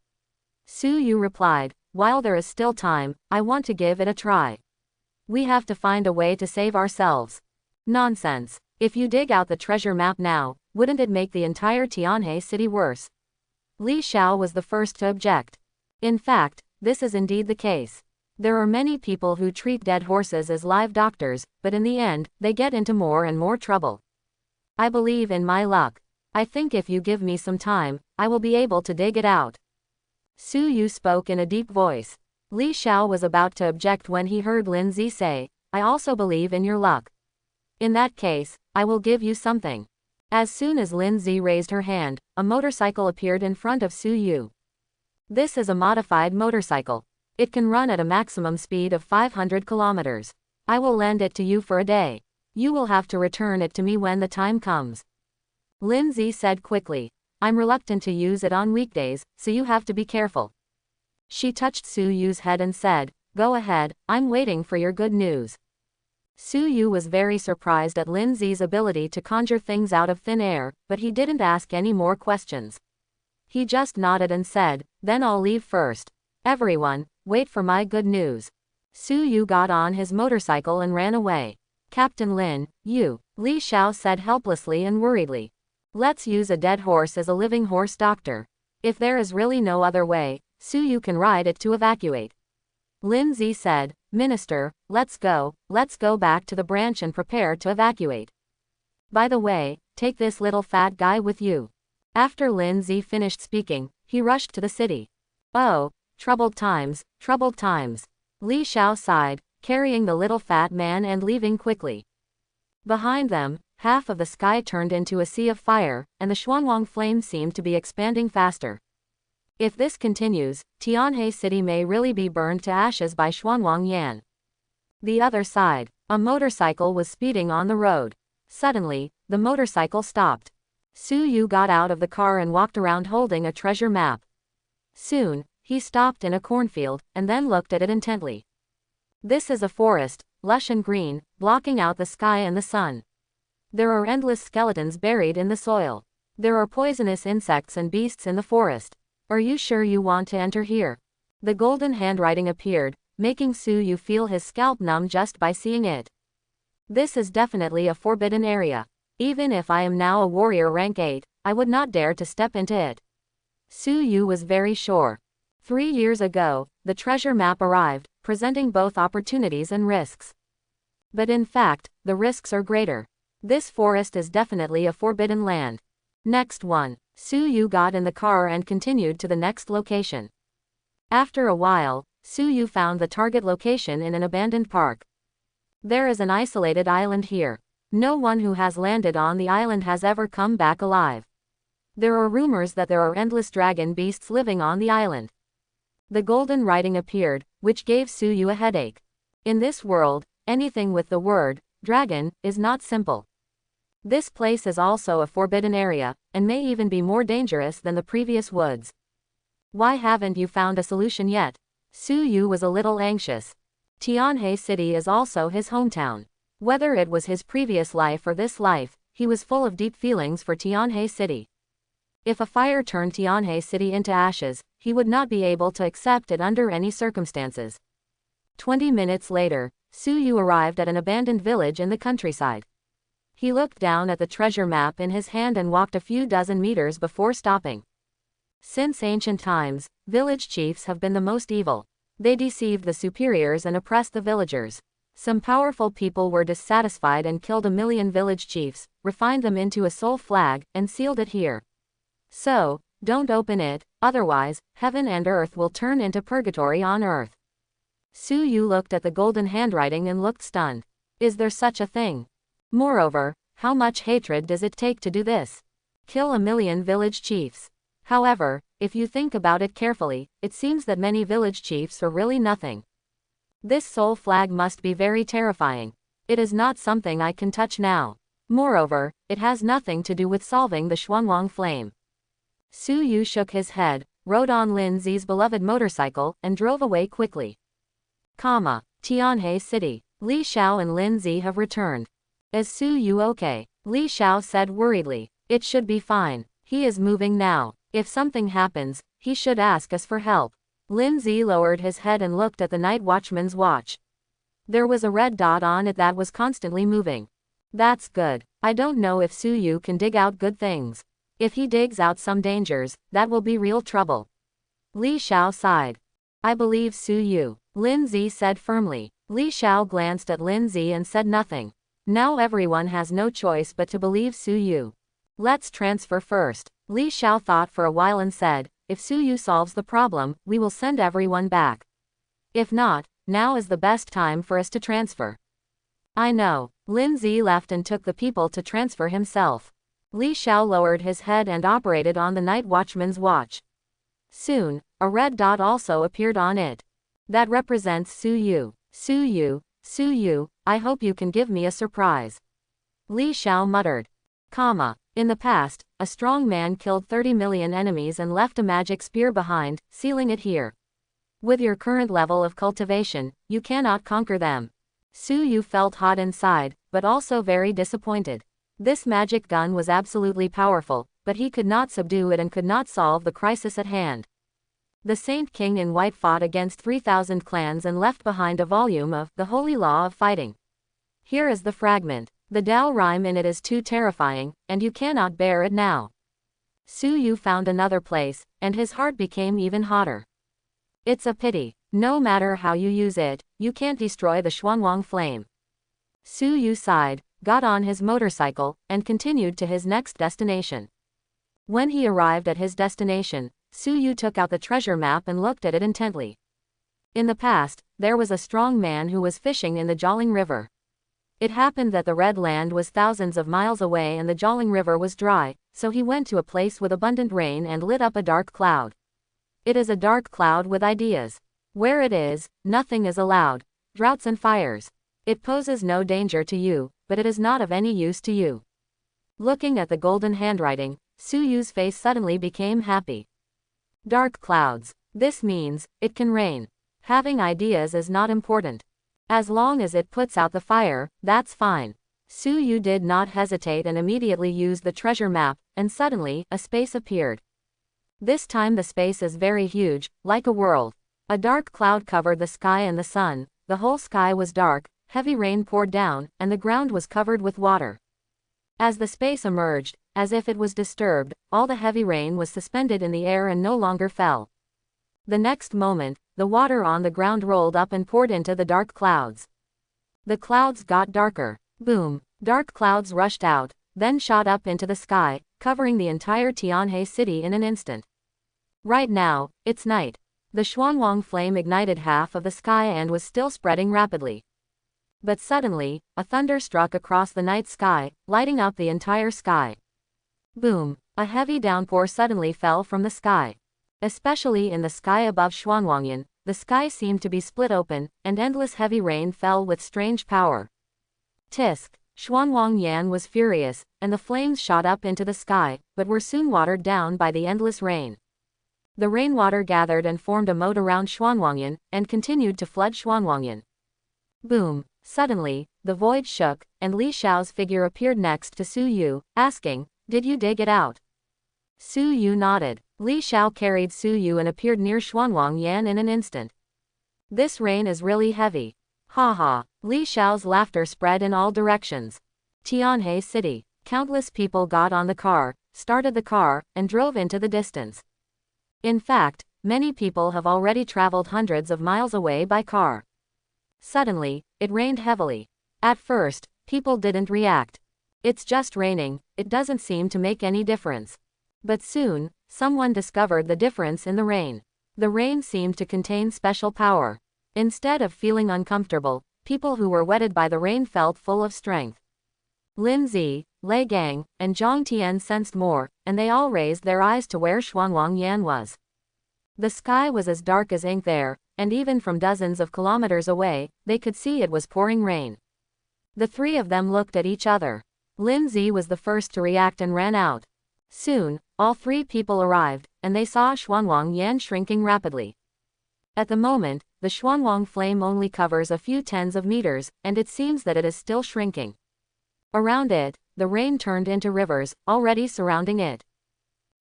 Su Yu replied, while there is still time, I want to give it a try. We have to find a way to save ourselves. Nonsense. If you dig out the treasure map now, wouldn't it make the entire Tianhe City worse? Li Xiao was the first to object. In fact, this is indeed the case. There are many people who treat dead horses as live doctors, but in the end, they get into more and more trouble. I believe in my luck. I think if you give me some time, I will be able to dig it out. Su Yu spoke in a deep voice. Li Xiao was about to object when he heard Lindsay say, I also believe in your luck. In that case, I will give you something. As soon as Lindsay raised her hand, a motorcycle appeared in front of Su Yu. This is a modified motorcycle. It can run at a maximum speed of 500 kilometers. I will lend it to you for a day. You will have to return it to me when the time comes. Lindsay said quickly. I'm reluctant to use it on weekdays, so you have to be careful. She touched Su Yu's head and said, Go ahead, I'm waiting for your good news. Su Yu was very surprised at Lindsay's ability to conjure things out of thin air, but he didn't ask any more questions. He just nodded and said, Then I'll leave first. Everyone, wait for my good news. Su Yu got on his motorcycle and ran away. Captain Lin, you, Li Xiao said helplessly and worriedly. Let's use a dead horse as a living horse doctor. If there is really no other way, Su Yu can ride it to evacuate. Lin Zi said, Minister, let's go back to the branch and prepare to evacuate. By the way, take this little fat guy with you. After Lin Zi finished speaking, he rushed to the city. Oh, troubled times, troubled times. Li Xiao sighed, carrying the little fat man and leaving quickly. Behind them, half of the sky turned into a sea of fire, and the Xuanwang flame seemed to be expanding faster. If this continues, Tianhe City may really be burned to ashes by Xuanwang Yan. The other side, a motorcycle was speeding on the road. Suddenly, the motorcycle stopped. Su Yu got out of the car and walked around holding a treasure map. Soon, he stopped in a cornfield, and then looked at it intently. This is a forest, lush and green, blocking out the sky and the sun. There are endless skeletons buried in the soil. There are poisonous insects and beasts in the forest. Are you sure you want to enter here? The golden handwriting appeared, making Su Yu feel his scalp numb just by seeing it. This is definitely a forbidden area. Even if I am now a warrior rank 8, I would not dare to step into it. Su Yu was very sure. 3 years ago, the treasure map arrived, presenting both opportunities and risks. But in fact, the risks are greater. This forest is definitely a forbidden land. Next one. Su Yu got in the car and continued to the next location. After a while, Su Yu found the target location in an abandoned park. There is an isolated island here. No one who has landed on the island has ever come back alive. There are rumors that there are endless dragon beasts living on the island. The golden writing appeared, which gave Su Yu a headache. In this world, anything with the word dragon is not simple. This place is also a forbidden area, and may even be more dangerous than the previous woods. Why haven't you found a solution yet? Su Yu was a little anxious. Tianhe City is also his hometown. Whether it was his previous life or this life, he was full of deep feelings for Tianhe City. If a fire turned Tianhe City into ashes, he would not be able to accept it under any circumstances. 20 minutes later, Su Yu arrived at an abandoned village in the countryside. He looked down at the treasure map in his hand and walked a few dozen meters before stopping. Since ancient times, village chiefs have been the most evil. They deceived the superiors and oppressed the villagers. Some powerful people were dissatisfied and killed 1 million village chiefs, refined them into a sole flag, and sealed it here. So, don't open it, otherwise, heaven and earth will turn into purgatory on earth. Su Yu looked at the golden handwriting and looked stunned. Is there such a thing? Moreover, how much hatred does it take to do this? Kill 1 million village chiefs. However, if you think about it carefully, it seems that many village chiefs are really nothing. This soul flag must be very terrifying. It is not something I can touch now. Moreover, it has nothing to do with solving the Xuanwang flame. Su Yu shook his head, rode on Lin Zi's beloved motorcycle, and drove away quickly. Tianhe City. Li Xiao and Lin Zi have returned. Is Su Yu okay? Li Xiao said worriedly. It should be fine. He is moving now. If something happens, he should ask us for help. Lin Zi lowered his head and looked at the night watchman's watch. There was a red dot on it that was constantly moving. That's good. I don't know if Su Yu can dig out good things. If he digs out some dangers, that will be real trouble. Li Xiao sighed. I believe Su Yu, Lin Zi said firmly. Li Xiao glanced at Lin Zi and said nothing. Now everyone has no choice but to believe Su Yu. Let's transfer first. Li Xiao thought for a while and said, if Su Yu solves the problem, we will send everyone back. If not, now is the best time for us to transfer. I know. Lin Zi left and took the people to transfer himself. Li Xiao lowered his head and operated on the night watchman's watch. Soon, a red dot also appeared on it. That represents Su Yu. Su Yu, Su Yu, I hope you can give me a surprise. Li Xiao muttered. In the past, a strong man killed 30 million enemies and left a magic spear behind, sealing it here. With your current level of cultivation, you cannot conquer them. Su Yu felt hot inside, but also very disappointed. This magic gun was absolutely powerful, but he could not subdue it and could not solve the crisis at hand. The Saint King in White fought against 3,000 clans and left behind a volume of The Holy Law of Fighting. Here is the fragment. The Dao rhyme in it is too terrifying, and you cannot bear it now. Su Yu found another place, and his heart became even hotter. It's a pity. No matter how you use it, you can't destroy the Xuanwang flame. Su Yu sighed, got on his motorcycle, and continued to his next destination. When he arrived at his destination, Su Yu took out the treasure map and looked at it intently. In the past, there was a strong man who was fishing in the Jialing River. It happened that the Red Land was thousands of miles away and the Jialing River was dry, so he went to a place with abundant rain and lit up a dark cloud. It is a dark cloud with ideas. Where it is, nothing is allowed. Droughts and fires. It poses no danger to you, but it is not of any use to you. Looking at the golden handwriting, Su Yu's face suddenly became happy. Dark clouds. This means, it can rain. Having ideas is not important. As long as it puts out the fire, that's fine. Su Yu did not hesitate and immediately used the treasure map, and suddenly, a space appeared. This time the space is very huge, like a world. A dark cloud covered the sky and the sun, the whole sky was dark, heavy rain poured down, and the ground was covered with water. As the space emerged, as if it was disturbed, all the heavy rain was suspended in the air and no longer fell. The next moment, the water on the ground rolled up and poured into the dark clouds. The clouds got darker. Boom! Dark clouds rushed out, then shot up into the sky, covering the entire Tianhe city in an instant. Right now, it's night. The Xuanwang flame ignited half of the sky and was still spreading rapidly. But suddenly, a thunder struck across the night sky, lighting up the entire sky. Boom! A heavy downpour suddenly fell from the sky. Especially in the sky above Xuanwangyan, the sky seemed to be split open, and endless heavy rain fell with strange power. Tisk! Xuanwangyan was furious, and the flames shot up into the sky, but were soon watered down by the endless rain. The rainwater gathered and formed a moat around Xuanwangyan, and continued to flood Xuanwangyan. Boom! Suddenly, the void shook, and Li Xiao's figure appeared next to Su Yu, asking, "Did you dig it out?" Su Yu nodded. Li Xiao carried Su Yu and appeared near Xuanwangyan in an instant. "This rain is really heavy." Ha ha! Li Xiao's laughter spread in all directions. Tianhe City. Countless people got on the car, started the car, and drove into the distance. In fact, many people have already traveled hundreds of miles away by car. Suddenly, it rained heavily. At first, people didn't react. It's just raining, it doesn't seem to make any difference. But soon, someone discovered the difference in the rain. The rain seemed to contain special power. Instead of feeling uncomfortable, people who were wetted by the rain felt full of strength. Lin Zi, Lei Gang, and Zhang Tian sensed more, and they all raised their eyes to where Xuanwangyan was. The sky was as dark as ink there, and even from dozens of kilometers away, they could see it was pouring rain. The three of them looked at each other. Lin Zi was the first to react and ran out. Soon, all three people arrived, and they saw Xuanwangyan shrinking rapidly. At the moment, the Xuanwang flame only covers a few tens of meters, and it seems that it is still shrinking. Around it, the rain turned into rivers, already surrounding it.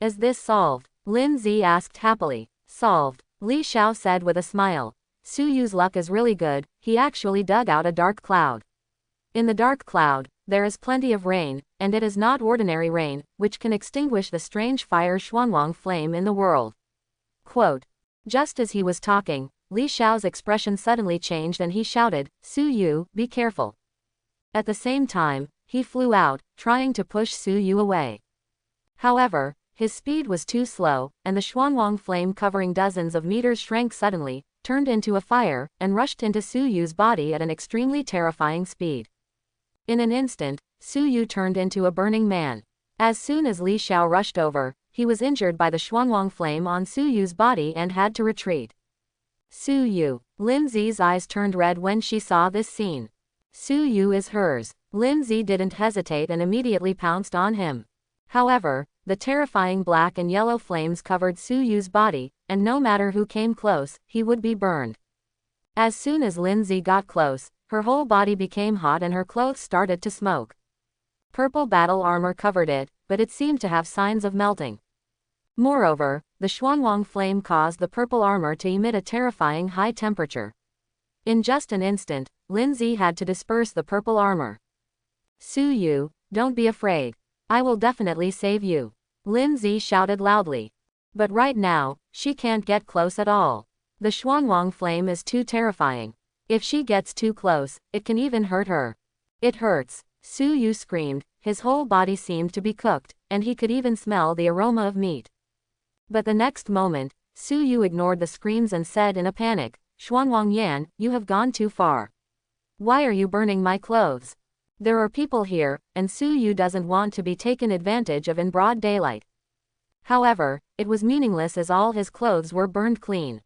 "Is this solved?" Lin Zi asked happily. "Solved," Li Xiao said with a smile. "Su Yu's luck is really good, he actually dug out a dark cloud. In the dark cloud, there is plenty of rain, and it is not ordinary rain, which can extinguish the strange fire Xuanwang flame in the world." Quote. Just as he was talking, Li Xiao's expression suddenly changed and he shouted, "Su Yu, be careful." At the same time, he flew out, trying to push Su Yu away. However, his speed was too slow, and the Xuanwang flame covering dozens of meters shrank suddenly, turned into a fire, and rushed into Su Yu's body at an extremely terrifying speed. In an instant, Su Yu turned into a burning man. As soon as Li Xiao rushed over, he was injured by the Xuanwang flame on Su Yu's body and had to retreat. Su Yu. Lin Zi's eyes turned red when she saw this scene. Su Yu is hers. Lin Zi didn't hesitate and immediately pounced on him. However, the terrifying black and yellow flames covered Su Yu's body, and no matter who came close, he would be burned. As soon as Lin Zi got close, her whole body became hot and her clothes started to smoke. Purple battle armor covered it, but it seemed to have signs of melting. Moreover, the Xuanwang flame caused the purple armor to emit a terrifying high temperature. In just an instant, Lindsay had to disperse the purple armor. Su Yu, don't be afraid. I will definitely save you. Lindsay shouted loudly. But right now, she can't get close at all. The Xuanwang flame is too terrifying. If she gets too close, it can even hurt her. It hurts. Su Yu screamed, his whole body seemed to be cooked, and he could even smell the aroma of meat. But the next moment, Su Yu ignored the screams and said in a panic, Xuanwang Yan, you have gone too far. Why are you burning my clothes? There are people here, and Su Yu doesn't want to be taken advantage of in broad daylight. However, it was meaningless as all his clothes were burned clean.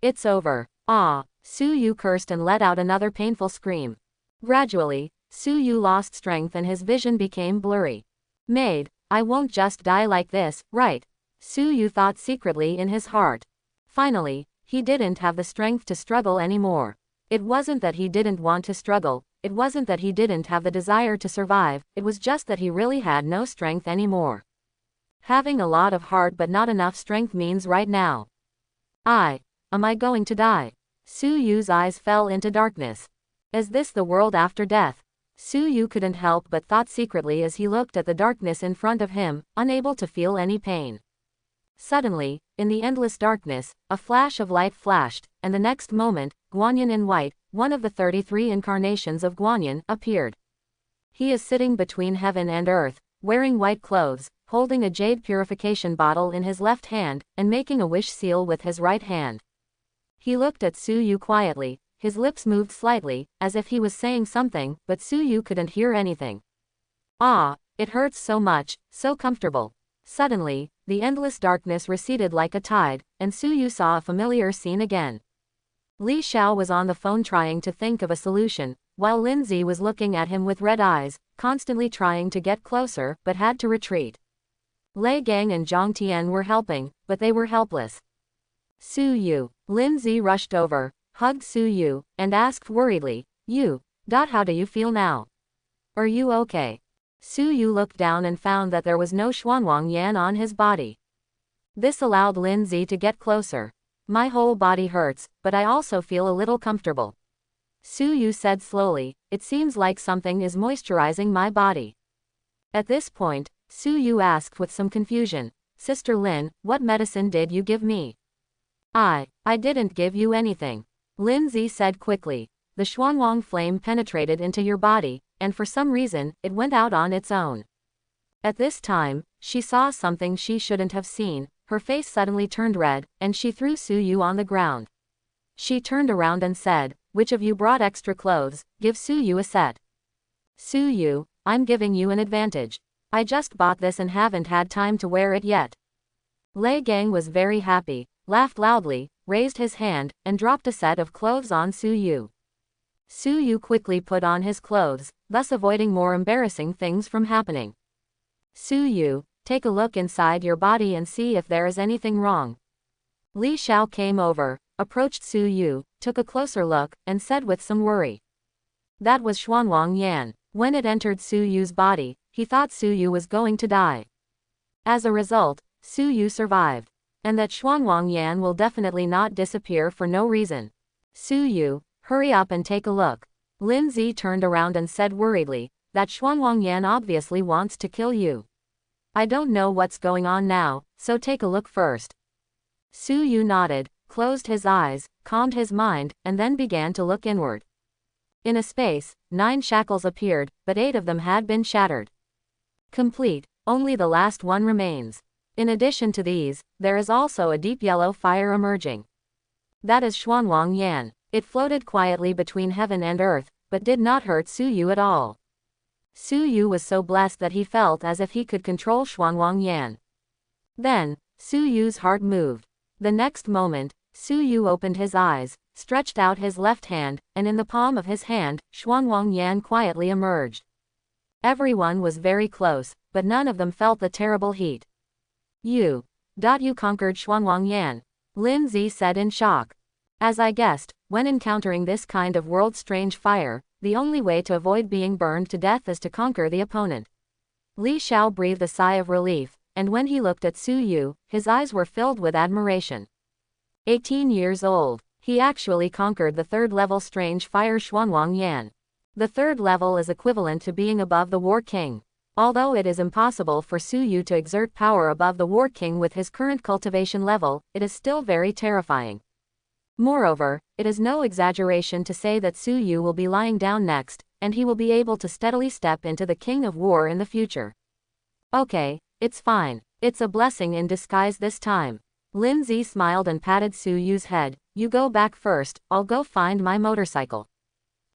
It's over. Ah! Su Yu cursed and let out another painful scream. Gradually, Su Yu lost strength and his vision became blurry. Maid, I won't just die like this, right? Su Yu thought secretly in his heart. Finally, he didn't have the strength to struggle anymore. It wasn't that he didn't want to struggle, it wasn't that he didn't have the desire to survive, it was just that he really had no strength anymore. Having a lot of heart but not enough strength means right now. Am I going to die? Su Yu's eyes fell into darkness. Is this the world after death? Su Yu couldn't help but thought secretly as he looked at the darkness in front of him, unable to feel any pain. Suddenly, in the endless darkness, a flash of light flashed, and the next moment, Guanyin in white, one of the 33 incarnations of Guanyin, appeared. He is sitting between heaven and earth, wearing white clothes, holding a jade purification bottle in his left hand, and making a wish seal with his right hand. He looked at Su Yu quietly, his lips moved slightly, as if he was saying something, but Su Yu couldn't hear anything. Ah, it hurts so much, so comfortable. Suddenly, the endless darkness receded like a tide, and Su Yu saw a familiar scene again. Li Xiao was on the phone trying to think of a solution, while Lindsay was looking at him with red eyes, constantly trying to get closer, but had to retreat. Lei Gang and Zhang Tian were helping, but they were helpless. Su Yu. Lindsay rushed over, hugged Su Yu, and asked worriedly, how do you feel now? Are you okay? Su Yu looked down and found that there was no Xuanwang Yan on his body. This allowed Lindsay to get closer. My whole body hurts, but I also feel a little comfortable. Su Yu said slowly, it seems like something is moisturizing my body. At this point, Su Yu asked with some confusion, Sister Lin, what medicine did you give me? I didn't give you anything. Lindsay said quickly. The Xuanwang flame penetrated into your body, and for some reason, it went out on its own. At this time, she saw something she shouldn't have seen, her face suddenly turned red, and she threw Su Yu on the ground. She turned around and said, which of you brought extra clothes, give Su Yu a set. Su Yu, I'm giving you an advantage. I just bought this and haven't had time to wear it yet. Lei Gang was very happy, laughed loudly, raised his hand, and dropped a set of clothes on Su Yu. Su Yu quickly put on his clothes, thus avoiding more embarrassing things from happening. Su Yu, take a look inside your body and see if there is anything wrong. Li Xiao came over, approached Su Yu, took a closer look, and said with some worry. That was Xuanwang Yan. When it entered Su Yu's body, he thought Su Yu was going to die. As a result, Su Yu survived. And that Xuanwang Yan will definitely not disappear for no reason. Su Yu, hurry up and take a look. Lindsay turned around and said worriedly, that Xuanwang Yan obviously wants to kill you. I don't know what's going on now, so take a look first. Su Yu nodded, closed his eyes, calmed his mind, and then began to look inward. In a space, 9 shackles appeared, but 8 of them had been shattered. Complete, only the last one remains. In addition to these, there is also a deep yellow fire emerging. That is Xuanwang Yan. It floated quietly between heaven and earth, but did not hurt Su Yu at all. Su Yu was so blessed that he felt as if he could control Xuanwang Yan. Then, Su Yu's heart moved. The next moment, Su Yu opened his eyes, stretched out his left hand, and in the palm of his hand, Xuanwang Yan quietly emerged. Everyone was very close, but none of them felt the terrible heat. You conquered Xuanwang Yan. Lindsay said in shock. As I guessed, when encountering this kind of world-strange fire, the only way to avoid being burned to death is to conquer the opponent. Li Xiao breathed a sigh of relief, and when he looked at Su Yu, his eyes were filled with admiration. 18 years old. He actually conquered the third-level strange fire Xuanwang Yan. The third level is equivalent to being above the War King. Although it is impossible for Su Yu to exert power above the War King with his current cultivation level, it is still very terrifying. Moreover, it is no exaggeration to say that Su Yu will be lying down next, and he will be able to steadily step into the King of War in the future. Okay, it's fine. It's a blessing in disguise this time. Lin Zi smiled and patted Su Yu's head. You go back first, I'll go find my motorcycle.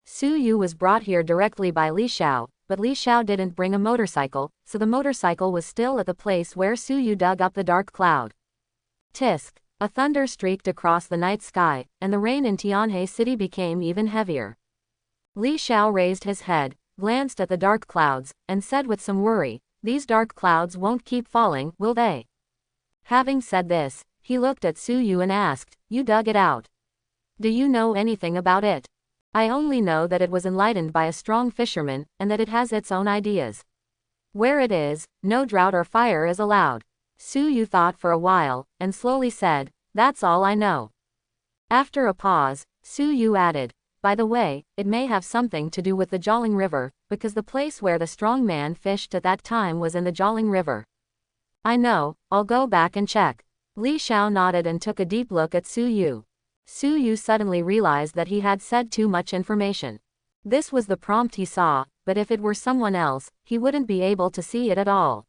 Su Yu was brought here directly by Li Xiao, but Li Xiao didn't bring a motorcycle, so the motorcycle was still at the place where Su Yu dug up the dark cloud. Tisk! A thunder streaked across the night sky, and the rain in Tianhe City became even heavier. Li Xiao raised his head, glanced at the dark clouds, and said with some worry, "These dark clouds won't keep falling, will they?" Having said this, he looked at Su Yu and asked, "You dug it out. Do you know anything about it?" "I only know that it was enlightened by a strong fisherman, and that it has its own ideas. Where it is, no drought or fire is allowed." Su Yu thought for a while, and slowly said, "That's all I know." After a pause, Su Yu added, "By the way, it may have something to do with the Jialing River, because the place where the strong man fished at that time was in the Jialing River." "I know, I'll go back and check." Li Xiao nodded and took a deep look at Su Yu. Su Yu suddenly realized that he had said too much information. This was the prompt he saw, but if it were someone else, he wouldn't be able to see it at all.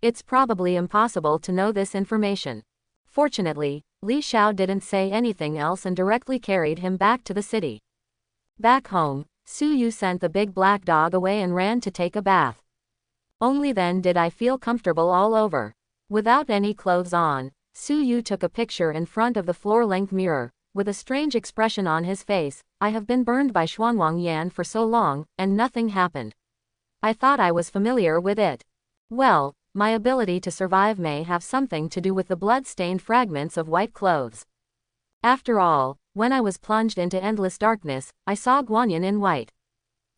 It's probably impossible to know this information. Fortunately, Li Xiao didn't say anything else and directly carried him back to the city. Back home, Su Yu sent the big black dog away and ran to take a bath. Only then did I feel comfortable all over. Without any clothes on, Su Yu took a picture in front of the floor-length mirror, with a strange expression on his face. "I have been burned by Xuanwang Yan for so long, and nothing happened. I thought I was familiar with it. Well, my ability to survive may have something to do with the blood-stained fragments of white clothes. After all, when I was plunged into endless darkness, I saw Guanyin in white."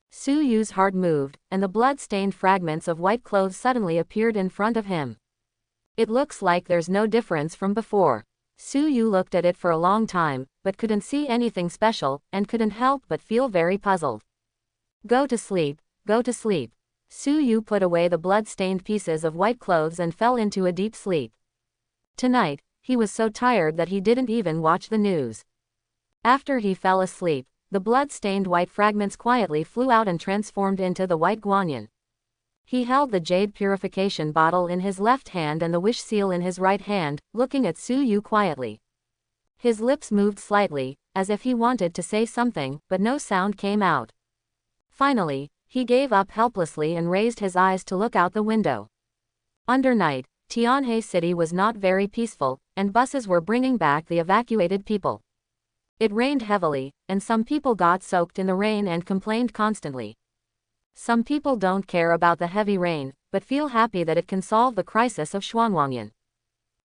Su Yu's heart moved, and the blood-stained fragments of white clothes suddenly appeared in front of him. "It looks like there's no difference from before." Su Yu looked at it for a long time, but couldn't see anything special, and couldn't help but feel very puzzled. "Go to sleep, go to sleep." Su Yu put away the blood-stained pieces of white clothes and fell into a deep sleep. Tonight, he was so tired that he didn't even watch the news. After he fell asleep, the blood-stained white fragments quietly flew out and transformed into the white Guanyin. He held the jade purification bottle in his left hand and the wish seal in his right hand, looking at Su Yu quietly. His lips moved slightly, as if he wanted to say something, but no sound came out. Finally, he gave up helplessly and raised his eyes to look out the window. Under night, Tianhe City was not very peaceful, and buses were bringing back the evacuated people. It rained heavily, and some people got soaked in the rain and complained constantly. Some people don't care about the heavy rain, but feel happy that it can solve the crisis of Xuanwangyan.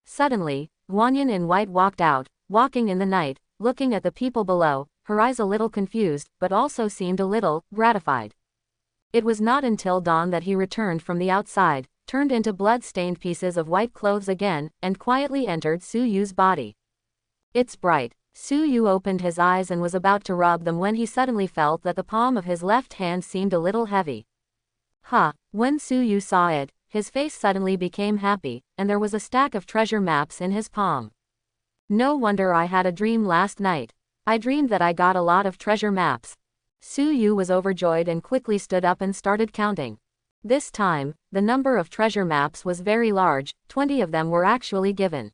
Suddenly, Guanyin in white walked out, walking in the night, looking at the people below, her eyes a little confused, but also seemed a little gratified. It was not until dawn that he returned from the outside, turned into blood-stained pieces of white clothes again, and quietly entered Su Yu's body. "It's bright." Su Yu opened his eyes and was about to rub them when he suddenly felt that the palm of his left hand seemed a little heavy. When Su Yu saw it, his face suddenly became happy, and there was a stack of treasure maps in his palm. "No wonder I had a dream last night. I dreamed that I got a lot of treasure maps." Su Yu was overjoyed and quickly stood up and started counting. This time, the number of treasure maps was very large. 20 of them were actually given.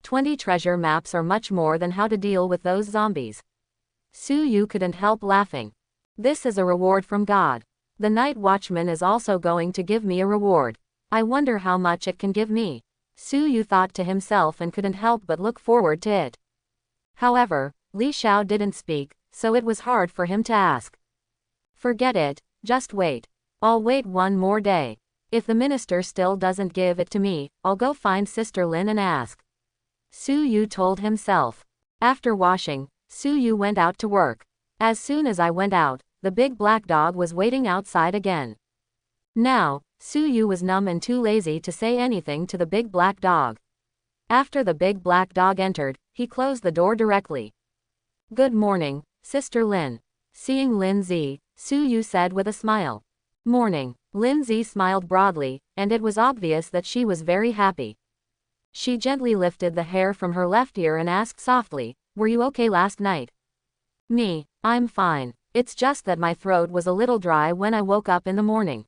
20 treasure maps are much more than how to deal with those zombies. Su Yu couldn't help laughing. "This is a reward from God. The night watchman is also going to give me a reward. I wonder how much it can give me." Su Yu thought to himself and couldn't help but look forward to it. However, Li Xiao didn't speak, so it was hard for him to ask. "Forget it, just wait. I'll wait one more day. If the minister still doesn't give it to me, I'll go find Sister Lin and ask." Su Yu told himself. After washing, Su Yu went out to work. As soon as I went out, the big black dog was waiting outside again. Now, Su Yu was numb and too lazy to say anything to the big black dog. After the big black dog entered, he closed the door directly. Good morning, Sister Lin. Seeing Lin Zi, Su Yu said with a smile. Morning. Lin Zi smiled broadly, and it was obvious that she was very happy. She gently lifted the hair from her left ear and asked softly, "Were you okay last night?" "Me, I'm fine. It's just that my throat was a little dry when I woke up in the morning.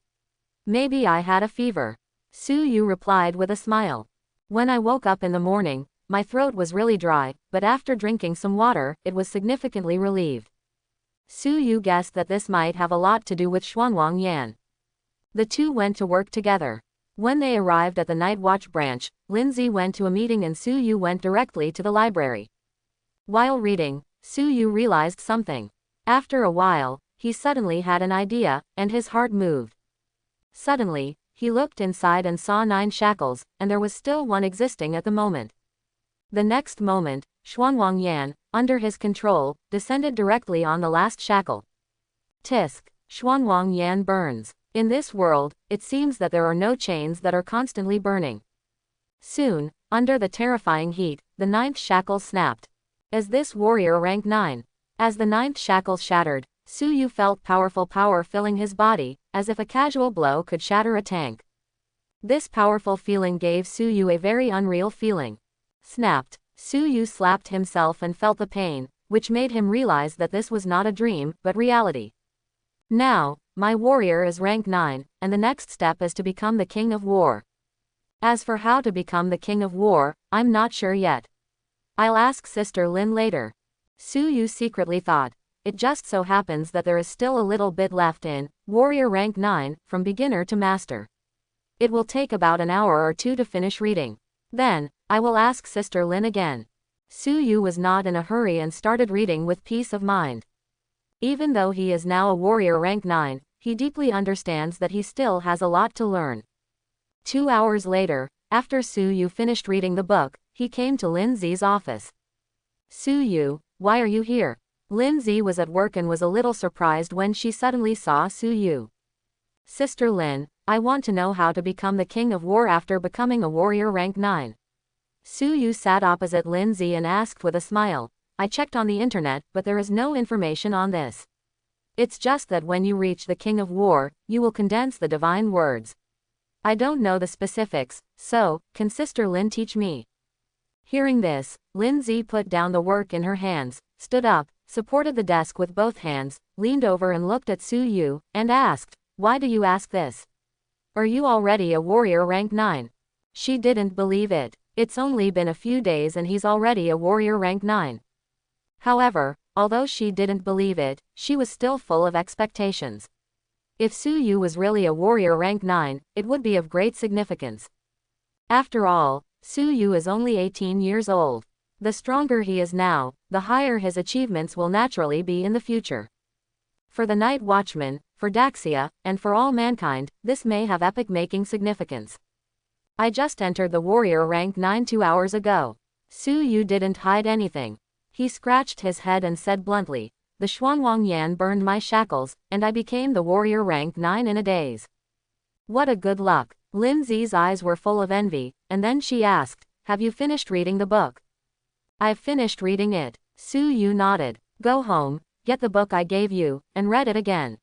Maybe I had a fever." Su Yu replied with a smile. "When I woke up in the morning, my throat was really dry, but after drinking some water, it was significantly relieved." Su Yu guessed that this might have a lot to do with Xuanwang Yan. The two went to work together. When they arrived at the night watch branch, Lin Zi went to a meeting and Su Yu went directly to the library. While reading, Su Yu realized something. After a while, he suddenly had an idea, and his heart moved. Suddenly, he looked inside and saw 9 shackles, and there was still one existing at the moment. The next moment, Xuanwang Yan, under his control, descended directly on the last shackle. Tisk. Xuanwang Yan burns. In this world, it seems that there are no chains that are constantly burning. Soon, under the terrifying heat, the 9th shackle snapped. As this warrior rank 9. As the 9th shackle shattered, Su Yu felt powerful power filling his body, as if a casual blow could shatter a tank. This powerful feeling gave Su Yu a very unreal feeling. Snapped. Su Yu slapped himself and felt the pain, which made him realize that this was not a dream, but reality. Now, my warrior is rank 9, and the next step is to become the King of War. As for how to become the King of War, I'm not sure yet. I'll ask Sister Lin later. Su Yu secretly thought. It just so happens that there is still a little bit left in Warrior rank 9, from beginner to master. It will take about an hour or two to finish reading. Then, I will ask Sister Lin again. Su Yu was not in a hurry and started reading with peace of mind. Even though he is now a warrior rank 9, he deeply understands that he still has a lot to learn. 2 hours later, after Su Yu finished reading the book, he came to Lin Zi's office. "Su Yu, why are you here?" Lin Zi was at work and was a little surprised when she suddenly saw Su Yu. "Sister Lin, I want to know how to become the King of War after becoming a warrior rank 9. Su Yu sat opposite Lin Zi and asked with a smile, "I checked on the internet, but there is no information on this. It's just that when you reach the King of War, you will condense the divine words. I don't know the specifics, so, can Sister Lin teach me?" Hearing this, Lin Zi put down the work in her hands, stood up, supported the desk with both hands, leaned over and looked at Su Yu, and asked, "Why do you ask this? Are you already a warrior rank 9? She didn't believe it. It's only been a few days and he's already a warrior rank 9. However, although she didn't believe it, she was still full of expectations. If Su Yu was really a warrior rank 9, it would be of great significance. After all, Su Yu is only 18 years old. The stronger he is now, the higher his achievements will naturally be in the future. For the Night Watchman, for Daxia, and for all mankind, this may have epic-making significance. I just entered the warrior rank 9 2 hours ago. Su Yu didn't hide anything. He scratched his head and said bluntly, "The Xuanwang Yan burned my shackles, and I became the warrior rank 9 in a daze." What a good luck. Lin Zi's eyes were full of envy, and then she asked, "Have you finished reading the book?" "I've finished reading it." Su Yu nodded. "Go home, get the book I gave you, and read it again,"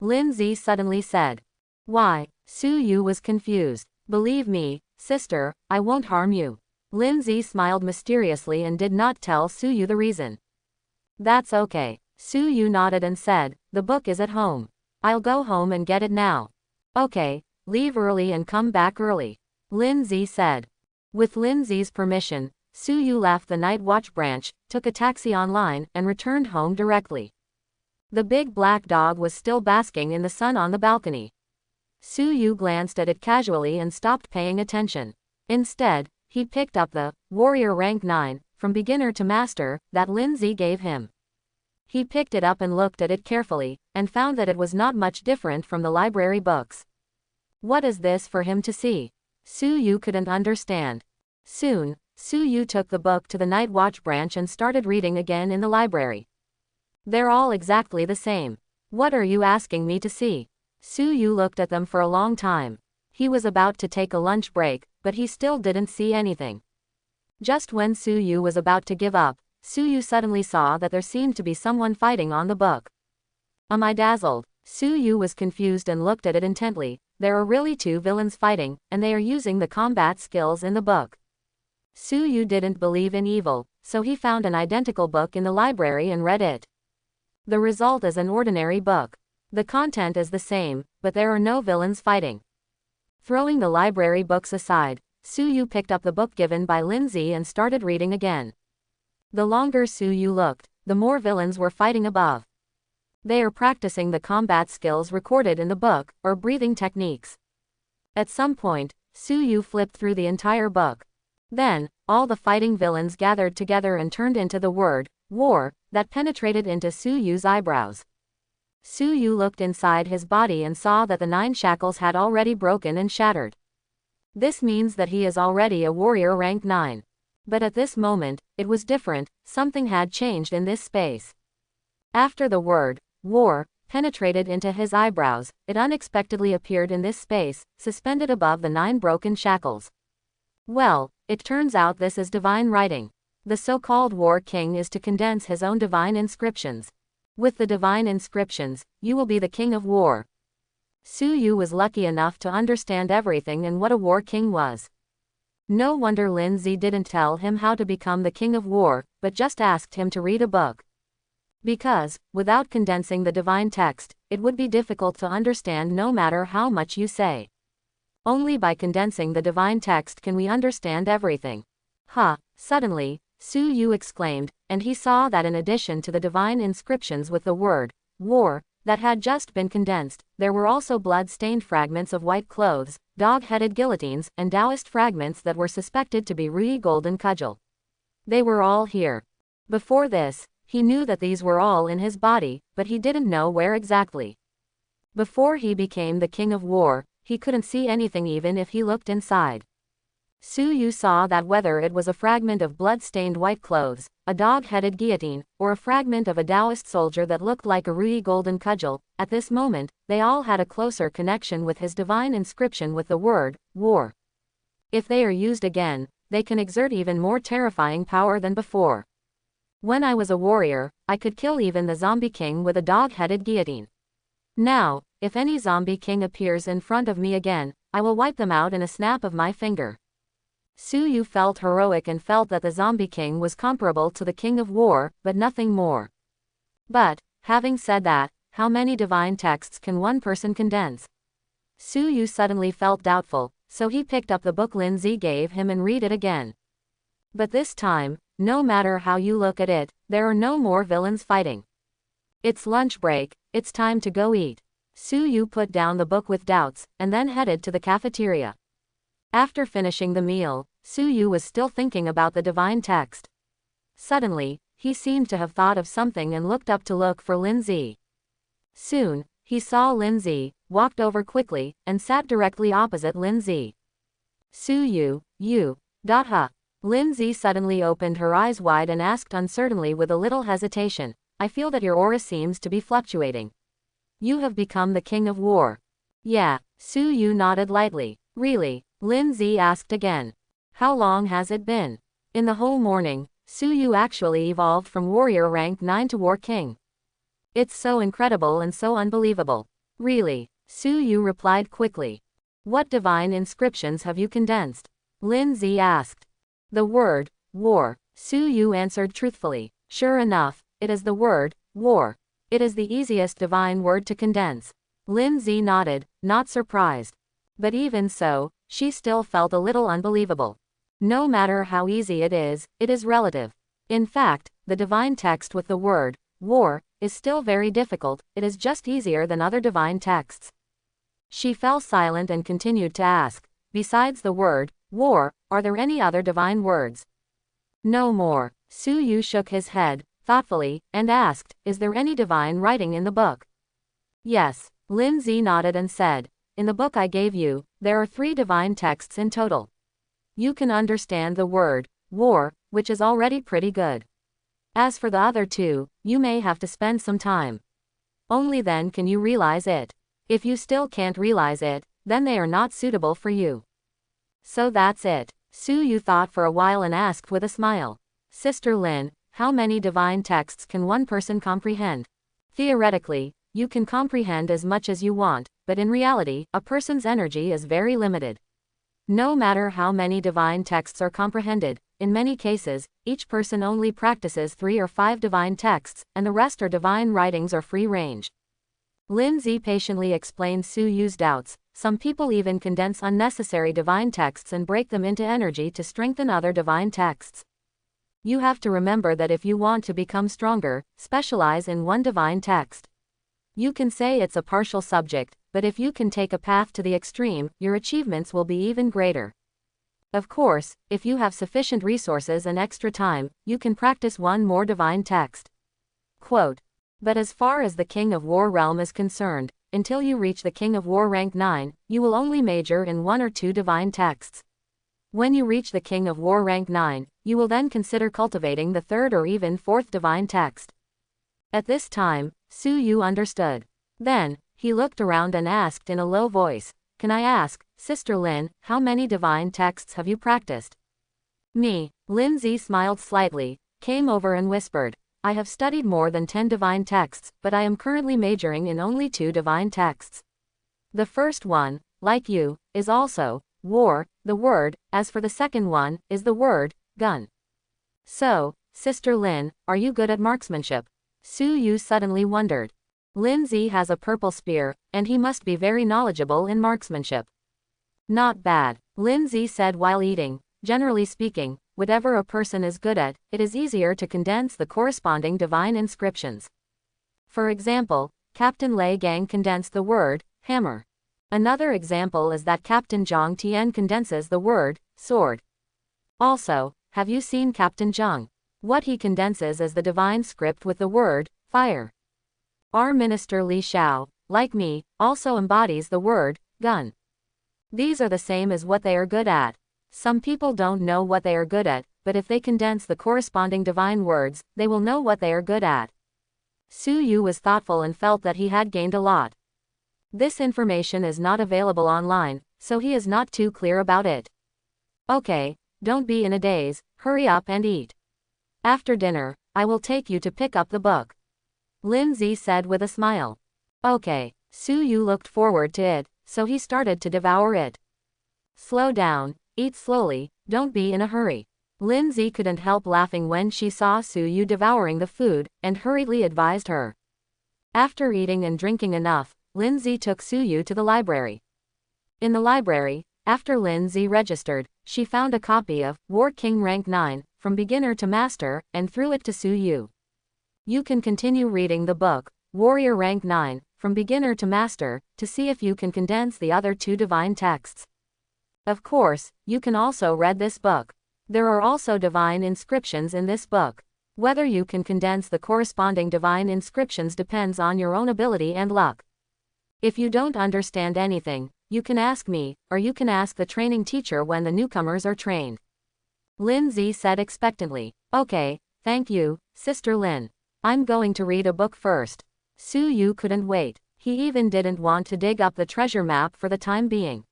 Lin Zi suddenly said. "Why?" Su Yu was confused. "Believe me, sister, I won't harm you." Lin Zi smiled mysteriously and did not tell Su Yu the reason. "That's okay." Su Yu nodded and said, "The book is at home. I'll go home and get it now." "Okay, leave early and come back early," Lin Zi said. With Lin Zi's permission, Su Yu left the night watch branch, took a taxi online, and returned home directly. The big black dog was still basking in the sun on the balcony. Su Yu glanced at it casually and stopped paying attention. Instead, he picked up the Warrior Rank 9, from beginner to master, that Lin Zi gave him. He picked it up and looked at it carefully, and found that it was not much different from the library books. What is this for him to see? Su Yu couldn't understand. Soon, Su Yu took the book to the night watch branch and started reading again in the library. They're all exactly the same. What are you asking me to see? Su Yu looked at them for a long time. He was about to take a lunch break, but he still didn't see anything. Just when Su Yu was about to give up, Suyu suddenly saw that there seemed to be someone fighting on the book. Am I dazzled? Suyu was confused and looked at it intently. There are really two villains fighting, and they are using the combat skills in the book. Suyu didn't believe in evil, so he found an identical book in the library and read it. The result is an ordinary book. The content is the same, but there are no villains fighting. Throwing the library books aside, Suyu picked up the book given by Lindsay and started reading again. The longer Suyu looked, the more villains were fighting above. They are practicing the combat skills recorded in the book, or breathing techniques. At some point, Suyu flipped through the entire book. Then, all the fighting villains gathered together and turned into the word, war, that penetrated into Suyu's eyebrows. Suyu looked inside his body and saw that the 9 shackles had already broken and shattered. This means that he is already a warrior rank 9. But at this moment, it was different, something had changed in this space. After the word, war, penetrated into his eyebrows, it unexpectedly appeared in this space, suspended above the 9 broken shackles. Well, it turns out this is divine writing. The so-called War King is to condense his own divine inscriptions. With the divine inscriptions, you will be the king of war. Suyu was lucky enough to understand everything and what a war king was. No wonder Lindsay didn't tell him how to become the king of war, but just asked him to read a book. Because, without condensing the divine text, it would be difficult to understand no matter how much you say. Only by condensing the divine text can we understand everything. Suddenly, Suyu exclaimed, and he saw that in addition to the divine inscriptions with the word, war, that had just been condensed, there were also blood-stained fragments of white clothes, dog-headed guillotines, and Taoist fragments that were suspected to be Rui golden cudgel. They were all here. Before this, he knew that these were all in his body, but he didn't know where exactly. Before he became the king of war, he couldn't see anything even if he looked inside. Suyu saw that whether it was a fragment of blood-stained white clothes, a dog-headed guillotine, or a fragment of a Taoist soldier that looked like a Rui golden cudgel, at this moment, they all had a closer connection with his divine inscription with the word, war. If they are used again, they can exert even more terrifying power than before. When I was a warrior, I could kill even the zombie king with a dog-headed guillotine. Now, if any zombie king appears in front of me again, I will wipe them out in a snap of my finger. Suyu felt heroic and felt that the zombie king was comparable to the king of war, but nothing more. But, having said that, how many divine texts can one person condense? Suyu suddenly felt doubtful, so he picked up the book Lindsay gave him and read it again. But this time, no matter how you look at it, there are no more villains fighting. It's lunch break, it's time to go eat. Suyu put down the book with doubts, and then headed to the cafeteria. After finishing the meal, Suyu was still thinking about the divine text. Suddenly, he seemed to have thought of something and looked up to look for Lindsay. Soon, he saw Lindsay, walked over quickly, and sat directly opposite Lindsay. Suyu, you. Lindsay suddenly opened her eyes wide and asked uncertainly with a little hesitation, I feel that your aura seems to be fluctuating. You have become the king of war. Yeah, Suyu nodded lightly. Really? Lindsay asked again. How long has it been? In the whole morning, Suyu actually evolved from warrior rank 9 to war king. It's so incredible and so unbelievable. Really? Suyu replied quickly. What divine inscriptions have you condensed? Lindsay asked. The word, war. Suyu answered truthfully. Sure enough, it is the word, war. It is the easiest divine word to condense. Lindsay nodded, not surprised. But even so, she still felt a little unbelievable. No matter how easy it is relative. In fact, the divine text with the word, war, is still very difficult, it is just easier than other divine texts. She fell silent and continued to ask, besides the word, war, are there any other divine words? No more. Suyu shook his head, thoughtfully, and asked, is there any divine writing in the book? Yes. Lindsay nodded and said, in the book I gave you, there are 3 divine texts in total. You can understand the word, war, which is already pretty good. As for the other 2, you may have to spend some time. Only then can you realize it. If you still can't realize it, then they are not suitable for you. So that's it. Suyu thought for a while and asked with a smile. Sister Lin, how many divine texts can one person comprehend? Theoretically, you can comprehend as much as you want, but in reality, a person's energy is very limited. No matter how many divine texts are comprehended, in many cases, each person only practices 3 or 5 divine texts, and the rest are divine writings or free range. Lin Zi patiently explained Su Yu's doubts. Some people even condense unnecessary divine texts and break them into energy to strengthen other divine texts. You have to remember that if you want to become stronger, specialize in one divine text. You can say it's a partial subject, but if you can take a path to the extreme, your achievements will be even greater. Of course, if you have sufficient resources and extra time, you can practice one more divine text. Quote, but as far as the King of War realm is concerned, until you reach the King of War rank 9, you will only major in 1 or 2 divine texts. When you reach the King of War rank 9, you will then consider cultivating the 3rd or even 4th divine text. At this time, Su Yu understood. Then, he looked around and asked in a low voice, can I ask, Sister Lin, how many divine texts have you practiced? Me, Lin Zi smiled slightly, came over and whispered, I have studied more than 10 divine texts, but I am currently majoring in only 2 divine texts. The first one, like you, is also war, the word, as for the second one, is the word gun. So, Sister Lin, are you good at marksmanship? Su Yu suddenly wondered. Lin Zi has a purple spear, and he must be very knowledgeable in marksmanship. Not bad, Lin Zi said while eating. Generally speaking, whatever a person is good at, it is easier to condense the corresponding divine inscriptions. For example, Captain Lei Gang condensed the word hammer. Another example is that Captain Zhang Tian condenses the word sword. Also, have you seen Captain Zhang? What he condenses is the divine script with the word fire. Our minister Li Xiao, like me, also embodies the word gun. These are the same as what they are good at. Some people don't know what they are good at, but if they condense the corresponding divine words, they will know what they are good at. Su Yu was thoughtful and felt that he had gained a lot. This information is not available online, so he is not too clear about it. Okay, don't be in a daze, hurry up and eat. After dinner, I will take you to pick up the book. Lin Zi said with a smile. Okay, Su Yu looked forward to it, so he started to devour it. Slow down. Eat slowly, don't be in a hurry. Lin Zi couldn't help laughing when she saw Su Yu devouring the food, and hurriedly advised her. After eating and drinking enough, Lin Zi took Su Yu to the library. In the library, after Lin Zi registered, she found a copy of War King Rank 9, From Beginner to Master, and threw it to Su Yu. You can continue reading the book, Warrior Rank 9, From Beginner to Master, to see if you can condense the other 2 divine texts. Of course, you can also read this book. There are also divine inscriptions in this book. Whether you can condense the corresponding divine inscriptions depends on your own ability and luck. If you don't understand anything, you can ask me, or you can ask the training teacher when the newcomers are trained. Lin Zi said expectantly. Okay, thank you, Sister Lin. I'm going to read a book first. Su Yu couldn't wait. He even didn't want to dig up the treasure map for the time being.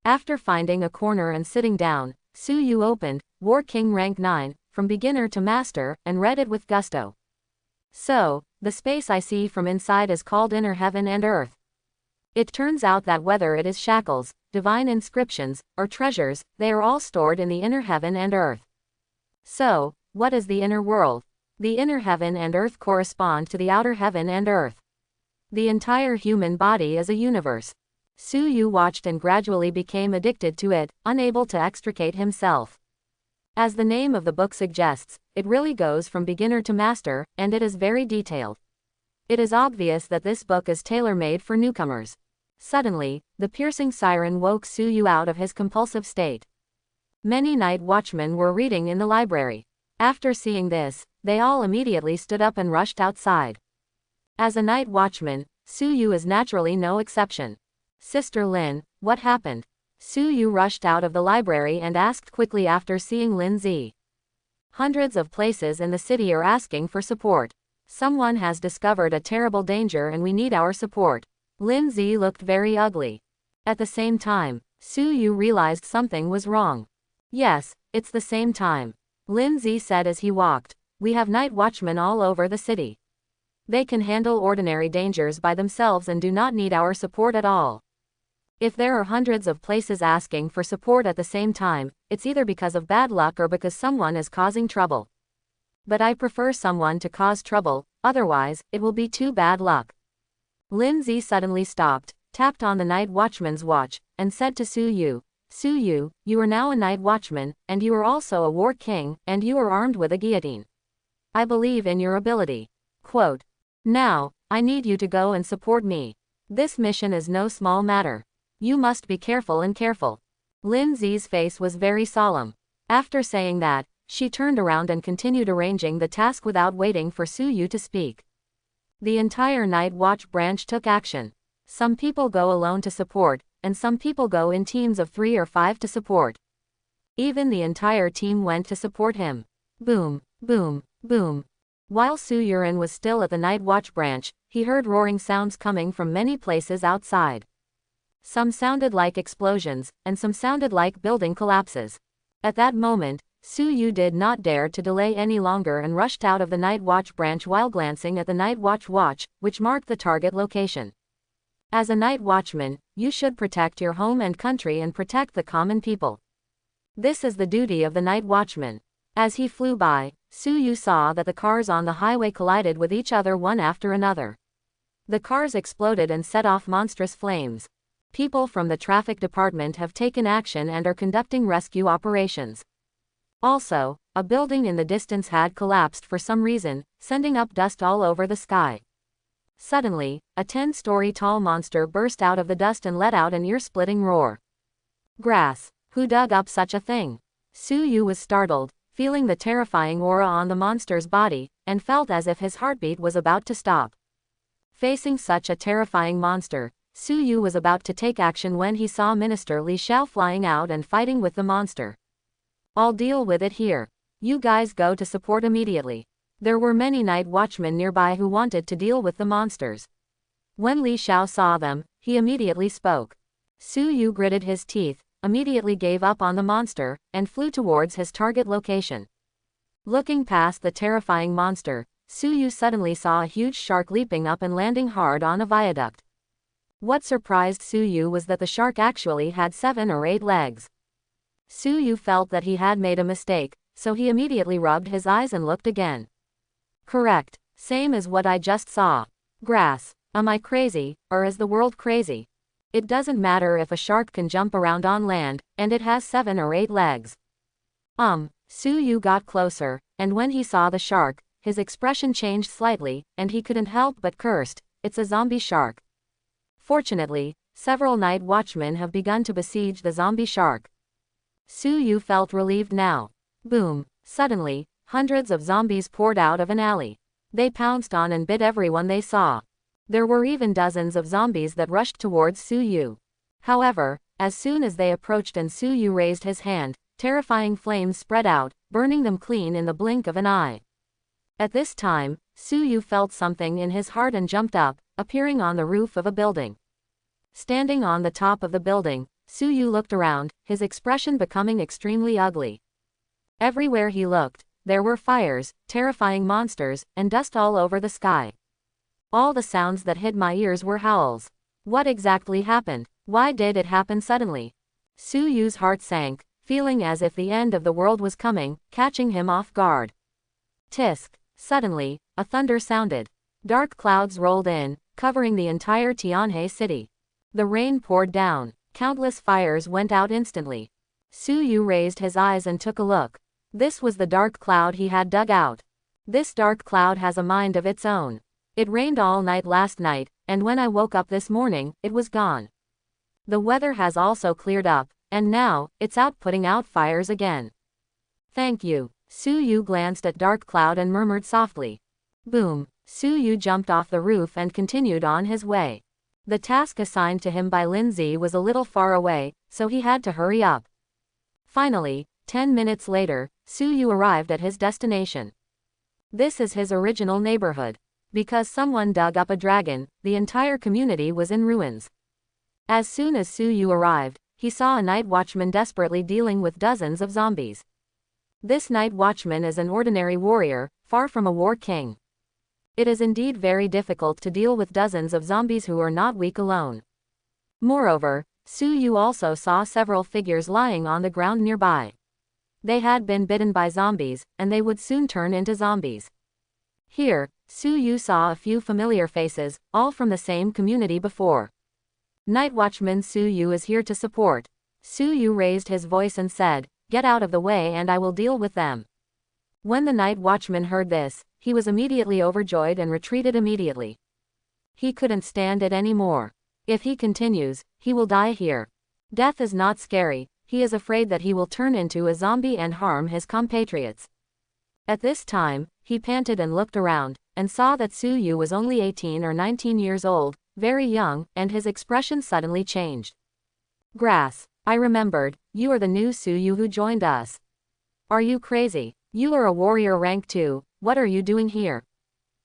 After finding a corner and sitting down, Su Yu opened War King Rank 9, From Beginner to Master, and read it with gusto. So, the space I see from inside is called inner heaven and earth. It turns out that whether it is shackles, divine inscriptions, or treasures, they are all stored in the inner heaven and earth. So, what is the inner world? The inner heaven and earth correspond to the outer heaven and earth. The entire human body is a universe. Su Yu watched and gradually became addicted to it, unable to extricate himself. As the name of the book suggests, it really goes from beginner to master, and it is very detailed. It is obvious that this book is tailor-made for newcomers. Suddenly, the piercing siren woke Su Yu out of his compulsive state. Many night watchmen were reading in the library. After seeing this, they all immediately stood up and rushed outside. As a night watchman, Su Yu is naturally no exception. Sister Lin, what happened? Su Yu rushed out of the library and asked quickly after seeing Lin Zi. Hundreds of places in the city are asking for support. Someone has discovered a terrible danger and we need our support. Lin Zi looked very ugly. At the same time, Su Yu realized something was wrong. Yes, it's the same time. Lin Zi said as he walked. We have night watchmen all over the city. They can handle ordinary dangers by themselves and do not need our support at all. If there are hundreds of places asking for support at the same time, it's either because of bad luck or because someone is causing trouble. But I prefer someone to cause trouble, otherwise, it will be too bad luck. Lindsay suddenly stopped, tapped on the night watchman's watch, and said to Su Yu, "Su Yu, you are now a night watchman, and you are also a war king, and you are armed with a guillotine. I believe in your ability. Quote, now, I need you to go and support me. This mission is no small matter. You must be careful and careful." Lindsay's face was very solemn. After saying that, she turned around and continued arranging the task without waiting for Su Yu to speak. The entire Night Watch branch took action. Some people go alone to support, and some people go in teams of 3 or 5 to support. Even the entire team went to support him. Boom, boom, boom. While Su Yurin was still at the Night Watch branch, he heard roaring sounds coming from many places outside. Some sounded like explosions, and some sounded like building collapses. At that moment, Su Yu did not dare to delay any longer and rushed out of the Night Watch branch while glancing at the Night Watch watch, which marked the target location. As a night watchman, you should protect your home and country and protect the common people. This is the duty of the night watchman. As he flew by, Su Yu saw that the cars on the highway collided with each other one after another. The cars exploded and set off monstrous flames. People from the traffic department have taken action and are conducting rescue operations. Also, a building in the distance had collapsed for some reason, sending up dust all over the sky. Suddenly, a 10-story tall monster burst out of the dust and let out an ear-splitting roar. Grass. Who dug up such a thing? Su Yu was startled, feeling the terrifying aura on the monster's body, and felt as if his heartbeat was about to stop. Facing such a terrifying monster, Su Yu was about to take action when he saw Minister Li Xiao flying out and fighting with the monster. "I'll deal with it here. You guys go to support immediately." There were many night watchmen nearby who wanted to deal with the monsters. When Li Xiao saw them, he immediately spoke. Su Yu gritted his teeth, immediately gave up on the monster, and flew towards his target location. Looking past the terrifying monster, Su Yu suddenly saw a huge shark leaping up and landing hard on a viaduct. What surprised Su Yu was that the shark actually had 7 or 8 legs. Su Yu felt that he had made a mistake, so he immediately rubbed his eyes and looked again. Correct. Same as what I just saw. Grass. Am I crazy, or is the world crazy? It doesn't matter if a shark can jump around on land, and it has 7 or 8 legs. Su Yu got closer, and when he saw the shark, his expression changed slightly, and he couldn't help but cursed, "It's a zombie shark." Fortunately, several night watchmen have begun to besiege the zombie shark. Su Yu felt relieved now. Boom. Suddenly, hundreds of zombies poured out of an alley. They pounced on and bit everyone they saw. There were even dozens of zombies that rushed towards Su Yu. However, as soon as they approached and Su Yu raised his hand, terrifying flames spread out, burning them clean in the blink of an eye. At this time, Su Yu felt something in his heart and jumped up, appearing on the roof of a building. Standing on the top of the building, Su Yu looked around, his expression becoming extremely ugly. Everywhere he looked, there were fires, terrifying monsters, and dust all over the sky. All the sounds that hit my ears were howls. What exactly happened? Why did it happen suddenly? Su Yu's heart sank, feeling as if the end of the world was coming, catching him off guard. Tisk. Suddenly, a thunder sounded. Dark clouds rolled in, covering the entire Tianhe city. The rain poured down. Countless fires went out instantly. Su Yu raised his eyes and took a look. This was the dark cloud he had dug out. This dark cloud has a mind of its own. It rained all night last night, and when I woke up this morning, it was gone. The weather has also cleared up, and now, it's out putting out fires again. Thank you. Su Yu glanced at Dark Cloud and murmured softly. Boom. Su Yu jumped off the roof and continued on his way. The task assigned to him by Lindsay was a little far away, so he had to hurry up. Finally, 10 minutes later, Su Yu arrived at his destination. This is his original neighborhood. Because someone dug up a dragon, the entire community was in ruins. As soon as Su Yu arrived, he saw a night watchman desperately dealing with dozens of zombies. This night watchman is an ordinary warrior, far from a war king. It is indeed very difficult to deal with dozens of zombies who are not weak alone. Moreover, Su Yu also saw several figures lying on the ground nearby. They had been bitten by zombies, and they would soon turn into zombies. Here, Su Yu saw a few familiar faces, all from the same community before. Night Watchman Su Yu is here to support. Su Yu raised his voice and said, "Get out of the way and I will deal with them." When the Night Watchman heard this, he was immediately overjoyed and retreated immediately. He couldn't stand it anymore. If he continues, he will die here. Death is not scary, he is afraid that he will turn into a zombie and harm his compatriots. At this time, he panted and looked around, and saw that Su Yu was only 18 or 19 years old, very young, and his expression suddenly changed. "Grass, I remembered, you are the new Su Yu who joined us. Are you crazy? You are a warrior rank 2, what are you doing here?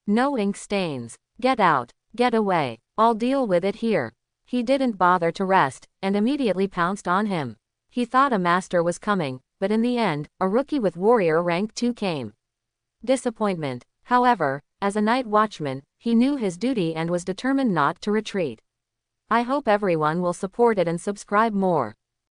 No ink stains. Get out, get away, I'll deal with it here." He didn't bother to rest, and immediately pounced on him. He thought a master was coming, but in the end, a rookie with warrior rank 2 came. Disappointment. However, as a night watchman, he knew his duty and was determined not to retreat. I hope everyone will support it and subscribe more.